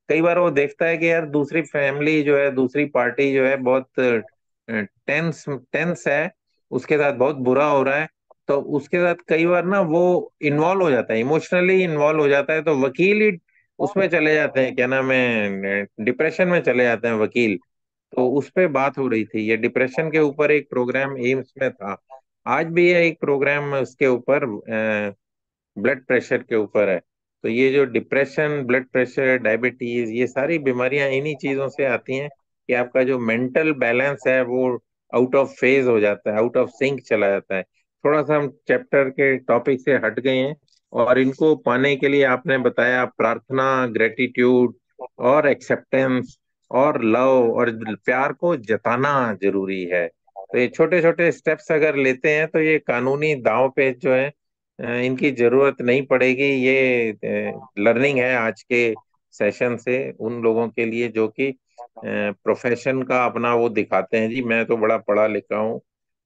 कई बार वो देखता है कि यार दूसरी फैमिली जो है, दूसरी पार्टी जो है बहुत टेंस टेंस है, उसके साथ बहुत बुरा हो रहा है, तो उसके साथ कई बार ना वो इन्वॉल्व हो जाता है, इमोशनली इन्वॉल्व हो जाता है, तो वकील ही उसमें चले जाते हैं, क्या नाम है, डिप्रेशन में चले जाते हैं वकील। तो उस पे बात हो रही थी, ये डिप्रेशन के ऊपर एक प्रोग्राम एम्स में था। आज भी है एक प्रोग्राम उसके ऊपर, ब्लड प्रेशर के ऊपर है। तो ये जो डिप्रेशन, ब्लड प्रेशर, डायबिटीज, ये सारी बीमारियां इन्हीं चीजों से आती हैं कि आपका जो मेंटल बैलेंस है वो आउट ऑफ फेज हो जाता है, आउट ऑफ सिंक चला जाता है। थोड़ा सा हम चैप्टर के टॉपिक से हट गए हैं, और इनको पाने के लिए आपने बताया प्रार्थना, ग्रेटिट्यूड और एक्सेप्टेंस और लव और प्यार को जताना जरूरी है। तो ये छोटे छोटे स्टेप्स अगर लेते हैं तो ये कानूनी दांव पे जो है इनकी जरूरत नहीं पड़ेगी। ये लर्निंग है आज के सेशन से उन लोगों के लिए जो कि प्रोफेशन का अपना वो दिखाते हैं, जी मैं तो बड़ा पढ़ा लिखा हूँ,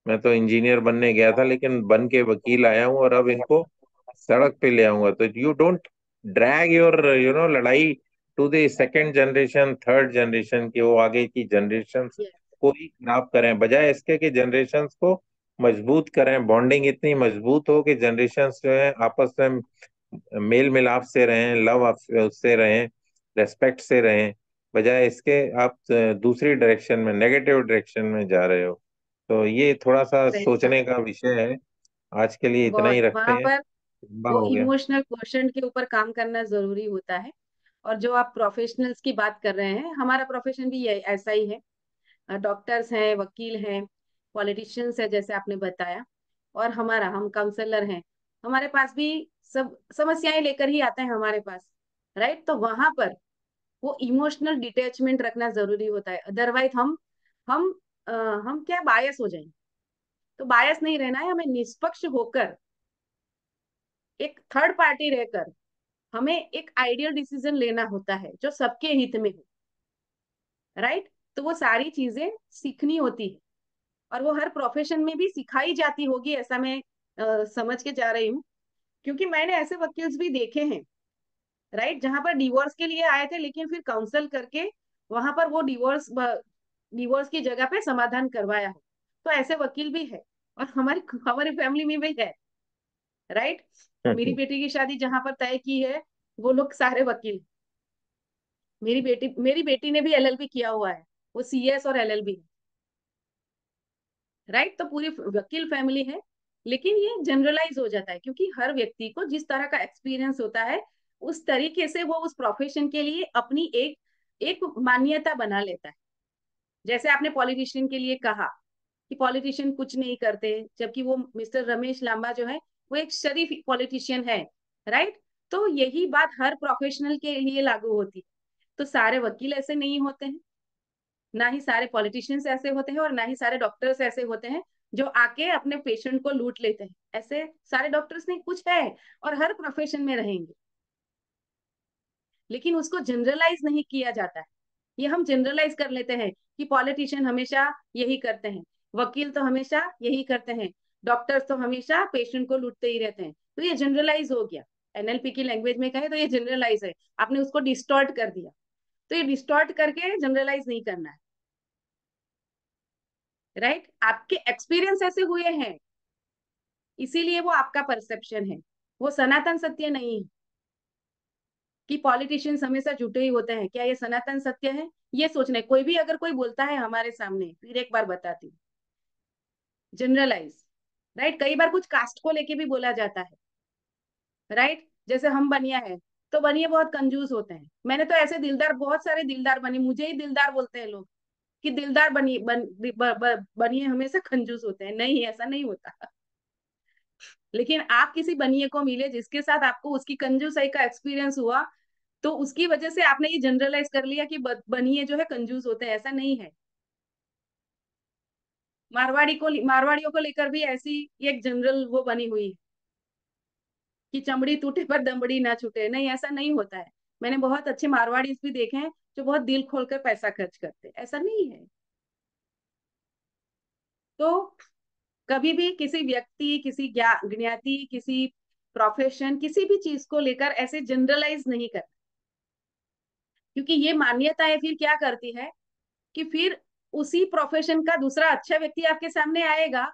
मैं तो इंजीनियर बनने गया था लेकिन बन के वकील आया हूँ, और अब इनको सड़क पे ले आऊंगा। तो यू डोंट ड्रैग योर लड़ाई to the second generation, third generation, की वो आगे की जनरेशन को ही खराब करें, बजाय इसके कि जनरेशन को मजबूत करें, बॉन्डिंग इतनी मजबूत हो कि जनरेशन जो है आपस में मेल मिलाप से रहें, लव से रहें, रेस्पेक्ट से रहें। बजाय इसके आप दूसरी डायरेक्शन में, नेगेटिव डायरेक्शन में जा रहे हो। तो ये थोड़ा सा सही कहा। सोचने का विषय है। आज के लिए इतना ही बहुत रखते वहां हैं, पर लंबा वो हो गया। इमोशनल क्वेश्चन के ऊपर काम करना जरूरी होता है। और जो आप प्रोफेशनल्स की बात कर रहे हैं, हमारा प्रोफेशन भी ऐसा ही है। डॉक्टर्स हैं, वकील हैं, पॉलिटिशियंस है जैसे आपने बताया, और हम काउंसलर हैं। हमारे पास भी सब समस्याएं लेकर ही आते हैं हमारे पास, राइट। तो वहां पर वो इमोशनल डिटैचमेंट रखना जरूरी होता है, अदरवाइज हम हम क्या बायस हो जाएंगे। तो बायस नहीं रहना है, हमें निष्पक्ष होकर, एक थर्ड पार्टी रहकर हमें एक आइडियल डिसीजन लेना होता है जो सबके हित में हो। राइट। तो वो सारी चीजें सीखनी होती है, और वो हर प्रोफेशन में भी सिखाई जाती होगी, ऐसा मैं समझ के जा रही हूँ। क्योंकि मैंने ऐसे वकील्स भी देखे हैं, राइट, जहां पर डिवोर्स के लिए आए थे, लेकिन फिर काउंसल करके वहां पर वो डिवोर्स की जगह पे समाधान करवाया हो। तो ऐसे वकील भी है, और हमारी हमारी फैमिली में भी है। राइट। मेरी बेटी की शादी जहां पर तय की है, वो लोग सारे वकील। मेरी बेटी ने भी एलएलबी किया हुआ है, वो सीएस और एलएलबी। राइट। तो पूरी वकील फैमिली है। लेकिन ये जनरलाइज हो जाता है, क्योंकि हर व्यक्ति को जिस तरह का एक्सपीरियंस होता है, उस तरीके से वो उस प्रोफेशन के लिए अपनी एक एक मान्यता बना लेता है। जैसे आपने पॉलिटिशियन के लिए कहा कि पॉलिटिशियन कुछ नहीं करते, जबकि वो मिस्टर रमेश लांबा जो है, वो एक शरीफ पॉलिटिशियन है। राइट। तो यही बात हर प्रोफेशनल के लिए लागू होती है। तो सारे वकील ऐसे नहीं होते हैं, ना ही सारे पॉलिटिशियंस ऐसे होते हैं, और ना ही सारे डॉक्टर्स ऐसे होते हैं जो आके अपने पेशेंट को लूट लेते हैं। ऐसे सारे डॉक्टर्स नहीं, कुछ है, और हर प्रोफेशन में रहेंगे। लेकिन उसको जनरलाइज नहीं किया जाता है। ये हम जनरलाइज कर लेते हैं कि पॉलिटिशियन हमेशा यही करते हैं, वकील तो हमेशा यही करते हैं, डॉक्टर्स तो हमेशा पेशेंट को लूटते ही रहते हैं। तो ये जनरलाइज हो गया। एनएलपी की लैंग्वेज में कहे तो ये जनरलाइज है, आपने उसको डिस्टॉर्ट कर दिया। तो ये डिस्टॉर्ट करके जनरलाइज नहीं करना है। राइट। आपके एक्सपीरियंस ऐसे हुए हैं, इसीलिए वो आपका परसेप्शन है, वो सनातन सत्य नहीं है। कि पॉलिटिशियंस हमेशा झूठे ही होते हैं, क्या ये सनातन सत्य है? ये सोचना है। कोई भी अगर कोई बोलता है हमारे सामने, फिर एक बार बताती हूँ, जनरलाइज। राइट। कई बार कुछ कास्ट को लेके भी बोला जाता है। राइट। जैसे हम बनिया है, तो बनिए बहुत कंजूस होते हैं। मैंने तो ऐसे दिलदार, बहुत सारे दिलदार बने, मुझे ही दिलदार बोलते हैं लोग कि दिलदार बनिए हमेशा कंजूस होते हैं। नहीं, ऐसा नहीं होता। लेकिन आप किसी बनिए को मिले जिसके साथ आपको उसकी कंजूसाई का एक्सपीरियंस हुआ, तो उसकी वजह से आपने ये जनरलाइज कर लिया कि बनिए जो है कंजूस होते हैं। ऐसा नहीं है। मारवाड़ियों को लेकर भी ऐसी एक जनरल वो बनी हुई है कि चमड़ी टूटे पर दमड़ी ना छूटे। नहीं, ऐसा नहीं होता है। मैंने बहुत अच्छे मारवाड़ी भी देखे हैं जो बहुत दिल खोलकर पैसा खर्च करते हैं। ऐसा नहीं है। तो कभी भी किसी व्यक्ति, किसी ज्ञाति, किसी प्रोफेशन, किसी भी चीज को लेकर ऐसे जनरलाइज नहीं कर, क्योंकि ये मान्यताएं फिर क्या करती है कि फिर उसी प्रोफेशन का दूसरा अच्छा व्यक्ति आपके सामने आएगा,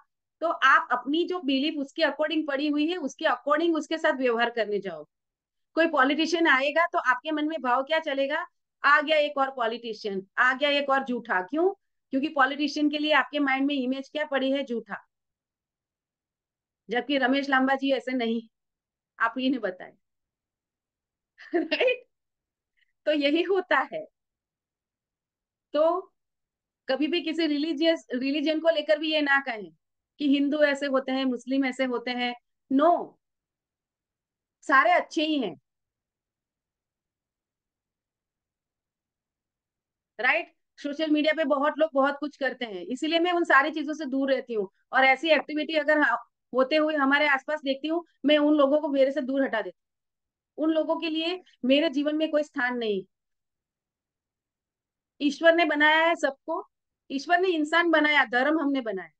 तो आप अपनी जो बिलीफ उसके अकॉर्डिंग पड़ी हुई है, उसके अकॉर्डिंग उसके साथ व्यवहार करने जाओ। कोई पॉलिटिशियन आएगा तो आपके मन में भाव क्या चलेगा? आ गया एक और पॉलिटिशियन, आ गया एक और झूठा। क्यों? क्योंकि पॉलिटिशियन के लिए आपके माइंड में इमेज क्या पड़ी है? झूठा। जबकि रमेश लांबा जी ऐसे नहीं, आप ही ने बताया। राइट। तो यही होता है। तो कभी भी किसी रिलीजियन को लेकर भी ये ना कहें कि हिंदू ऐसे होते हैं, मुस्लिम ऐसे होते हैं। नो, सारे अच्छे ही हैं। राइट। सोशल मीडिया पे बहुत लोग बहुत कुछ करते हैं, इसीलिए मैं उन सारी चीजों से दूर रहती हूँ। और ऐसी एक्टिविटी अगर होते हुए हमारे आसपास देखती हूँ, मैं उन लोगों को मेरे से दूर हटा देती हूँ। उन लोगों के लिए मेरे जीवन में कोई स्थान नहीं। ईश्वर ने बनाया है सबको। ईश्वर ने इंसान बनाया, धर्म हमने बनाया।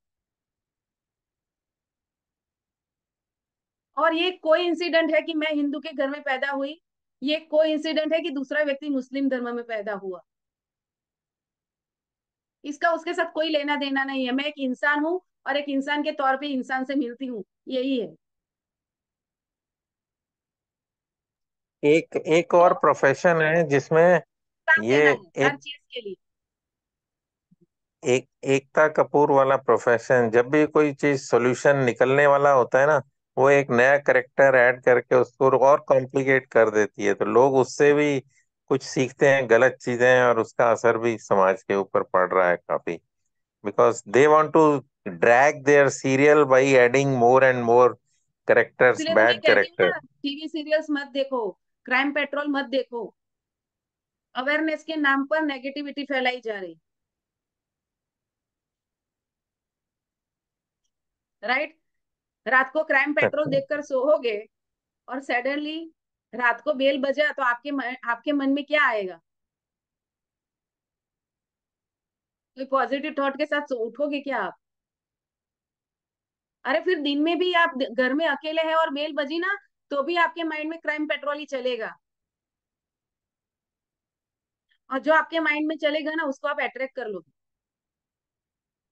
और ये कोई इंसिडेंट है कि मैं हिंदू के घर में पैदा हुई, ये कोई इंसिडेंट है कि दूसरा व्यक्ति मुस्लिम धर्म में पैदा हुआ, इसका उसके साथ कोई लेना देना नहीं है। मैं एक इंसान हूँ, और एक इंसान के तौर पे इंसान से मिलती हूँ, यही है। एक एक तो और प्रोफेशन है जिसमें काम ये देना है हर एक चीज के लिए। एक एकता कपूर वाला प्रोफेशन, जब भी कोई चीज सॉल्यूशन निकलने वाला होता है ना, वो एक नया करेक्टर ऐड करके उसको और कॉम्प्लिकेट कर देती है, तो लोग उससे भी कुछ सीखते हैं गलत चीजें, और उसका असर भी समाज के ऊपर पड़ रहा है काफी, because they want to drag their serial by adding more and more characters, इसलिए तो मैं बैड कहती हूँ करेक्टर। ना, टीवी सीरियल्स मत देखो, क्राइम पेट्रोल मत देखो। अवेयरनेस के नाम पर नेगेटिविटी फैलाई जा रही। राइट। रात को क्राइम पेट्रोल देखकर सोओगे और सडनली रात को बेल बजा तो आपके मन में क्या आएगा? कोई पॉजिटिव थॉट के साथ उठोगे क्या आप? अरे फिर दिन में भी आप घर में अकेले हैं और बेल बजी ना, तो भी आपके माइंड में क्राइम पेट्रोल ही चलेगा। और जो आपके माइंड में चलेगा ना, उसको आप अट्रैक्ट कर लोगे।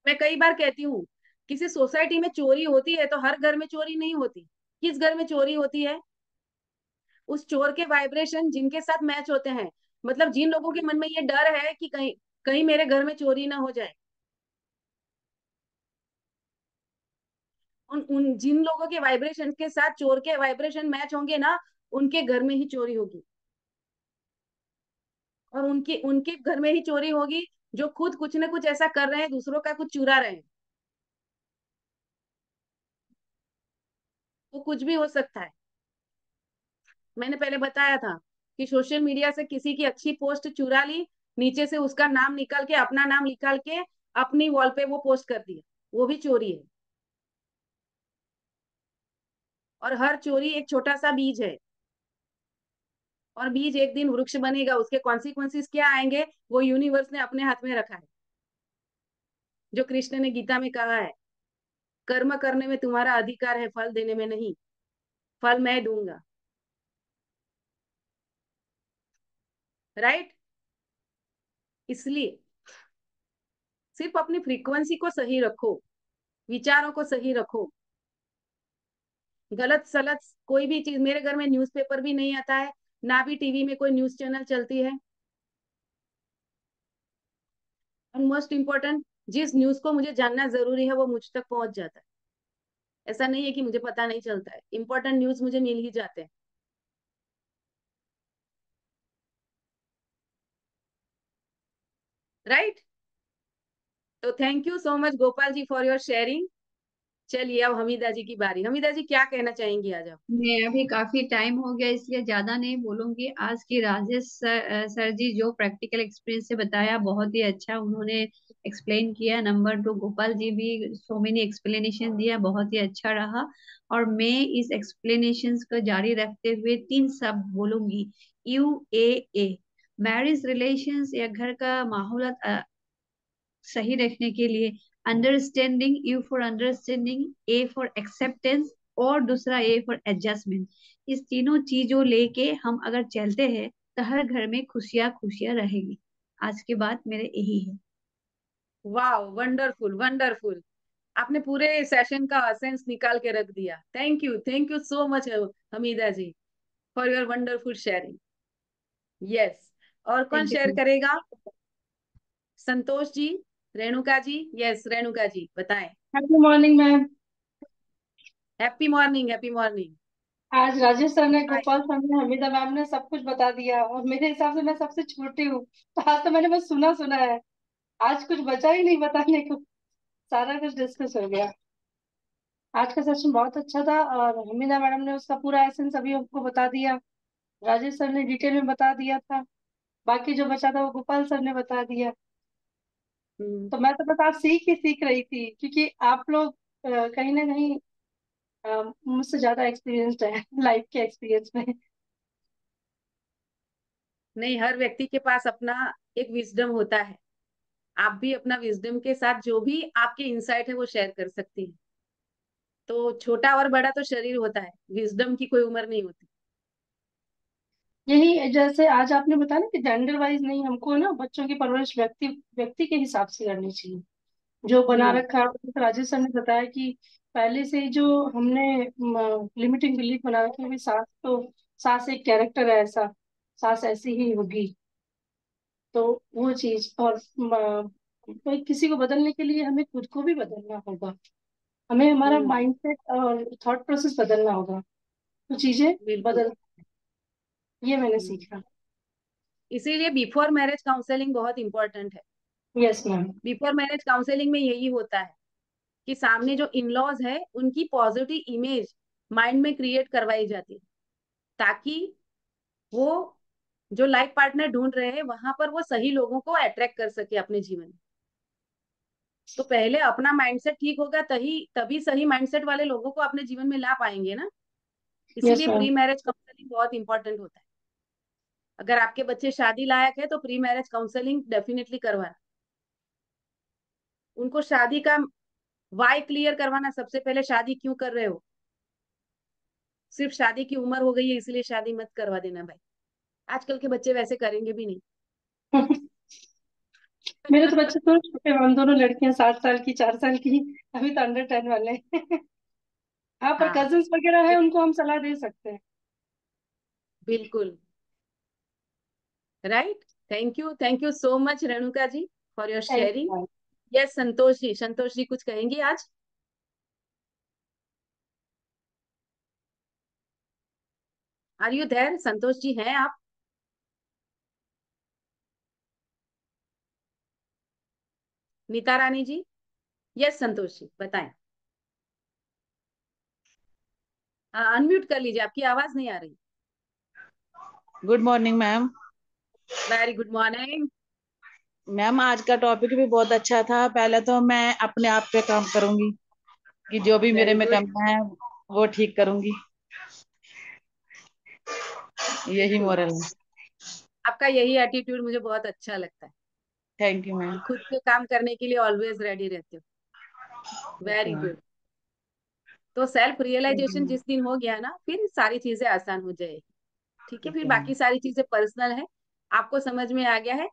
मैं कई बार कहती हूँ, किसी सोसाइटी में चोरी होती है तो हर घर में चोरी नहीं होती। किस घर में चोरी होती है? उस चोर के वाइब्रेशन जिनके साथ मैच होते हैं। मतलब जिन लोगों के मन में ये डर है कि कहीं कहीं मेरे घर में चोरी ना हो जाए, उन उन जिन लोगों के वाइब्रेशन के साथ चोर के वाइब्रेशन मैच होंगे ना, उनके घर में ही चोरी होगी। और उनकी उनके घर में ही चोरी होगी जो खुद कुछ ना कुछ ऐसा कर रहे हैं, दूसरों का कुछ चुरा रहे हैं। वो कुछ भी हो सकता है। मैंने पहले बताया था कि सोशल मीडिया से किसी की अच्छी पोस्ट चुरा ली, नीचे से उसका नाम निकाल के, अपना नाम निकाल के अपनी वॉल पे वो पोस्ट कर दिया, वो भी चोरी है। और हर चोरी एक छोटा सा बीज है, और बीज एक दिन वृक्ष बनेगा। उसके कॉन्सिक्वेंसेस क्या आएंगे, वो यूनिवर्स ने अपने हाथ में रखा है। जो कृष्ण ने गीता में कहा है, कर्म करने में तुम्हारा अधिकार है, फल देने में नहीं। फल मैं दूंगा। राइट। इसलिए सिर्फ अपनी फ्रीक्वेंसी को सही रखो, विचारों को सही रखो। गलत सलत कोई भी चीज, मेरे घर में न्यूज़पेपर भी नहीं आता है, ना भी टीवी में कोई न्यूज चैनल चलती है। और मोस्ट इम्पोर्टेंट, जिस न्यूज को मुझे जानना जरूरी है वो मुझ तक पहुंच जाता है। ऐसा नहीं है कि मुझे पता नहीं चलता है, इंपॉर्टेंट न्यूज मुझे मिल ही जाते हैं। राइट। तो thank you so much Gopal ji for your sharing. चलिए अब हमीदा जी की बारी। हमीदा जी क्या कहना चाहेंगी आज आप? मैं अभी काफी टाइम हो गया इसलिए ज्यादा नहीं बोलूंगी। आज की राजेश सर जी जो प्रैक्टिकल एक्सपीरियंस से बताया बहुत ही अच्छा उन्होंने एक्सप्लेन किया। नंबर 2 गोपाल जी भी सो मेनी एक्सप्लेनेशन दिया, बहुत ही अच्छा रहा। और मैं इस एक्सप्लेनेशंस को जारी रखते हुए 3 शब्द बोलूंगी। UAA, मैरिज रिलेशंस या घर का माहौल सही रखने के लिए। Understanding, you for understanding, A for acceptance, और दूसरा ए फॉर एडजस्टमेंट। इस तीनों चीजों लेके हम अगर चलते हैं तो हर घर में खुशियां खुशियां रहेगी। आज की बात मेरे यही है। वाह, वंडरफुल वंडरफुल। आपने पूरे सेशन का सेंस निकाल के रख दिया। Thank you so much Hamida ji for your wonderful sharing. Yes. और कौन थैंक शेयर यू। करेगा? संतोष जी, रेणुका जी। यस, रेणुका जी बताएं। Happy morning ma'am. Happy morning, happy morning. आज राजेश सर ने, गोपाल सर ने, हमीदा मैम ने सब कुछ बता दिया और मेरे हिसाब से मैं सबसे छोटी हूँ, तो आज तो मैंने बस सुना सुना है। आज कुछ बचा ही नहीं बताने को, सारा कुछ डिस्कस हो गया। आज का सेशन बहुत अच्छा था और हमीदा मैडम ने उसका पूरा एसेंस अभी हमको बता दिया। राजेश सर ने डिटेल में बता दिया था, बाकी जो बचा था वो गोपाल सर ने बता दिया। तो मैं तो बस आज सीख ही सीख रही थी, क्योंकि आप लोग कहीं ना कहीं मुझसे ज्यादा एक्सपीरियंस्ड है लाइफ के एक्सपीरियंस में। नहीं, हर व्यक्ति के पास अपना एक विजडम होता है। आप भी अपना विजडम के साथ जो भी आपके इंसाइट है वो शेयर कर सकती हैं। तो छोटा और बड़ा तो शरीर होता है, विजडम की कोई उम्र नहीं होती। यही जैसे आज आपने बताया ना कि जेंडर वाइज नहीं, हमको ना बच्चों की परवरिश व्यक्ति व्यक्ति के हिसाब से करनी चाहिए। जो बना हम्म। रखा है, जैसे राजेश सर ने बताया कि पहले से ही जो हमने लिमिटिंग बिलीफ बना रखी है कि सास एक कैरेक्टर है, ऐसा सास ऐसी ही होगी। तो वो चीज, और कोई किसी को बदलने के लिए हमें खुद को भी बदलना होगा। हमें हमारा हम्म। माइंडसेट और थॉट प्रोसेस बदलना होगा, तो चीजें बिल्कुल। बदल, ये मैंने हम्म। सीखा। इसीलिए बिफोर मैरिज काउंसलिंग बहुत इंपॉर्टेंट है। Yes ma'am. Before marriage counselling में यही होता है कि सामने जो इन लॉज है उनकी पॉजिटिव इमेज माइंड में क्रिएट करवाई जाती है, ताकि वो जो लाइफ पार्टनर ढूंढ रहे हैं वहां पर वो सही लोगों को अट्रैक्ट कर सके अपने जीवन में। तो पहले अपना माइंडसेट ठीक होगा, तभी तभी सही माइंडसेट वाले लोगों को अपने जीवन में ला पाएंगे ना। यस इसीलिए मैम। प्री मैरिज काउंसलिंग बहुत इंपॉर्टेंट होता है। अगर आपके बच्चे शादी लायक है तो प्री मैरिज काउंसलिंग डेफिनेटली करवाना। उनको शादी का वाई क्लियर करवाना, सबसे पहले शादी क्यों कर रहे हो। सिर्फ शादी की उम्र हो गई है इसलिए शादी मत करवा देना भाई। आजकल के बच्चे वैसे करेंगे भी नहीं। मेरे तो बच्चे तो छोटे हैं, हम दोनों लड़कियां, 7 साल की, 4 साल की, अभी तो अंडर 10 वाले हैं। हाँ, पर हाँ कजिन्स वगैरह है, उनको हम सलाह दे सकते हैं। बिल्कुल, right. Thank you so much Renuka ji for your thank sharing. You. Yes Santosh ji, Santosh ji कुछ कहेंगी आज। Are you there Santosh ji, हैं आप। नीता रानी जी। यस संतोष जी बताएं। अनम्यूट कर लीजिए, आपकी आवाज नहीं आ रही। Good morning ma'am. Very good morning. Ma'am आज का टॉपिक भी बहुत अच्छा था। पहले तो मैं अपने आप पे काम करूंगी कि जो भी मेरे वेरी में गुड। कमियां है वो ठीक करूंगी। यही बिल्कुल, मोरल है। आपका यही एटीट्यूड मुझे बहुत अच्छा लगता है थैंक यू कि मैम। खुद के काम करने के लिए ऑलवेज रेडी रहते हो। Okay very ma'am. गुड। तो self thank you realisation ma'am. जिस दिन हो गया ना, फिर सारी चीजें आसान हो जाएगी। ठीक है, ठीक फिर है मैम। बाकी सारी चीजें पर्सनल है। आपको समझ में आ गया है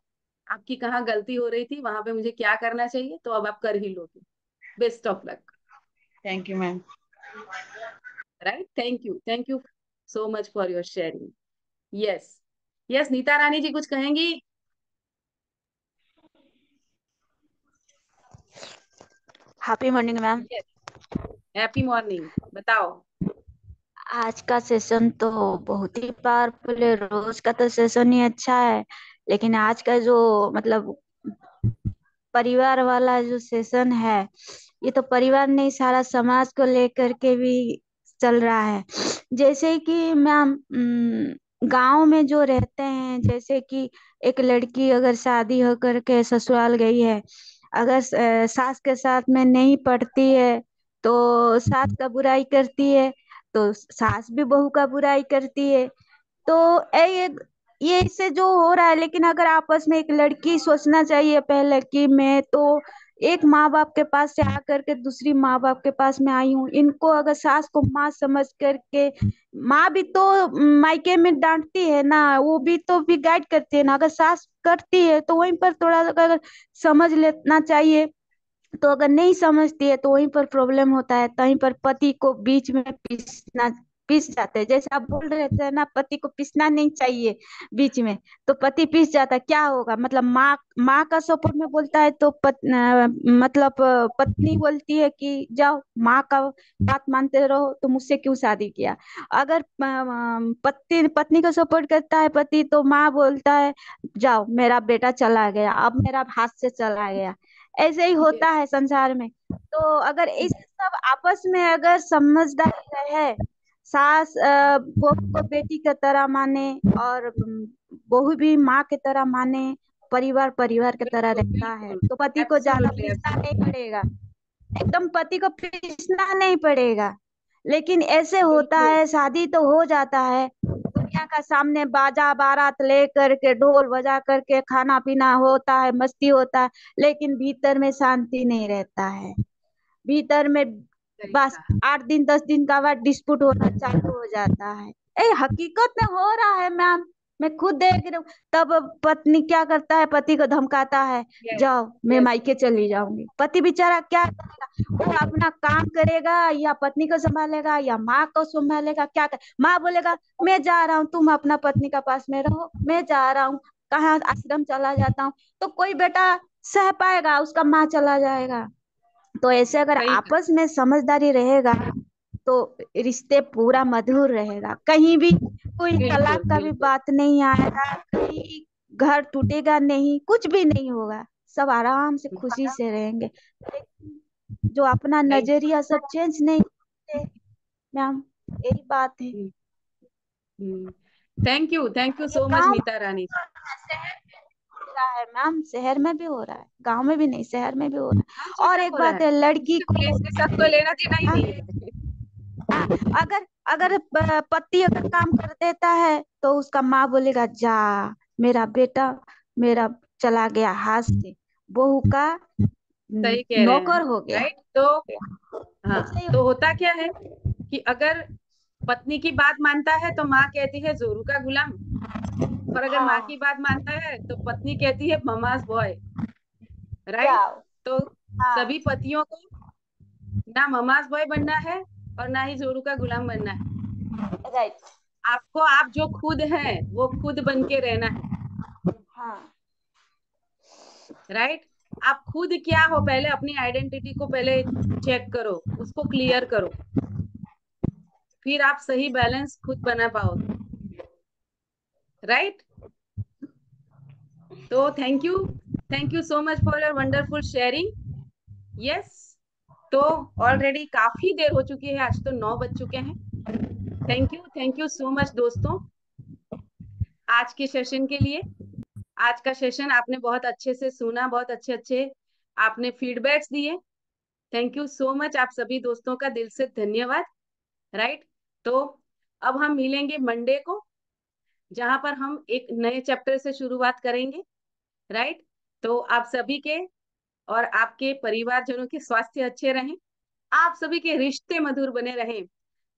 आपकी कहाँ गलती हो रही थी, वहां पे मुझे क्या करना चाहिए, तो अब आप कर ही लोगे। Best of luck. Thank you ma'am. Right, thank you so much for your sharing. Yes, yes Neeta Rani ji कुछ कहेंगी। Happy morning ma'am. Yes, happy morning, बताओ। आज का सेशन तो बहुत ही पावरफुल है। रोज का तो सेशन ही अच्छा है, लेकिन आज का जो मतलब परिवार वाला जो सेशन है, ये तो परिवार नहीं सारा समाज को लेकर के भी चल रहा है। जैसे कि मैम, गांव में जो रहते हैं, जैसे कि एक लड़की अगर शादी होकर के ससुराल गई है, अगर सास के साथ में नहीं पड़ती है तो सास का बुराई करती है, तो सास भी बहू का बुराई करती है। तो ये इससे जो हो रहा है। लेकिन अगर आपस में एक लड़की सोचना चाहिए पहले कि मैं तो एक माँ बाप के पास से आकर के दूसरी माँ बाप के पास में आई हूँ, इनको अगर सास को माँ समझ करके, माँ भी तो मायके में डांटती है ना, वो भी गाइड करती है ना। अगर सास करती है तो वहीं पर थोड़ा अगर समझ लेना चाहिए। तो अगर नहीं समझती है तो वहीं पर प्रॉब्लम होता है, कहीं पर पति को बीच में पीस जाते हैं। जैसे आप बोल रहे थे ना, पति को पीसना नहीं चाहिए बीच में, तो पति पीस जाता है। क्या होगा मतलब, माँ माँ का सपोर्ट में बोलता है तो मतलब पत्नी बोलती है कि जाओ माँ का बात मानते रहो, तो मुझसे क्यों शादी किया। अगर पति पत्नी को सपोर्ट करता है पति, तो माँ बोलता है जाओ मेरा बेटा चला गया, अब मेरा हाथ से चला गया। ऐसे ही होता यस, है संसार में। तो अगर इस सब आपस में अगर समझदारी रहे, सास बहू को बेटी की तरह माने, और बहू भी माँ की तरह माने, परिवार परिवार की तरह बिल्कुल रहता है, बिल्कुल, तो पति को ज्यादा एब्सोल्युटली पीसना नहीं एब्सोल्युटली, पड़ेगा। एकदम पति को पीसना नहीं पड़ेगा। लेकिन ऐसे होता बिल्कुल है, शादी तो हो जाता है, दुनिया का सामने बाजा बारात लेकर के, ढोल बजा करके खाना पीना होता है, मस्ती होता है, लेकिन भीतर में शांति नहीं रहता है। भीतर में सही बस कहा। 8 दिन 10 दिन का बाद डिस्प्यूट होना चालू हो जाता है। हकीकत में हो रहा है मैम, मैं खुद देख रही हूँ। तब पत्नी क्या करता है, पति को धमकाता है, यस, जाओ मैं यस, मायके चली जाऊंगी। पति बेचारा क्या करेगा, वो अपना काम करेगा या पत्नी को संभालेगा या माँ को संभालेगा, क्या कर। माँ बोलेगा मैं जा रहा हूँ, तुम अपना पत्नी का पास में रहो, मैं जा रहा हूँ कहाँ आश्रम चला जाता हूँ। तो कोई बेटा सह पाएगा, उसका माँ चला जाएगा। तो ऐसे अगर सही कहा। आपस में समझदारी रहेगा तो रिश्ते पूरा मधुर रहेगा। कहीं भी कोई तलाक बिल्कुल का भी बिल्कुल, बात नहीं आएगा, कहीं घर टूटेगा नहीं, कुछ भी नहीं होगा। सब आराम से खुशी से रहेंगे। लेकिन जो अपना थैंक नजरिया सब चेंज नहीं करते मैम, यही बात है। यू, थैंक यू ये सो मच गाँव नीता रानी। रहा है मैम, शहर में भी हो रहा है, गांव में भी नहीं, शहर में भी हो रहा हर है। और जगह एक हो रहा बात है, है, लड़की इससे को प्लेस के साथ कोई लेना देना ही हाँ, नहीं है। हाँ, अगर अगर पति अगर काम कर देता है तो उसका माँ बोलेगा जा, मेरा बेटा मेरा चला गया हाथ से, बहू का सही कह रहे हैं। नौकर हो गया। राइट। तो हाँ, सही। तो होता क्या है कि अगर पत्नी की बात मानता है तो माँ कहती है जोरू का गुलाम, और अगर माँ हाँ, की बात मानता है तो पत्नी कहती है ममाज बॉय। राइट। जाओ। तो हाँ, सभी पतियों को ना ममाज बॉय बनना है और ना ही जोरू का गुलाम बनना है। राइट। आपको आप जो खुद है वो खुद बन के रहना है। हाँ, राइट। आप खुद क्या हो, पहले अपनी आइडेंटिटी को पहले चेक करो, उसको क्लियर करो, फिर आप सही बैलेंस खुद बना पाओगे। राइट। तो thank you so much for your wonderful sharing. Yes. तो ऑलरेडी काफी देर हो चुकी है, आज तो 9 बज चुके हैं। थैंक यू सो मच दोस्तों आज के सेशन के लिए। आज का सेशन आपने बहुत अच्छे से सुना, बहुत अच्छे अच्छे आपने फीडबैक्स दिए। थैंक यू सो मच, आप सभी दोस्तों का दिल से धन्यवाद। राइट। तो अब हम मिलेंगे मंडे को, जहां पर हम एक नए चैप्टर से शुरुआत करेंगे। राइट। तो आप सभी के और आपके परिवारजनों के स्वास्थ्य अच्छे रहें, आप सभी के रिश्ते मधुर बने रहें,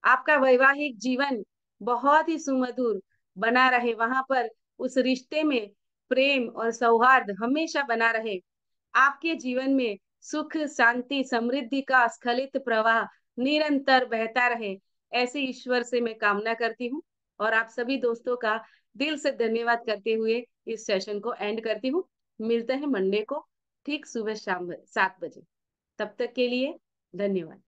आपका वैवाहिक जीवन बहुत ही सुमधुर बना रहे, वहां पर उस रिश्ते में प्रेम और सौहार्द हमेशा बना रहे, आपके जीवन में सुख शांति समृद्धि का स्खलित प्रवाह निरंतर बहता रहे, ऐसे ईश्वर से मैं कामना करती हूँ। और आप सभी दोस्तों का दिल से धन्यवाद करते हुए इस सेशन को एंड करती हूँ। मिलते हैं मंडे को ठीक सुबह शाम 7 बजे। तब तक के लिए धन्यवाद।